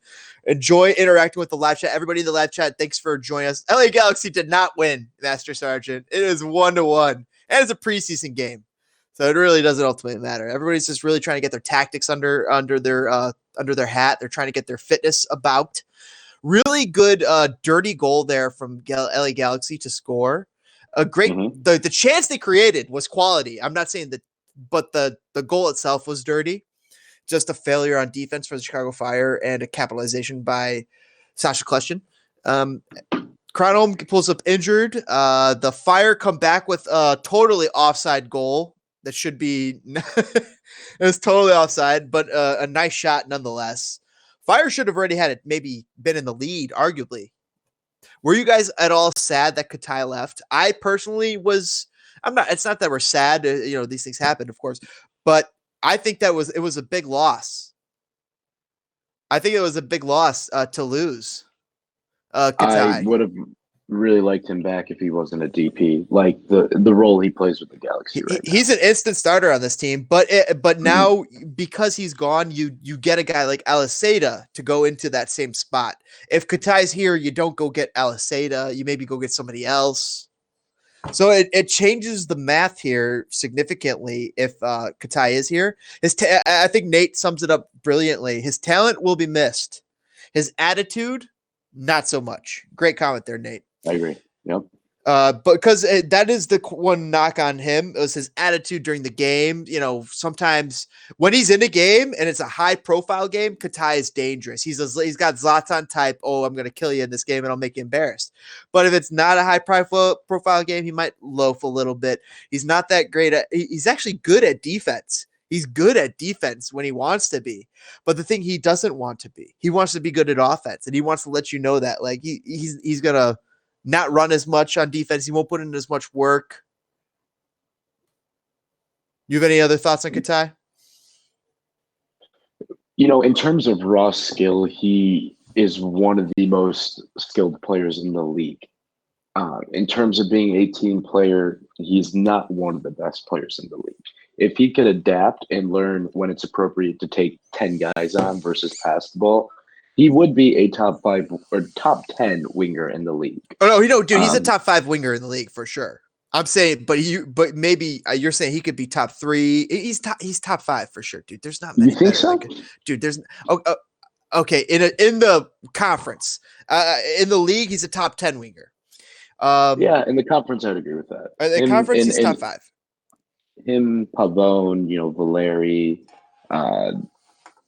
Enjoy interacting with the live chat. Everybody in the live chat, thanks for joining us. LA Galaxy did not win, Master Sergeant. It is 1-1, and it's a preseason game, so it really doesn't ultimately matter. Everybody's just really trying to get their tactics under their hat. They're trying to get their fitness about. Really good dirty goal there from LA Galaxy to score. A great the chance they created was quality. I'm not saying that, but the goal itself was dirty. Just a failure on defense for the Chicago Fire and a capitalization by Sasha Kleshtin. Cronholm pulls up injured. The Fire come back with a totally offside goal that should be it was totally offside, but a nice shot nonetheless. Fire should have already had it, maybe been in the lead, arguably. Were you guys at all sad that Katai left? I personally was. I'm not. It's not that we're sad. These things happen, of course, but I think it was a big loss. I think it was a big loss to lose. Katai. I would have really liked him back if he wasn't a DP, like the role he plays with the Galaxy. He's an instant starter on this team, but now because he's gone, you get a guy like Aliseda to go into that same spot. If Katai's here, you don't go get Aliseda. You maybe go get somebody else. So it changes the math here significantly if Katai is here. I think Nate sums it up brilliantly. His talent will be missed. His attitude, not so much. Great comment there, Nate. I agree. Yep. But because that is the one knock on him, it was his attitude during the game. Sometimes when he's in a game and it's a high profile game, Katai is dangerous. He's got Zlatan type. Oh, I'm going to kill you in this game and I'll make you embarrassed. But if it's not a high profile game, he might loaf a little bit. He's not that great he's actually good at defense. He's good at defense when he wants to be. But the thing he doesn't want to be, he wants to be good at offense, and he wants to let you know that. Like he's gonna not run as much on defense. He won't put in as much work. You have any other thoughts on Katai? In terms of raw skill, he is one of the most skilled players in the league. In terms of being a team player, he's not one of the best players in the league. If he could adapt and learn when it's appropriate to take 10 guys on versus pass the ball, he would be a top 5 or top 10 winger in the league. Oh no, dude, he's a top 5 winger in the league for sure. I'm saying, but maybe you're saying he could be top 3. He's top 5 for sure, dude. There's not many. You think so? Dude, there's okay in the conference, in the league, he's a top 10 winger. Yeah, in the conference, I'd agree with that. In the conference, he's top 5. Him, Pavone, Valeri,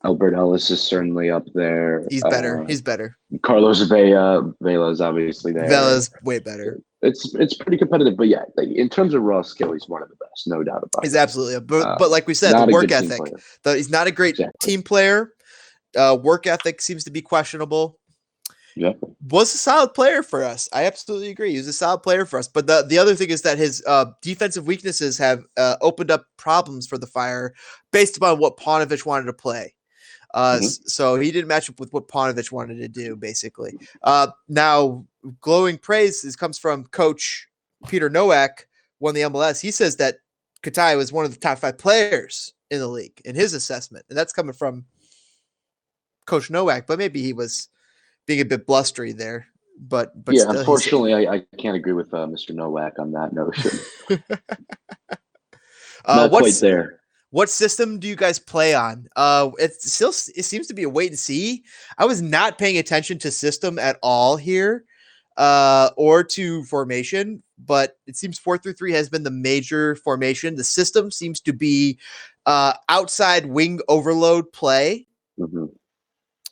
Albert Ellis is certainly up there. He's better. He's better. Carlos Vela is obviously there. Vela's way better. It's pretty competitive, but yeah, like in terms of raw skill, he's one of the best, no doubt about it. He's absolutely, but like we said, the work ethic. He's not a great team player. Work ethic seems to be questionable. Yeah, was a solid player for us. I absolutely agree. He was a solid player for us. But the other thing is that his defensive weaknesses have opened up problems for the Fire based upon what Paunovic wanted to play. So he didn't match up with what Paunovic wanted to do, basically. Now, glowing praise comes from Coach Peter Nowak, won the MLS. He says that Katai was one of the top 5 players in the league in his assessment. And that's coming from Coach Nowak, but maybe he was being a bit blustery there. But yeah, still, unfortunately, I can't agree with Mr. Nowak on that notion. Not quite there. What system do you guys play on? It seems to be a wait and see. I was not paying attention to system at all here, or to formation, but it seems 4-3-3 has been the major formation. The system seems to be outside wing overload play. Mm-hmm.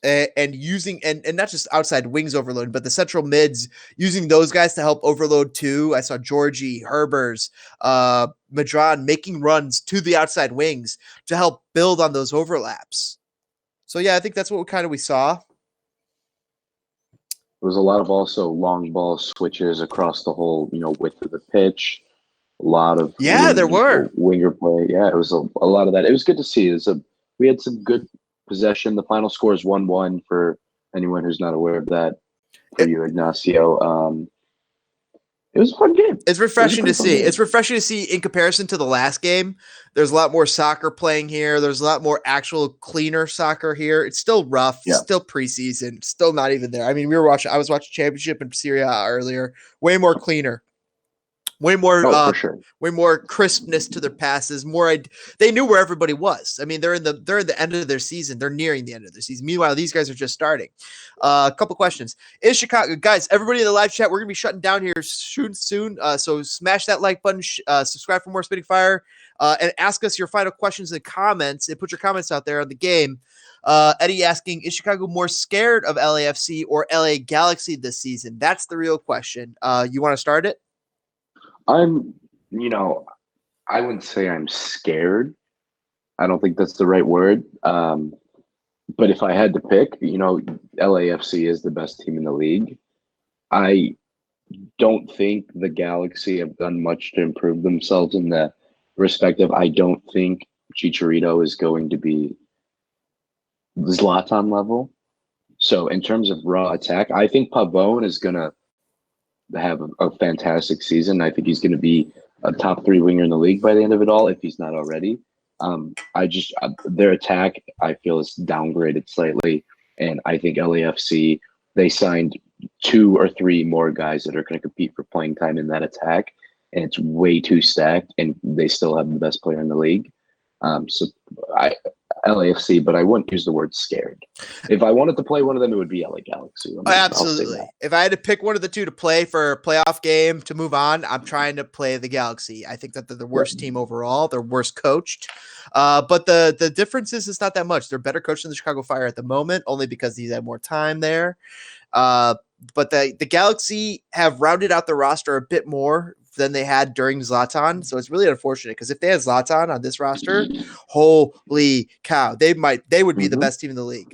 And using and not just outside wings overload, but the central mids, using those guys to help overload too. I saw Georgie, Herbers, Madron making runs to the outside wings to help build on those overlaps. So yeah, I think that's what we saw. There was a lot of also long ball switches across the whole width of the pitch. A lot of there were winger play. Yeah, it was a lot of that. It was good to see. We had some good possession. The final score is 1-1 for anyone who's not aware of that. For you, Ignacio. It was a fun game. It's refreshing to see. It's refreshing to see in comparison to the last game. There's a lot more soccer playing here. There's a lot more actual cleaner soccer here. It's still rough. Yeah. Still preseason. Still not even there. I mean, I was watching Championship in Serie A earlier. Way more cleaner. Way more, for sure. Way more crispness to their passes. They knew where everybody was. I mean, they're in the end of their season. They're nearing the end of their season. Meanwhile, these guys are just starting. A couple questions. Is Chicago, guys? Everybody in the live chat, we're gonna be shutting down here soon. So smash that like button. Subscribe for more Spitting Fire, and ask us your final questions in the comments. And put your comments out there on the game. Eddie asking, is Chicago more scared of LAFC or LA Galaxy this season? That's the real question. You want to start it? I wouldn't say I'm scared. I don't think that's the right word. But if I had to pick, LAFC is the best team in the league. I don't think the Galaxy have done much to improve themselves in the respective. I don't think Chicharito is going to be Zlatan level. So in terms of raw attack, I think Pavone is going to have a fantastic season. I think he's going to be a top 3 winger in the league by the end of it all, if he's not already. Their attack, I feel, is downgraded slightly. And I think LAFC, they signed 2 or 3 more guys that are going to compete for playing time in that attack. And it's way too stacked, and they still have the best player in the league. So LAFC, but I wouldn't use the word scared. If I wanted to play one of them, it would be LA Galaxy. Absolutely. If I had to pick one of the two to play for a playoff game to move on, I'm trying to play the Galaxy. I think that they're the worst team overall. They're worst coached. But the difference is it's not that much. They're better coached than the Chicago Fire at the moment, only because he's had more time there. But the Galaxy have rounded out the roster a bit more than they had during Zlatan. So it's really unfortunate because if they had Zlatan on this roster, holy cow, they would be the best team in the league.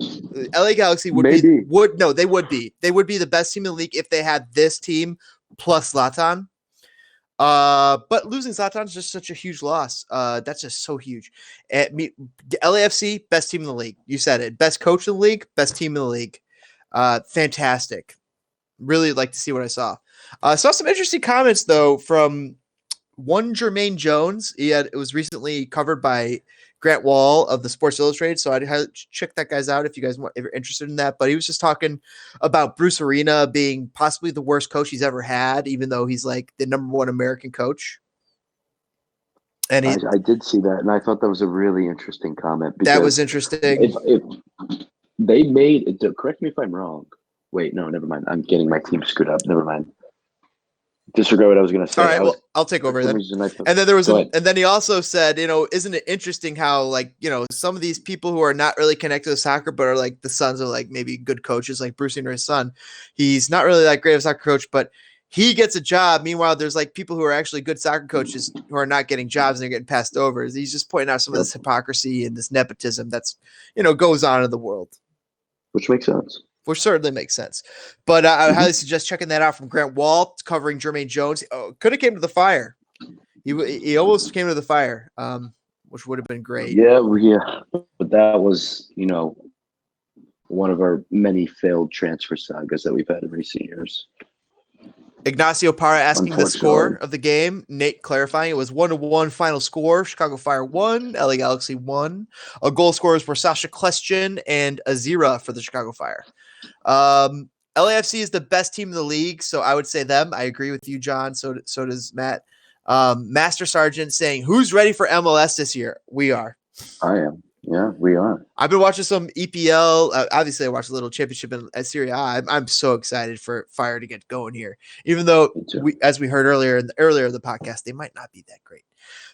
LA Galaxy would be the best team in the league if they had this team plus Zlatan. But losing Zlatan is just such a huge loss. That's just so huge. LAFC, best team in the league. You said it. Best coach in the league, best team in the league. Fantastic. Really like to see what I saw. Saw some interesting comments though from one Jermaine Jones. It was recently covered by Grant Wall of the Sports Illustrated, so I'd check that guy's out if you guys if you're interested in that. But he was just talking about Bruce Arena being possibly the worst coach he's ever had, even though he's like the number one American coach. And I did see that, and I thought that was a really interesting comment. That was interesting. If they made it, correct me if I'm wrong. Wait, no, never mind. I'm getting my team screwed up. Never mind. Disregard what I was going to say. All right, well, I'll take over then. And then there was, and then he also said, isn't it interesting how some of these people who are not really connected to soccer, but are like the sons of like maybe good coaches, like Bruce and his son. He's not really that great of a soccer coach, but he gets a job. Meanwhile, there's like people who are actually good soccer coaches who are not getting jobs and they're getting passed over. He's just pointing out some of this hypocrisy and this nepotism that's goes on in the world, which makes sense. Which certainly makes sense. But I highly suggest checking that out from Grant Wall, covering Jermaine Jones. Could have came to the Fire. He almost came to the Fire, which would have been great. Yeah. But that was, one of our many failed transfer sagas that we've had in recent years. Ignacio Parra asking the score of the game. Nate clarifying it was 1-1 final score. Chicago Fire 1, LA Galaxy 1. Goal scorers were Sasha Kleshin and Azira for the Chicago Fire. LAFC is the best team in the league, so I would say them. I agree with you, John. So does Matt. Master Sergeant saying, "Who's ready for MLS this year?" We are. I am. Yeah, we are. I've been watching some EPL. Obviously, I watched a little championship in Serie A. I'm so excited for Fire to get going here, even though as we heard earlier in the podcast, they might not be that great.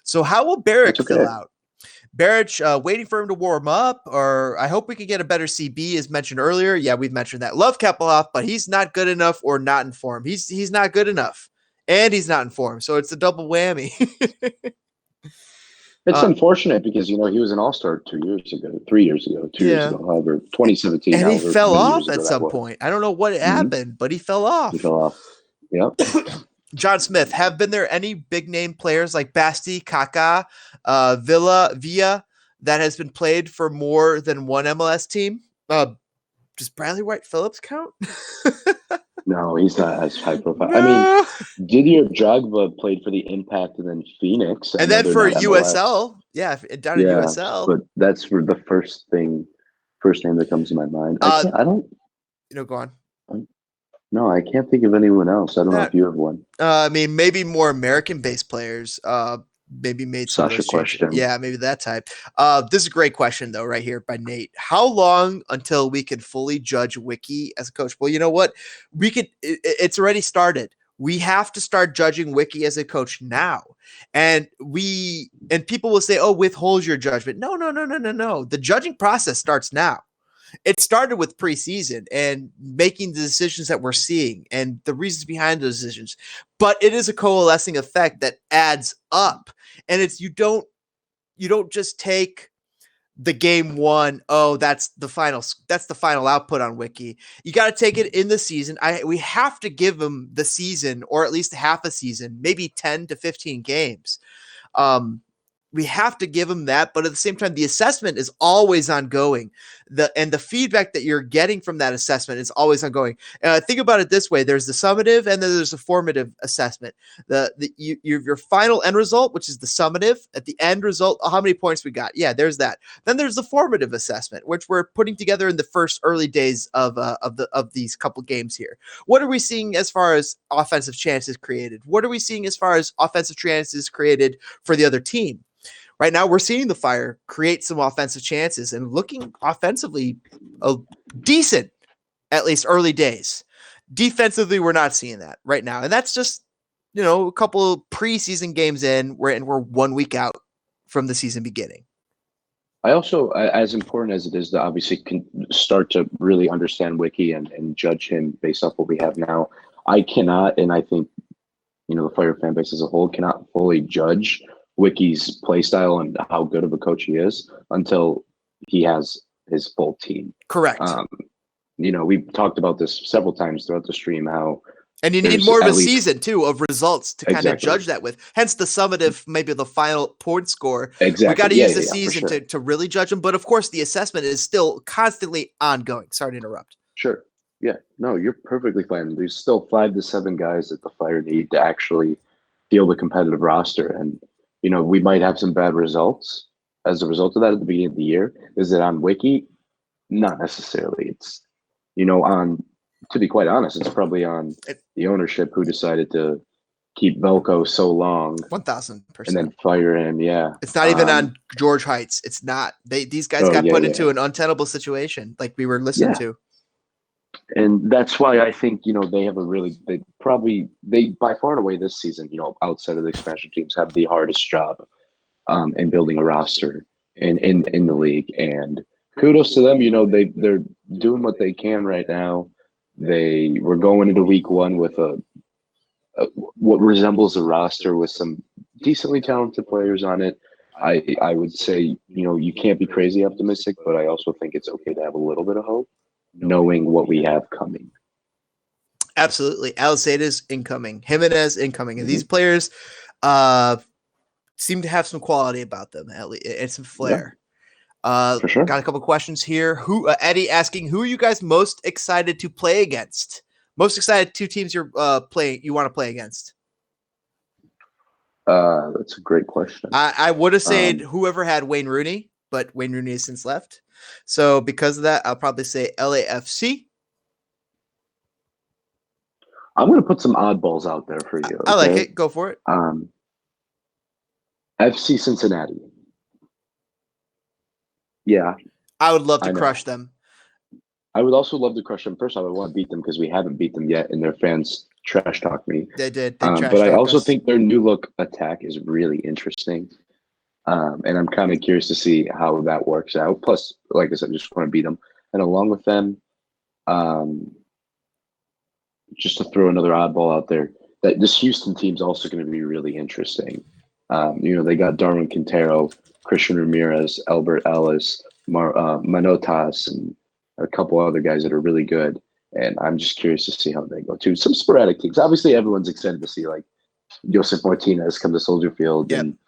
So how will Barrett fill out? Barrett, waiting for him to warm up, or I hope we can get a better CB as mentioned earlier. Yeah, we've mentioned that. Love Kepelhoff, but he's not good enough or not in form. He's not good enough, and he's not in form. So it's a double whammy. It's unfortunate because, he was an all-star 2 years ago, 3 years ago, 2 years ago, however, 2017. And he fell off at some point. I don't know what happened, but he fell off. Yep. John Smith, have been there any big-name players like Basti, Kaká, Villa that has been played for more than one MLS team? Does Bradley White Phillips count? No, he's not as high profile. I mean, Didier Drogba played for the Impact and then Phoenix. And then for USL. Yeah, down in USL. But that's for the first name that comes to my mind. I don't. Go on. No, I can't think of anyone else. I don't know if you have one. I mean, maybe more American-based players. Maybe made Sasha question. Yeah, maybe that type. This is a great question though, right here by Nate. How long until we can fully judge Wiki as a coach? Well, you know what? We could. It's already started. We have to start judging Wiki as a coach now, and people will say, "Oh, withhold your judgment." No. The judging process starts now. It started with preseason and making the decisions that we're seeing and the reasons behind those decisions. But it is a coalescing effect that adds up. And it's you don't just take the game one. Oh, that's the final output on Wiki. You got to take it in the season. We have to give them the season, or at least half a season, maybe 10 to 15 games. We have to give them that, but at the same time, the assessment is always ongoing. The feedback that you're getting from that assessment is always ongoing. Think about it this way: there's the summative, and then there's the formative assessment. Your final end result, which is the summative, at the end result, how many points we got? Yeah, there's that. Then there's the formative assessment, which we're putting together in the first early days of these couple games here. What are we seeing as far as offensive chances created? What are we seeing as far as offensive chances created for the other team? right now we're seeing the Fire create some offensive chances and looking offensively decent, at least early days. Defensively, we're not seeing that right now. And that's just, a couple of preseason games in, and we're 1 week out from the season beginning. I also, as important as it is to obviously start to really understand Wiki and judge him based off what we have now, I cannot, and I think, the Fire fan base as a whole cannot fully judge Wiki's play style and how good of a coach he is until he has his full team. Correct. We've talked about this several times throughout the stream, how and you need more of a season too of results to kind of judge that with. Hence the summative, maybe the final point score. Exactly. We got to use the season to really judge them. But of course, the assessment is still constantly ongoing. Sorry to interrupt. Sure. Yeah. No, you're perfectly fine. There's still 5 to 7 guys that the Fire need to actually field a competitive roster, and we might have some bad results as a result of that at the beginning of the year. Is it on Wiki? Not necessarily. It's to be quite honest, it's probably on the ownership who decided to keep Velko so long. 1,000%. And then fire him, yeah. It's not even on George Heights. It's not. These guys got put into an untenable situation like we were listening to. And that's why I think, they have they by far and away this season, outside of the expansion teams, have the hardest job in building a roster in the league. And kudos to them. They're doing what they can right now. They were going into week 1 with what resembles a roster with some decently talented players on it. I would say, you can't be crazy optimistic, but I also think it's okay to have a little bit of hope, knowing what we have coming. Absolutely. Alcides incoming, Jimenez incoming. And these players seem to have some quality about them, at least, and some flair. For sure. Got a couple questions here. Eddie asking, who are you guys most excited to play against? Most excited 2 teams you want to play against? That's a great question. I would have said whoever had Wayne Rooney, but Wayne Rooney has since left. So because of that, I'll probably say LAFC. I'm going to put some oddballs out there for you. I like it. Go for it. FC Cincinnati. Yeah. I would love to crush them. I would also love to crush them. First, I would want to beat them because we haven't beat them yet, and their fans trash talk me. They did. But I also think their new look attack is really interesting. And I'm kind of curious to see how that works out. Plus, like I said, I just want to beat them. And along with them, just to throw another oddball out there, that this Houston team's also going to be really interesting. They got Darwin Quintero, Christian Ramirez, Albert Ellis, Manotas, and a couple other guys that are really good. And I'm just curious to see how they go too. Some sporadic teams. Obviously, everyone's excited to see like Joseph Martinez come to Soldier Field and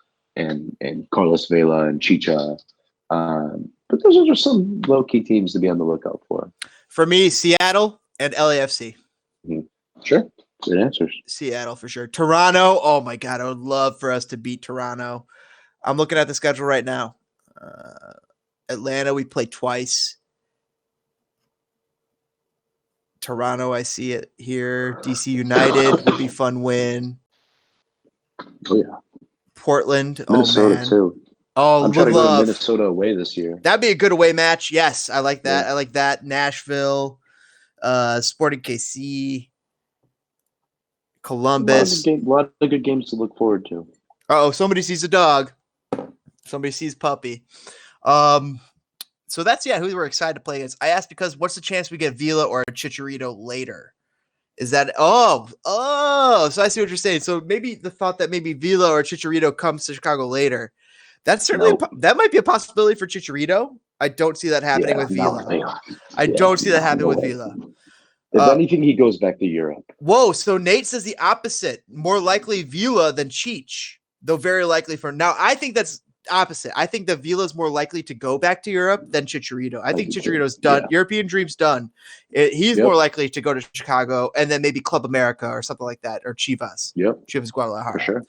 Carlos Vela and Chicha. But those are just some low-key teams to be on the lookout for. For me, Seattle and LAFC. Mm-hmm. Sure. Good answers. Seattle for sure. Toronto. Oh my God. I would love for us to beat Toronto. I'm looking at the schedule right now. Atlanta, we played twice. Toronto, I see it here. DC United would be fun win. Oh yeah. Portland. Minnesota too. Oh, I'm trying to go to Minnesota away this year. That'd be a good away match. Yes, I like that. Yeah. I like that. Nashville, Sporting KC, Columbus. A lot of good games to look forward to. Oh, somebody sees a dog. Somebody sees puppy. So that's who we're excited to play against. I asked because what's the chance we get Vila or Chicharito later? Is that so I see what you're saying. So maybe the thought that maybe Vila or Chicharito comes to Chicago later. That's certainly that might be a possibility for Chicharito. I don't see that happening with Vila. I don't see that happening with Vila. If anything, he goes back to Europe. Whoa, so Nate says the opposite. More likely Vila than Cheech, though very likely for now. I think that's opposite. I think that Vila is more likely to go back to Europe than Chicharito. I think Chicharito's done. European dream's done. He's more likely to go to Chicago and then maybe Club America or something like that, or Chivas. Chivas Guadalajara. For sure.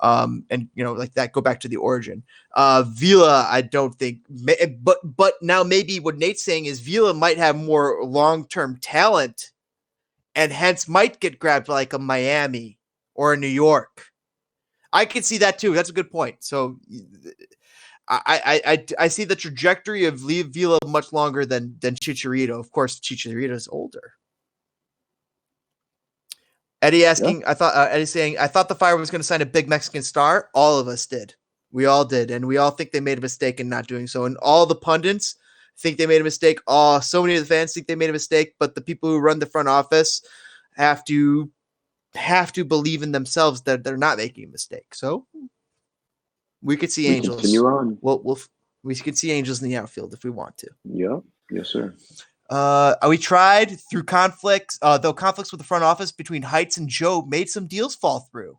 And like that, go back to the origin. Vila, I don't think, but now maybe what Nate's saying is Vila might have more long-term talent and hence might get grabbed like a Miami or a New York. I can see that too. That's a good point. So I see the trajectory of Vila much longer than Chicharito. Of course, Chicharito is older. Eddie asking, Eddie saying, I thought the Fire was going to sign a big Mexican star. All of us did. We all did, and we all think they made a mistake in not doing so. And all the pundits think they made a mistake. Oh, so many of the fans think they made a mistake, but the people who run the front office have to believe in themselves that they're not making a mistake. So we could see angels. Continue on. We could see angels in the outfield if we want to. Yeah. Yes, sir. We tried through conflicts, though conflicts with the front office between Heights and Joe made some deals fall through.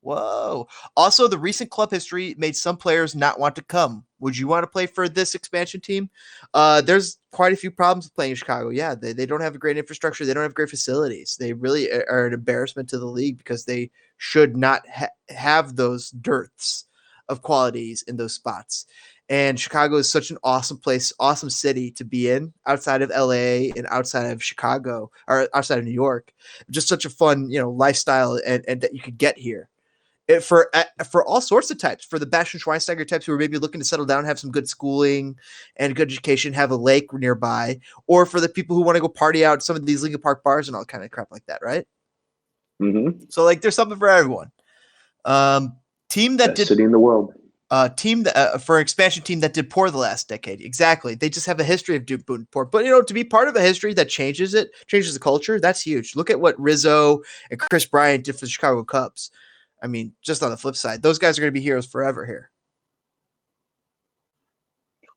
Whoa. Also, the recent club history made some players not want to come. Would you want to play for this expansion team? There's quite a few problems with playing in Chicago. Yeah, they don't have a great infrastructure. They don't have great facilities. They really are an embarrassment to the league because they should not have those dearths of qualities in those spots. And Chicago is such an awesome place, awesome city to be in outside of LA and outside of Chicago or outside of New York. Just such a fun, lifestyle and that you could get here. For all sorts of types, for the Bastian Schweinsteiger types who are maybe looking to settle down, have some good schooling and good education, have a lake nearby, or for the people who want to go party out some of these Lincoln Park bars and all kind of crap like that, right? Mm-hmm. So there's something for everyone. Team that Best city in the world. Team that, for an expansion team that did poor the last decade. Exactly. They just have a history of doing poor. But, to be part of a history that changes the culture, that's huge. Look at what Rizzo and Chris Bryant did for the Chicago Cubs. I mean, just on the flip side, those guys are going to be heroes forever here.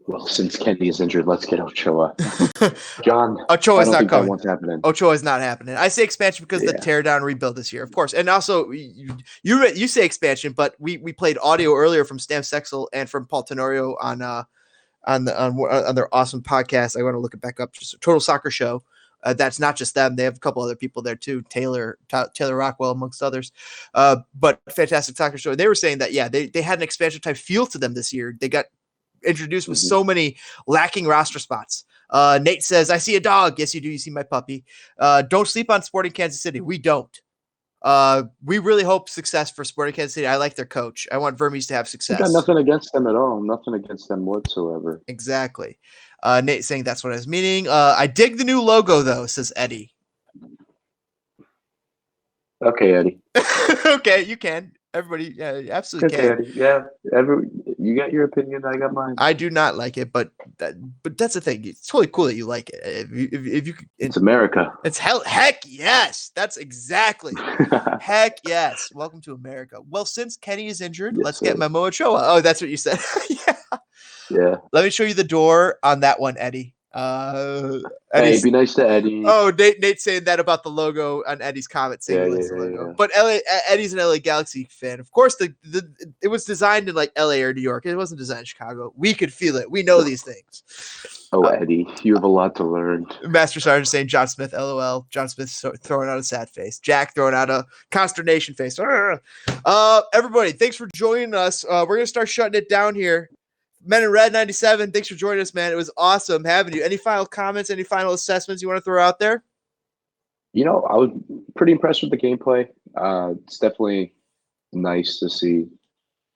Well, since Kenny is injured, let's get Ochoa. John, Ochoa is not coming. What's happening? Ochoa is not happening. I say expansion because the tear down rebuild this year, of course. And also, you say expansion, but we played audio earlier from Stan Sexel and from Paul Tenorio on their awesome podcast. I want to look it back up. Just a Total Soccer Show. That's not just them. They have a couple other people there too. Taylor Rockwell, amongst others. But fantastic soccer show. They were saying that, they had an expansion type feel to them this year. They got introduced with so many lacking roster spots. Nate says, I see a dog. Yes, you do. You see my puppy. Don't sleep on Sporting Kansas City. We don't. We really hope success for Sporting Kansas City. I like their coach. I want Vermes to have success. I got nothing against them at all. Nothing against them whatsoever. Exactly. Nate saying that's what I was meaning. I dig the new logo, though, says Eddie. Okay, Eddie. Okay, you can. Everybody, absolutely can. Eddie. Yeah, you got your opinion. I got mine. I do not like it, but that's the thing. It's totally cool that you like it. If you, it's America. It's heck yes. That's exactly. Heck yes. Welcome to America. Well, since Kenny is injured, let's get Memo Ochoa. Oh, that's what you said. Yeah. Let me show you the door on that one, Eddie. Hey, be nice to Eddie. Oh, Nate's saying that about the logo on Eddie's comment saying he likes the logo. Yeah. But Eddie's an LA Galaxy fan. Of course, it was designed in like LA or New York. It wasn't designed in Chicago. We could feel it. We know these things. Oh, Eddie, you have a lot to learn. Master Sergeant saying John Smith, LOL. John Smith throwing out a sad face. Jack throwing out a consternation face. Everybody, thanks for joining us. We're going to start shutting it down here. Men in Red 97, thanks for joining us, man. It was awesome having you. Any final comments, any final assessments you want to throw out there? I was pretty impressed with the gameplay. It's definitely nice to see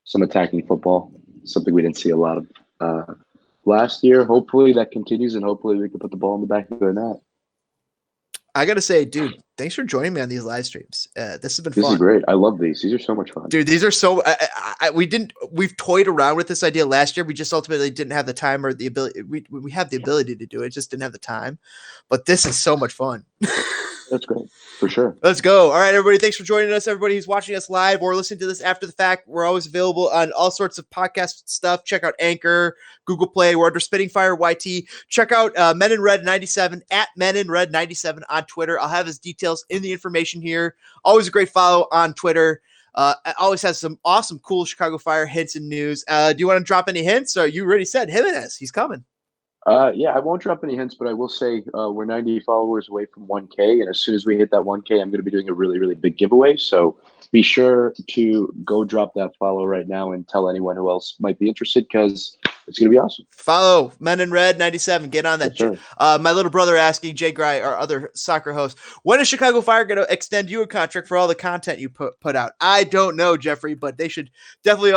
some attacking football, something we didn't see a lot of last year. Hopefully that continues, and hopefully we can put the ball in the back of their net. I got to say, dude, thanks for joining me on these live streams. This has been fun. This is great. I love these. These are so much fun. Dude, these are so we've toyed around with this idea last year. We just ultimately didn't have the time or the ability. We have the ability to do it, just didn't have the time. But this is so much fun. That's great. For sure. Let's go. All right, everybody. Thanks for joining us. Everybody who's watching us live or listening to this after the fact, we're always available on all sorts of podcast stuff. Check out Anchor, Google Play. We're under Spitting Fire YT. Check out Men in Red 97 at Men in Red 97 on Twitter. I'll have his details in the information here. Always a great follow on Twitter. Always has some awesome, cool Chicago Fire hints and news. Do you want to drop any hints? Or you already said Jimenez. He's coming. Yeah, I won't drop any hints, but I will say we're 90 followers away from 1K. And as soon as we hit that 1K, I'm going to be doing a really, really big giveaway. So be sure to go drop that follow right now and tell anyone who else might be interested, because It's going to be awesome. Follow Men in Red 97. Get on that. Sure. My little brother asking Jay Gry, our other soccer host, when is Chicago Fire going to extend you a contract for all the content you put out? I don't know, Jeffrey, but they should definitely.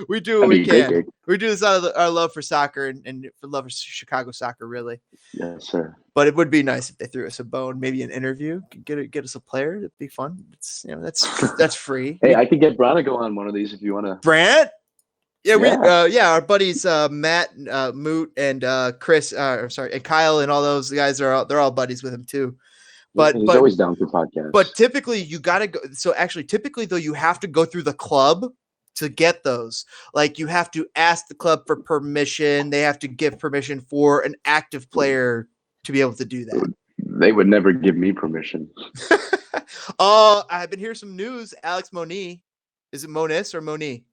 We do what we can. We do this out of our love for soccer and for love of Chicago soccer, really. Yes, sir. But it would be nice if they threw us a bone, maybe an interview, get us a player. It'd be fun. It's that's free. Hey, I could get Bronico on one of these if you want to. Brant. Yeah, our buddies Matt, Moot, and Chris. I'm sorry, and Kyle, and all those guys they're all buddies with him too. But he's always down for podcasts. But typically, you got to go. So actually, typically though, you have to go through the club to get those. Like you have to ask the club for permission. They have to give permission for an active player to be able to do that. They would never give me permission. I've been hearing some news. Alex Moni, is it Monis or Moni?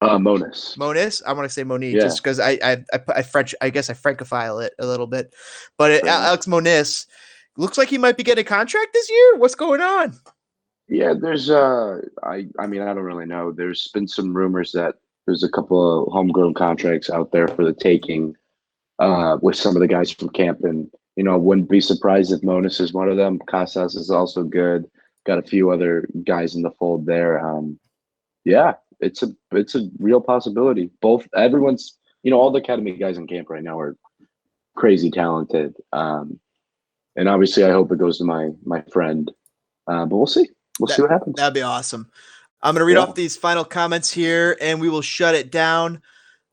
Monis. I want to say Moni just because I French. I guess I Francophile it a little bit, but Alex Monis looks like he might be getting a contract this year. What's going on? Yeah, there's I mean I don't really know. There's been some rumors that there's a couple of homegrown contracts out there for the taking with some of the guys from camp, and wouldn't be surprised if Monis is one of them. Casas is also good. Got a few other guys in the fold there. It's a real possibility. Everyone's all the academy guys in camp right now are crazy talented. And obviously I hope it goes to my friend. But we'll see. We'll see what happens. That'd be awesome. I'm gonna read off these final comments here and we will shut it down.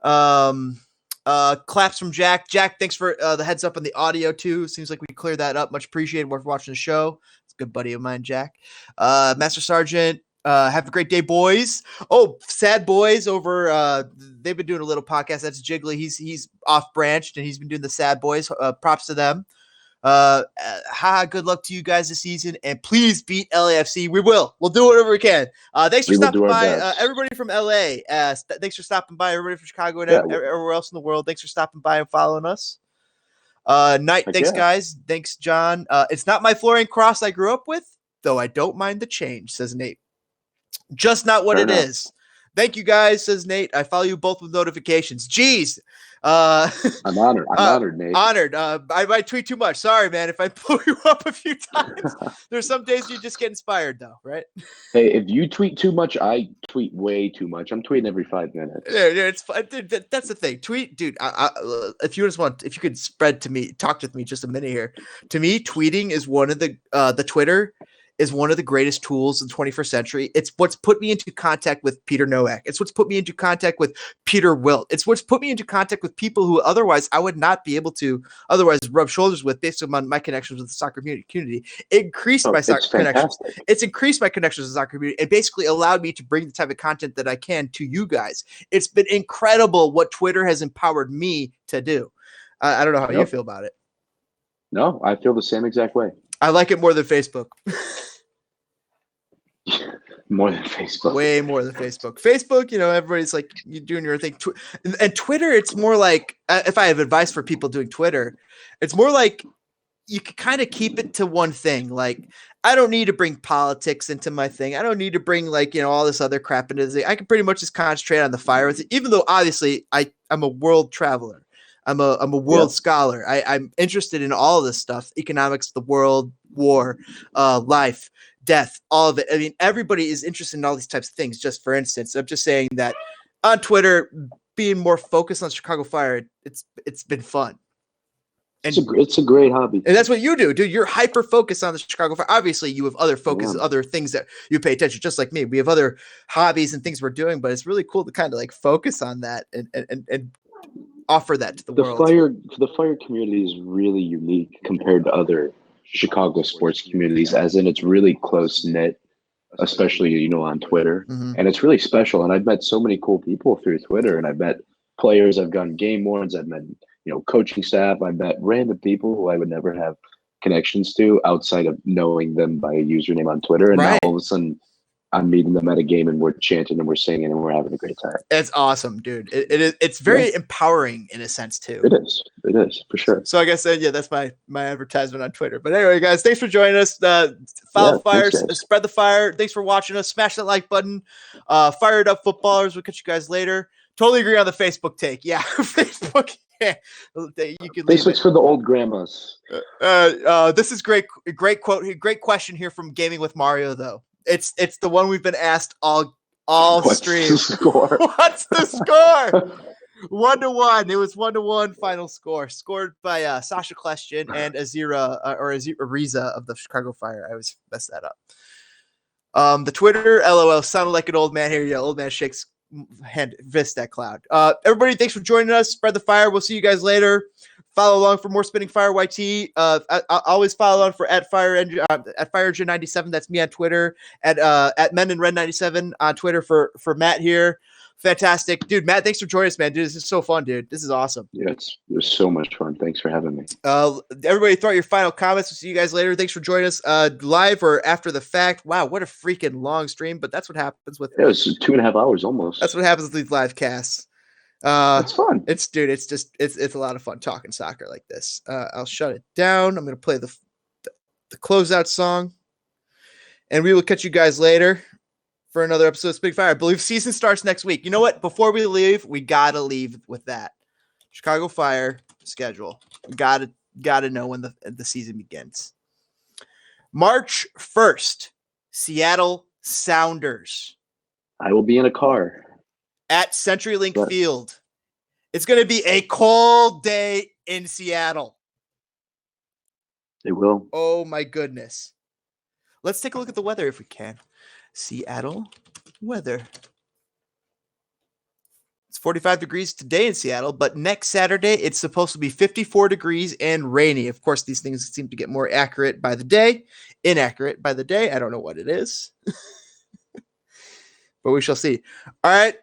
Claps from Jack. Jack, thanks for the heads up on the audio too. Seems like we cleared that up. Much appreciated. We're watching the show. It's a good buddy of mine, Jack. Master Sergeant. Have a great day, boys. Oh, Sad Boys over. They've been doing a little podcast. That's Jiggly. He's off branched and he's been doing the Sad Boys. Props to them. Good luck to you guys this season, and please beat LAFC. We will. We'll do whatever we can. Thanks for stopping by, everybody from LA. Thanks for stopping by, everybody from Chicago and everywhere else in the world. Thanks for stopping by and following us. Night. Thanks, guys. Thanks, John. It's not my Florian Cross I grew up with, though I don't mind the change, says Nate. Just not what it is. Thank you guys, says Nate. I follow you both with notifications. Jeez. I'm honored. I'm honored, Nate. Honored. I might tweet too much. Sorry, man. If I blew you up a few times, there's some days you just get inspired, though, right? Hey, if you tweet too much, I tweet way too much. I'm tweeting every 5 minutes. Yeah, it's fun. Dude, that's the thing. Tweet, dude. If you could talk with me just a minute here. To me, tweeting is one of the Twitter is one of the greatest tools in the 21st century. It's what's put me into contact with Peter Nowak. It's what's put me into contact with Peter Wilt. It's what's put me into contact with people who otherwise I would not be able to rub shoulders with based on my connections with the soccer community. It increased my soccer connections. It's increased my connections with the soccer community. It basically allowed me to bring the type of content that I can to you guys. It's been incredible what Twitter has empowered me to do. I don't know how you feel about it. No, I feel the same exact way. I like it more than Facebook. More than Facebook. Way more than Facebook. Facebook, everybody's like, you're doing your thing. And Twitter, it's more like, if I have advice for people doing Twitter, it's more like you can kind of keep it to one thing. Like, I don't need to bring politics into my thing. I don't need to bring all this other crap into this. I can pretty much just concentrate on the fire. Even though obviously I'm a world traveler. I'm a world scholar. I'm interested in all of this stuff, economics, the world, war, life, death, all of it. I mean, everybody is interested in all these types of things. Just for instance, I'm just saying that on Twitter, being more focused on Chicago Fire, it's been fun. And it's a great hobby. And that's what you do, dude. You're hyper focused on the Chicago Fire. Obviously, you have other focus, other things that you pay attention, just like me. We have other hobbies and things we're doing, but it's really cool to kind of focus on that and offer that to the world. The fire community is really unique compared to other Chicago sports communities, as in it's really close knit, especially on Twitter, and it's really special. And I've met so many cool people through Twitter, and I've met players, I've gone game warrants, I've met coaching staff, I've met random people who I would never have connections to outside of knowing them by a username on Twitter, and now all of a sudden I'm meeting them at a game and we're chanting and we're singing and we're having a great time. It's awesome, dude. It's very empowering in a sense too. It is for sure. So like I said, that's my advertisement on Twitter. But anyway, guys, thanks for joining us. Follow fire, spread the fire. Thanks for watching us. Smash that like button. Fired up footballers. We'll catch you guys later. Totally agree on the Facebook take. Yeah, Facebook. Yeah, you could leave Facebook's it. for the old grandmas. This is great. Great quote. Great question here from Gaming with Mario. Though it's the one we've been asked all What's stream. the score? What's the score? 1-1. It was 1-1 final score, scored by Sasha Question and Ariza of the Chicago Fire. I always mess that up. The Twitter, LOL, sounded like an old man here. Yeah, old man shakes hand, fist at cloud. Everybody, thanks for joining us. Spread the fire. We'll see you guys later. Follow along for more Spinning Fire YT. I always follow on for at FireEngine97. That's me on Twitter. At Men in Red 97 on Twitter for Matt here. Fantastic, dude. Matt, thanks for joining us, man. Dude, this is so fun, dude. This is awesome. Yeah, it was so much fun. Thanks for having me. Everybody, throw out your final comments. We'll see you guys later. Thanks for joining us live or after the fact. Wow, what a freaking long stream! But that's what happens with. Yeah, it was 2.5 hours almost. That's what happens with these live casts. It's fun. It's a lot of fun talking soccer like this. I'll shut it down. I'm gonna play the closeout song, and we will catch you guys later for another episode of Spinning Fire. I believe season starts next week. You know what? Before we leave, we gotta leave with that Chicago Fire schedule. We gotta know when the season begins. March 1st, Seattle Sounders. I will be in a car at CenturyLink Field. It's going to be a cold day in Seattle. It will. Oh, my goodness. Let's take a look at the weather if we can. Seattle weather. It's 45 degrees today in Seattle, but next Saturday, it's supposed to be 54 degrees and rainy. Of course, these things seem to get more accurate by the day, inaccurate by the day. I don't know what it is, but we shall see. All right.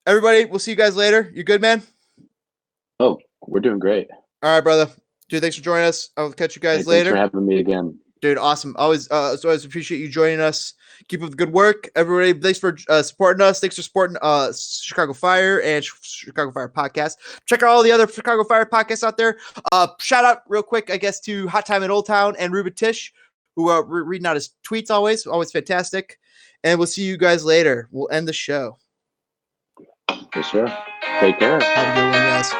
Everybody, we'll see you guys later. You good, man? Oh, we're doing great. All right, brother. Dude, thanks for joining us. I'll catch you guys later. Thanks for having me again. Dude, awesome. Always appreciate you joining us. Keep up the good work. Everybody, thanks for supporting us. Thanks for supporting Chicago Fire and Chicago Fire Podcast. Check out all the other Chicago Fire podcasts out there. Shout out real quick, I guess, to Hot Time in Old Town and Ruben Tish, who are reading out his tweets always fantastic. And we'll see you guys later. We'll end the show. Yes, sir. Take care. Have a good one, guys.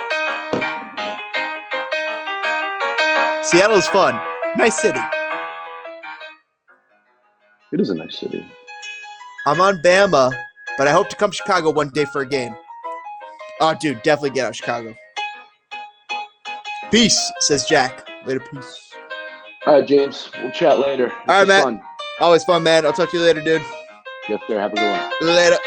Seattle is fun. Nice city. It is a nice city. I'm on Bama, but I hope to come to Chicago one day for a game. Oh, dude, definitely get out of Chicago. Peace, says Jack. Later, peace. All right, James. We'll chat later. All right, Matt. Fun. Always fun, man. I'll talk to you later, dude. Yes, sir. Have a good one. Later.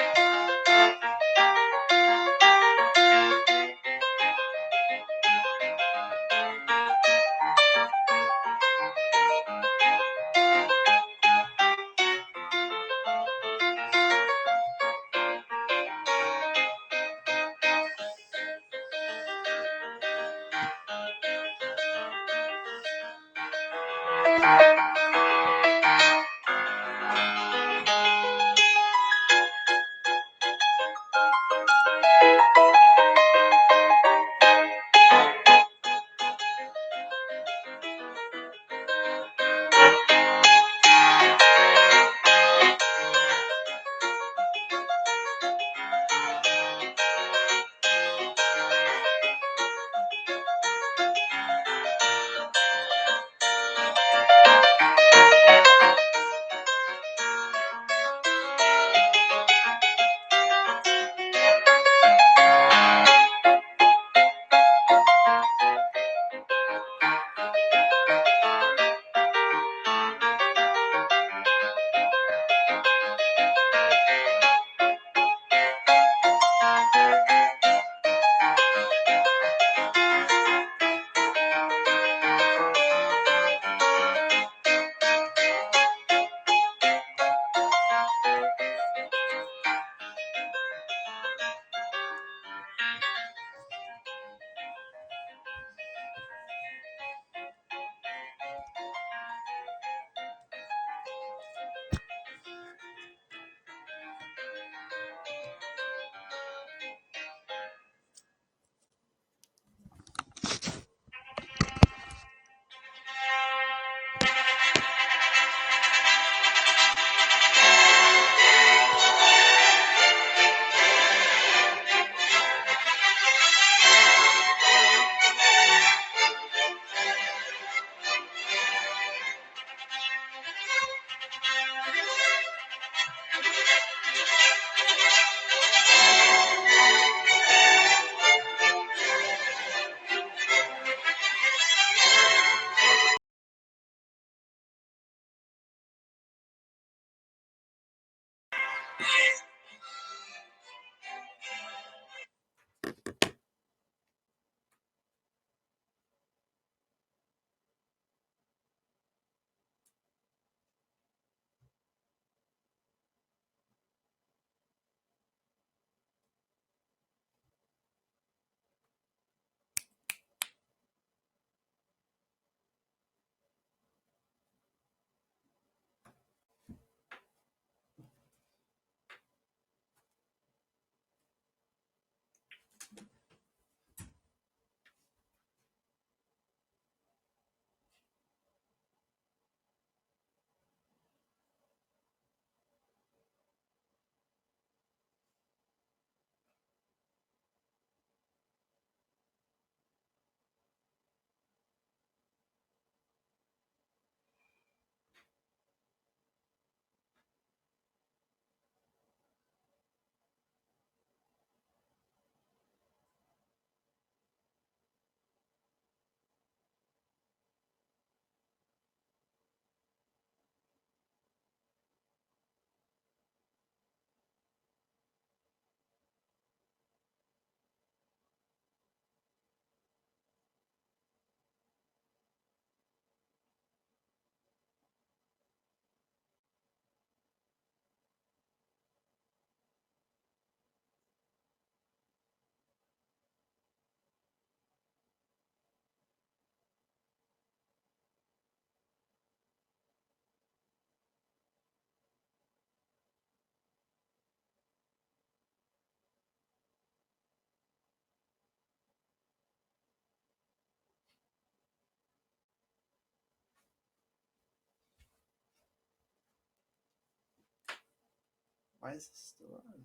Why is this still on?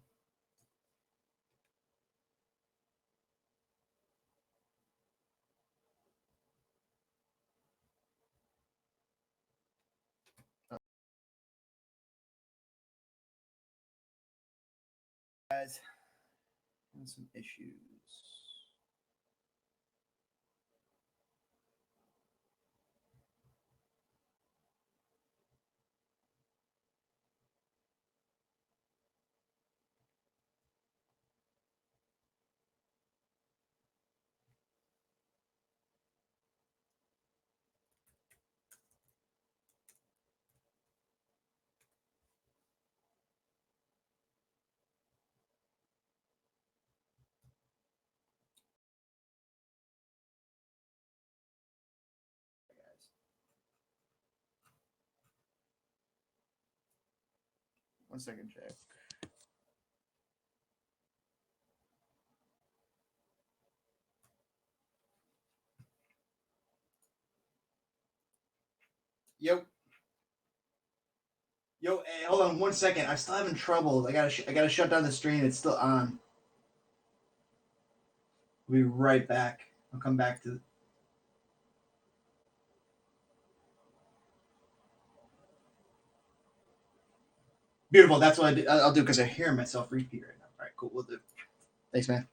Guys, some issues. One second, Jack. Yo, hey, hold on 1 second. I'm still having trouble. I gotta shut down the stream. It's still on. We'll be right back. I'll come back to. Beautiful. That's what I'll do because I hear myself repeat right now. All right, cool. We'll do. Thanks, man.